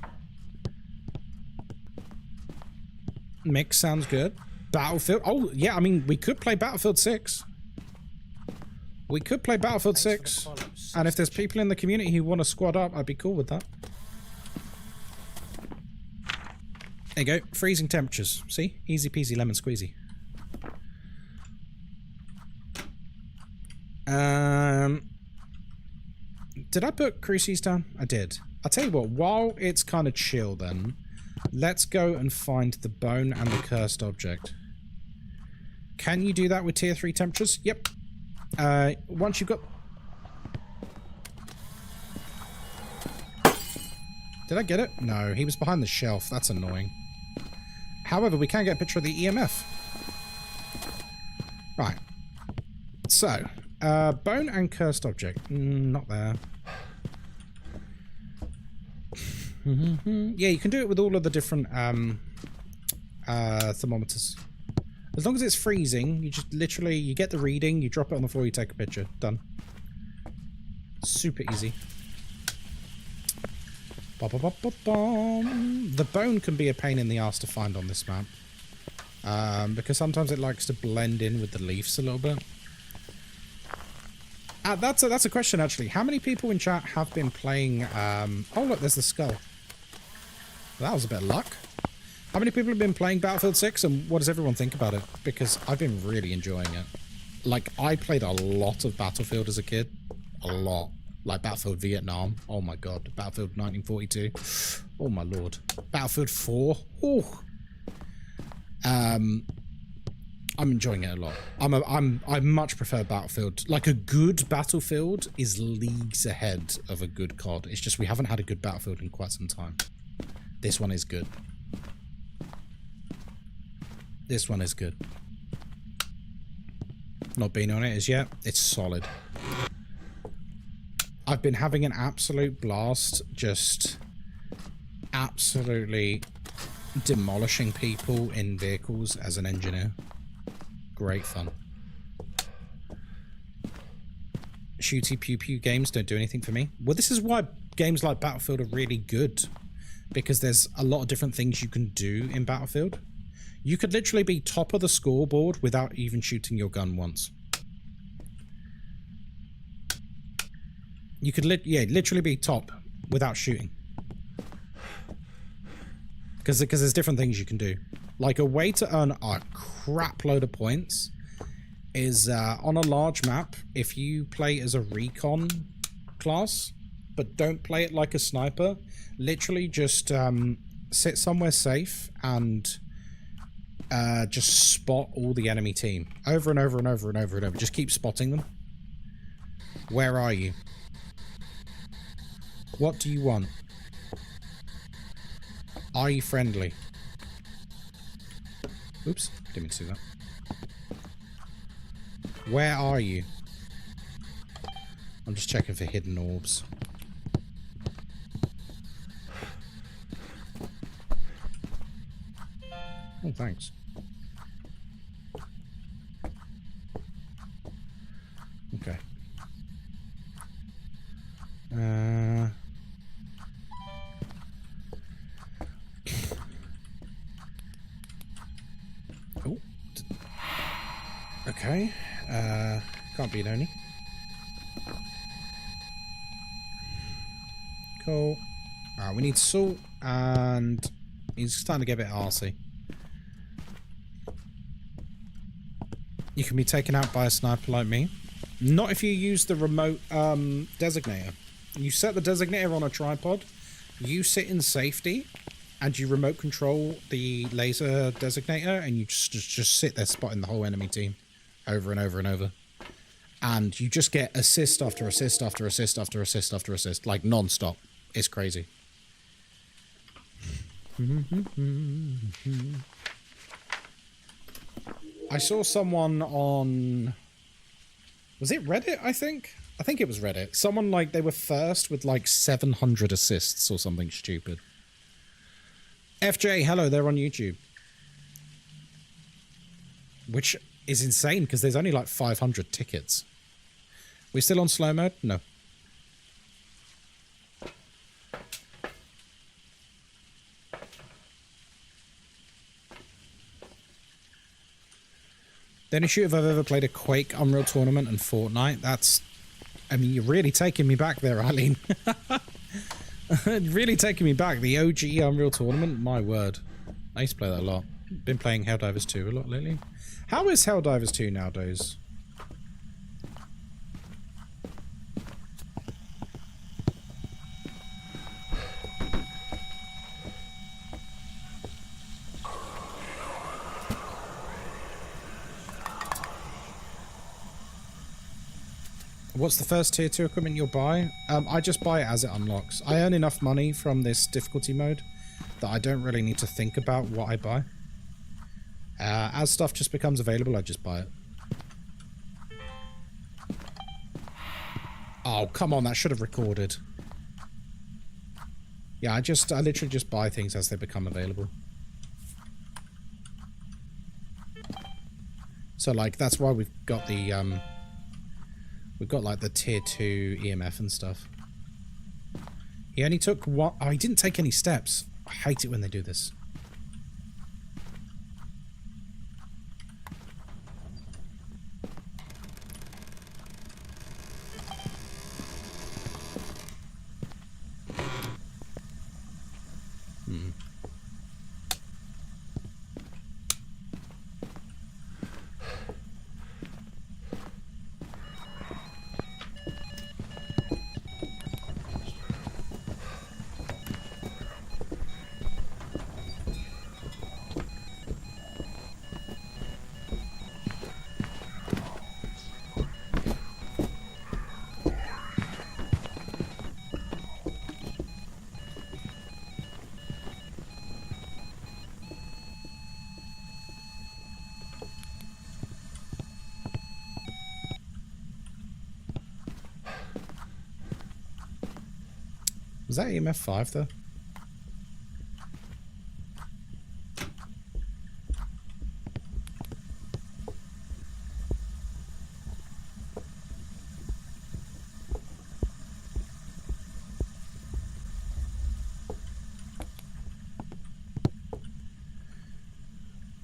Mix sounds good. Battlefield. Oh, yeah, I mean, we could play Battlefield 6. We could play Battlefield 6. And if there's people in the community who want to squad up, I'd be cool with that. There you go. Freezing temperatures. See? Easy peasy lemon squeezy. Did I put Crucies down? I did. I'll tell you what, while it's kind of chill then, let's go and find the bone and the cursed object. Can you do that with tier 3 temperatures? Yep. Once you've got... Did I get it? No, he was behind the shelf. That's annoying. However, we can get a picture of the EMF. Right. So, bone and cursed object. Not there. Yeah, you can do it with all of the different thermometers. As long as it's freezing, you just literally, you get the reading, you drop it on the floor, you take a picture. Done. Super easy. The bone can be a pain in the ass to find on this map. Because sometimes it likes to blend in with the leaves a little bit. That's a question, actually. How many people in chat have been playing... oh, look, there's the skull. That was a bit of luck. How many people have been playing Battlefield 6, and what does everyone think about it? Because I've been really enjoying it. Like, I played a lot of Battlefield as a kid. A lot. Like Battlefield Vietnam. Oh my god. Battlefield 1942. Oh my lord. Battlefield 4. Oh. I'm enjoying it a lot. I much prefer Battlefield. Like, a good Battlefield is leagues ahead of a good COD. It's just we haven't had a good Battlefield in quite some time. This one is good. This one is good. Not been on it as yet. It's solid. I've been having an absolute blast, just absolutely demolishing people in vehicles as an engineer. Great fun. Shooty pew pew games don't do anything for me. Well, this is why games like Battlefield are really good. Because there's a lot of different things you can do in Battlefield. You could literally be top of the scoreboard without even shooting your gun once. You could literally be top without shooting. Because there's different things you can do. Like, a way to earn a crap load of points is on a large map, if you play as a recon class, but don't play it like a sniper, literally just sit somewhere safe and just spot all the enemy team. Over and over and over and over and over. Just keep spotting them. Where are you? What do you want? Are you friendly? Oops, didn't mean to do that. Where are you? I'm just checking for hidden orbs. Oh, thanks. Okay. Oh. Okay. Can't be lonely. Cool. Alright, we need salt, and he's starting to get a bit arsey. You can be taken out by a sniper like me. Not if you use the remote designator. You set the designator on a tripod, you sit in safety, and you remote control the laser designator, and you just sit there spotting the whole enemy team over and over and over. And you just get assist after assist after assist after assist after assist, like non-stop. It's crazy. I saw someone on... Was it Reddit, I think? I think it was Reddit. Someone, like, they were first with, like, 700 assists or something stupid. FJ, hello, they're on YouTube. Which is insane, because there's only, like, 500 tickets. We still on slow mode? No. The only shooter I've ever played a Quake, Unreal Tournament, and Fortnite. That's... I mean, you're really taking me back there, Eileen. Really taking me back. The OG Unreal Tournament, my word. I used to play that a lot. Been playing Helldivers 2 a lot lately. How is Helldivers 2 nowadays? What's the first tier 2 equipment you'll buy? I just buy it as it unlocks. I earn enough money from this difficulty mode that I don't really need to think about what I buy. As stuff just becomes available, I just buy it. Oh, come on, that should have recorded. Yeah, I literally just buy things as they become available. So, like, that's why we've got the, we've got, like, the tier 2 EMF and stuff. He only took one... Oh, he didn't take any steps. I hate it when they do this. Was that EMF 5 though?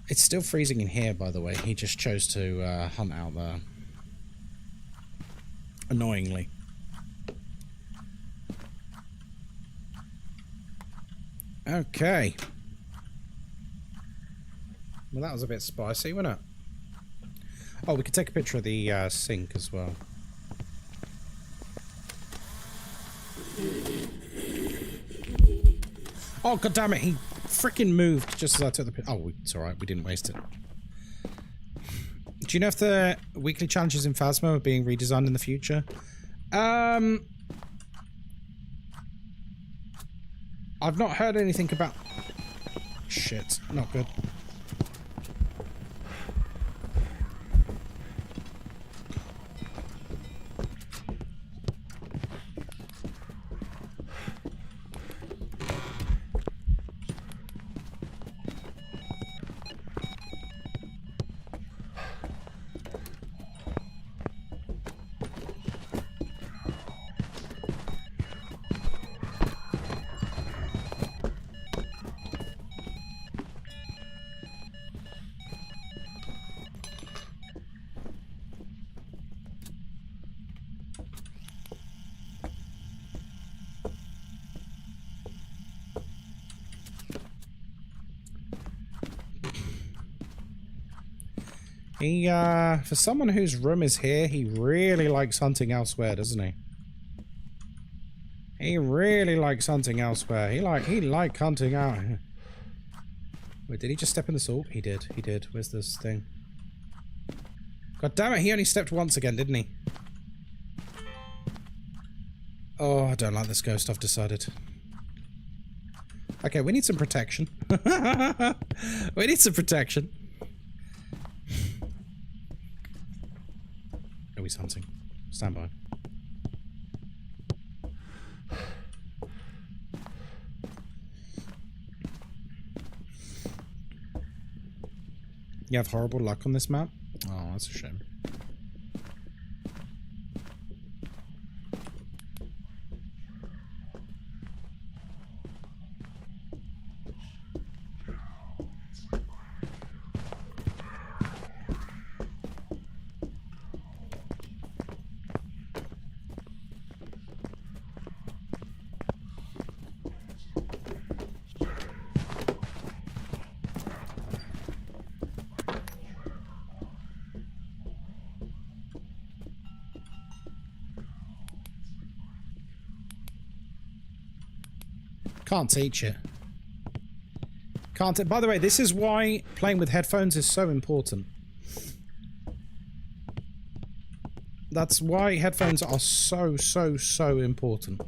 It's still freezing in here, by the way. He just chose to hunt out there. Annoyingly. Okay. Well, that was a bit spicy, wasn't it? Oh, we could take a picture of the sink as well. Oh, god damn it, he freaking moved just as I took the picture. Oh, it's alright, we didn't waste it. Do you know if the weekly challenges in Phasmo are being redesigned in the future? I've not heard anything about... Shit, not good. He, for someone whose room is here, he really likes hunting elsewhere, doesn't he? He really likes hunting elsewhere. He like hunting out. Wait, did he just step in the salt? He did. He did. Where's this thing? God damn it! He only stepped once again, didn't he? Oh, I don't like this ghost. I've decided. Okay, we need some protection. We need some protection. Oh, he's hunting. Stand by. You have horrible luck on this map? Oh, that's a shame. Can't teach it. Can't. By the way, this is why playing with headphones is so important. That's why headphones are so important.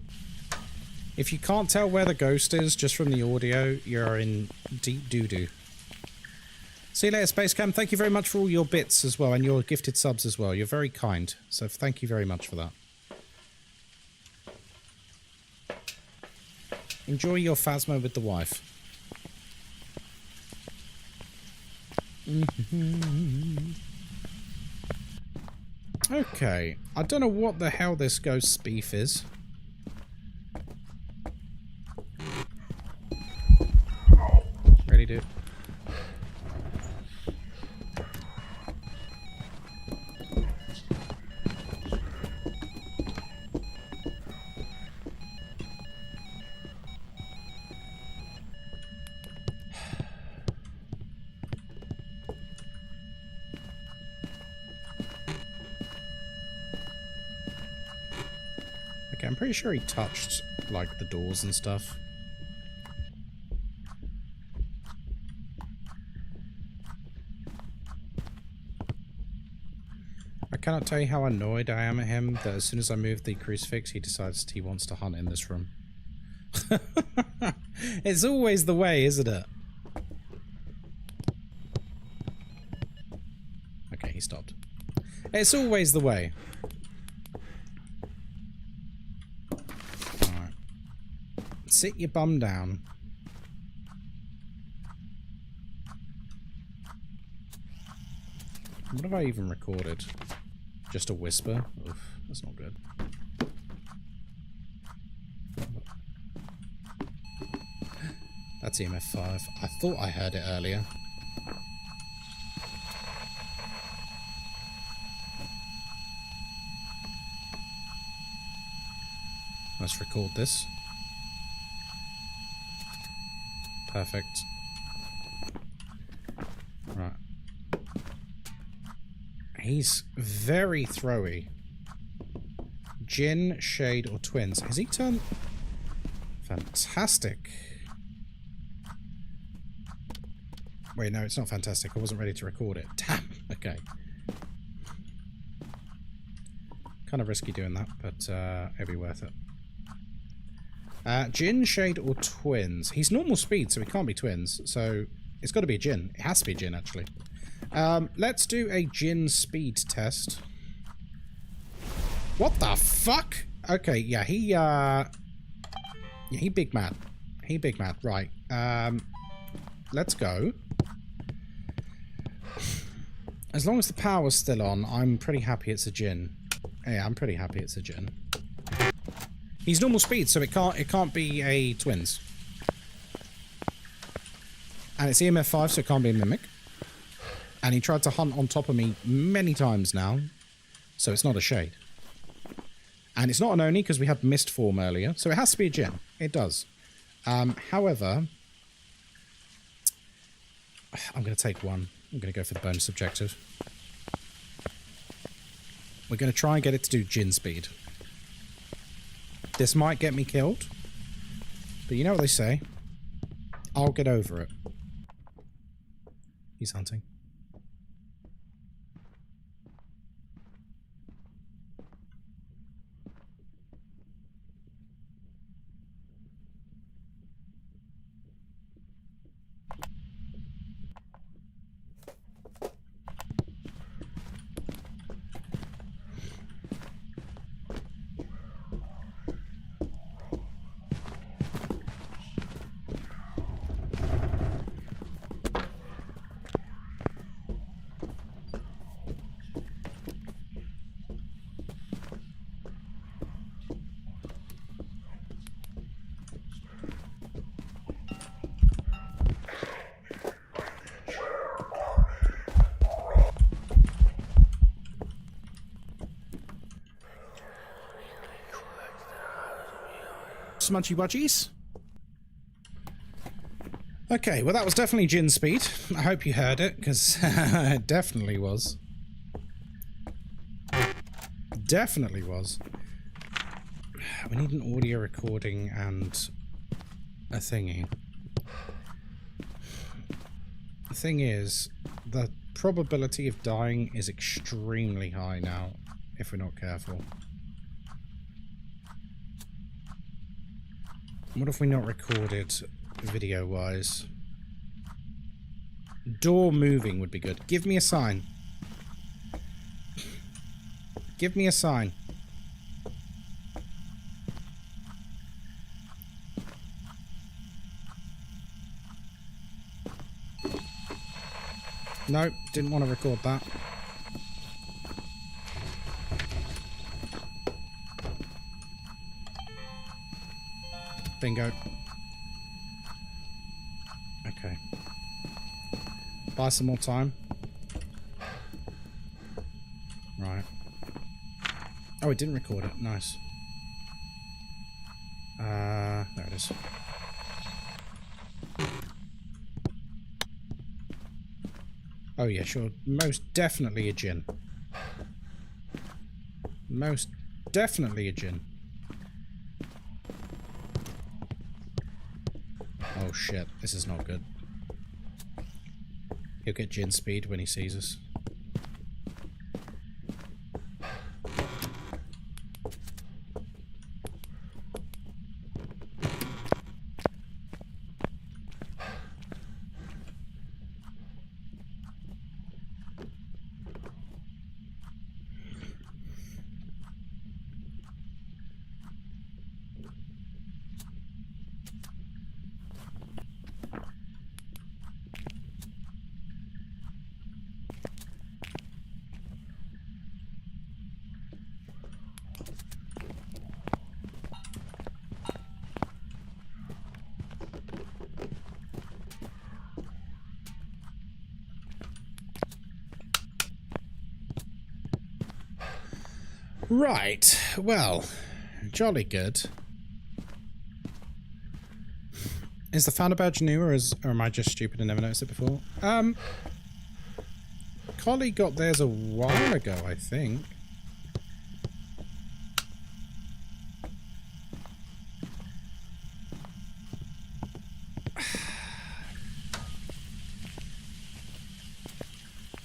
If you can't tell where the ghost is just from the audio, you're in deep doo-doo. See you later, Spacecam. Thank you very much for all your bits as well, and your gifted subs as well. You're very kind. So thank you very much for that. Enjoy your Phasmo with the wife. Okay. I don't know what the hell this ghost's beef is. Ready, dude? I'm pretty sure he touched, like, the doors and stuff. I cannot tell you how annoyed I am at him that as soon as I move the crucifix, he decides he wants to hunt in this room. It's always the way, isn't it? Okay, he stopped. It's always the way. Sit your bum down. What have I even recorded? Just a whisper? Oof, that's not good. That's EMF 5. I thought I heard it earlier. Let's record this. Perfect. Right. He's very throwy. Jinn, Shade, or Twins. Has he turned... Fantastic. Wait, no, it's not fantastic. I wasn't ready to record it. Damn. Okay. Kind of risky doing that, but it'll be worth it. Jinn, Shade, or Twins? He's normal speed, so he can't be twins. So it's got to be a Jinn. It has to be a Jinn, actually. Let's do a Jinn speed test. What the fuck? Okay, yeah, he big mad. He big mad. Right. Let's go. As long as the power's still on, I'm pretty happy it's a Jinn. Yeah, I'm pretty happy it's a Jinn. He's normal speed, so it can't be a twins. And it's EMF 5, so it can't be a mimic. And he tried to hunt on top of me many times now, so it's not a Shade. And it's not an Oni, because we had mist form earlier, so it has to be a Jinn. It does. However, I'm going to take one. I'm going to go for the bonus objective. We're going to try and get it to do gin speed. This might get me killed. But you know what they say. I'll get over it. He's hunting. Smudgy budgies. Okay, well that was definitely gin speed. I hope you heard it, because it definitely was. Definitely was. We need an audio recording and a thingy. The thing is, the probability of dying is extremely high now, if we're not careful. What if we not recorded video-wise? Door moving would be good. Give me a sign. Give me a sign. Nope, didn't want to record that. Bingo. Okay. Buy some more time. Right. Oh, it didn't record it. Nice. There it is. Oh yeah, sure. Most definitely a gin. Most definitely a gin. Oh shit, this is not good. He'll get gin speed when he sees us. Right, well, jolly good. Is the founder badge new, or am I just stupid and never noticed it before? Collie got theirs a while ago, I think.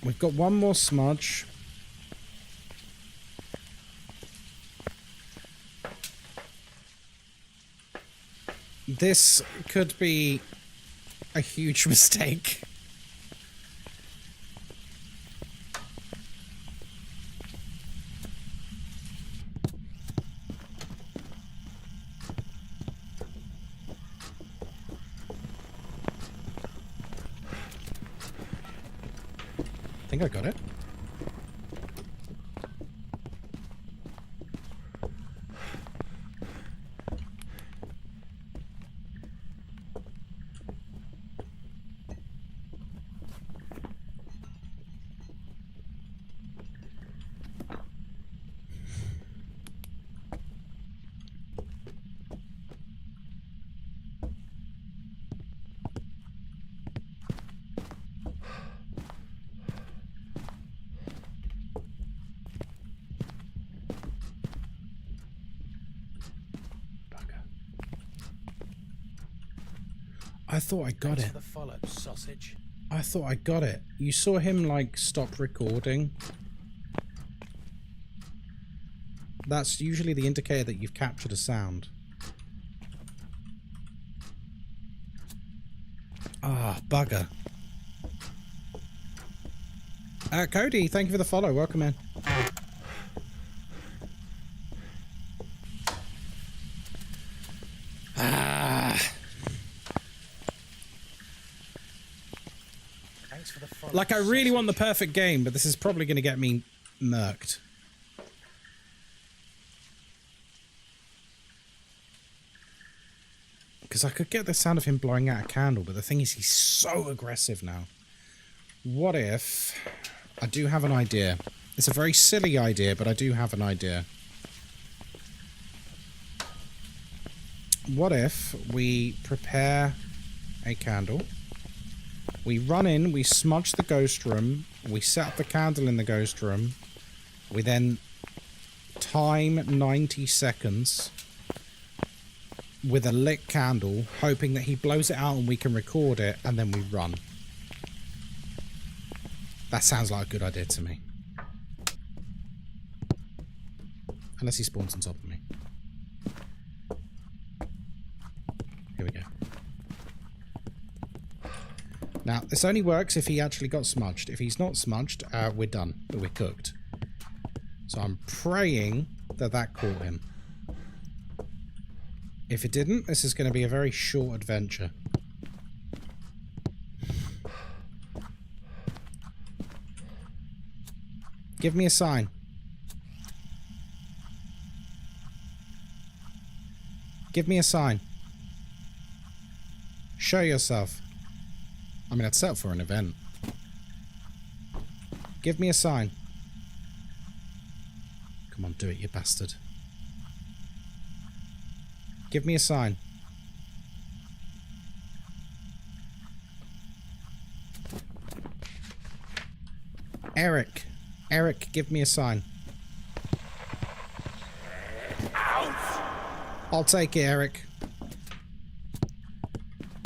We've got one more smudge. This could be a huge mistake. I think I got it. I thought I got it. The follow, sausage. I thought I got it. You saw him, like, stop recording. That's usually the indicator that you've captured a sound. Ah, bugger. Cody, thank you for the follow. Welcome in. Thanks for the follow. Like, I really want the perfect game, but this is probably going to get me murked. Because I could get the sound of him blowing out a candle, but the thing is, he's so aggressive now. What if... I do have an idea. It's a very silly idea, but I do have an idea. What if we prepare a candle? We run in, we smudge the ghost room, we set up the candle in the ghost room, we then time 90 seconds with a lit candle, hoping that he blows it out and we can record it, and then we run. That sounds like a good idea to me. Unless he spawns on top of me. Here we go. Now, this only works if he actually got smudged. If he's not smudged, we're done. We're cooked. So I'm praying that that caught him. If it didn't, this is going to be a very short adventure. Give me a sign. Give me a sign. Show yourself. I mean, I'd set up for an event. Give me a sign. Come on, do it, you bastard. Give me a sign. Eric. Eric, give me a sign. I'll take it, Eric.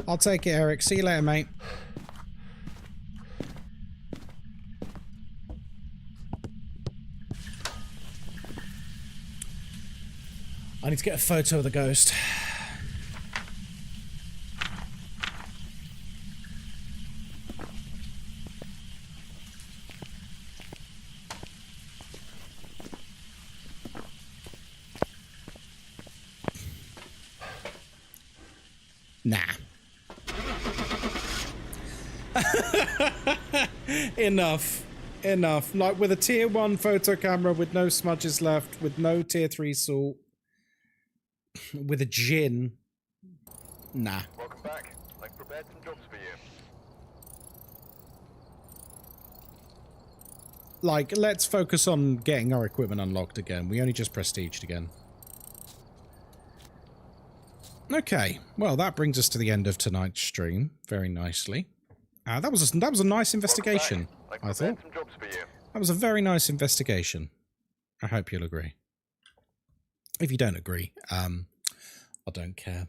I'll take it, Eric. See you later, mate. I need to get a photo of the ghost. Nah. Enough. Enough. Like, with a tier 1 photo camera with no smudges left, with no tier 3 salt, with a gin. Nah. Welcome back. I've prepared some jobs for you. Like, let's focus on getting our equipment unlocked again. We only just prestiged again. Okay, well, that brings us to the end of tonight's stream very nicely. That was a nice investigation, I thought. Some jobs for you. That was a very nice investigation. I hope you'll agree. If you don't agree, I don't care.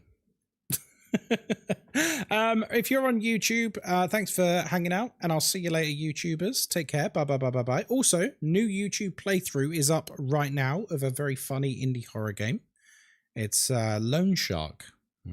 If you're on YouTube, thanks for hanging out, and I'll see you later, YouTubers. Take care. Bye, bye, bye, bye, bye. Also, new YouTube playthrough is up right now of a very funny indie horror game. It's Lone Shark.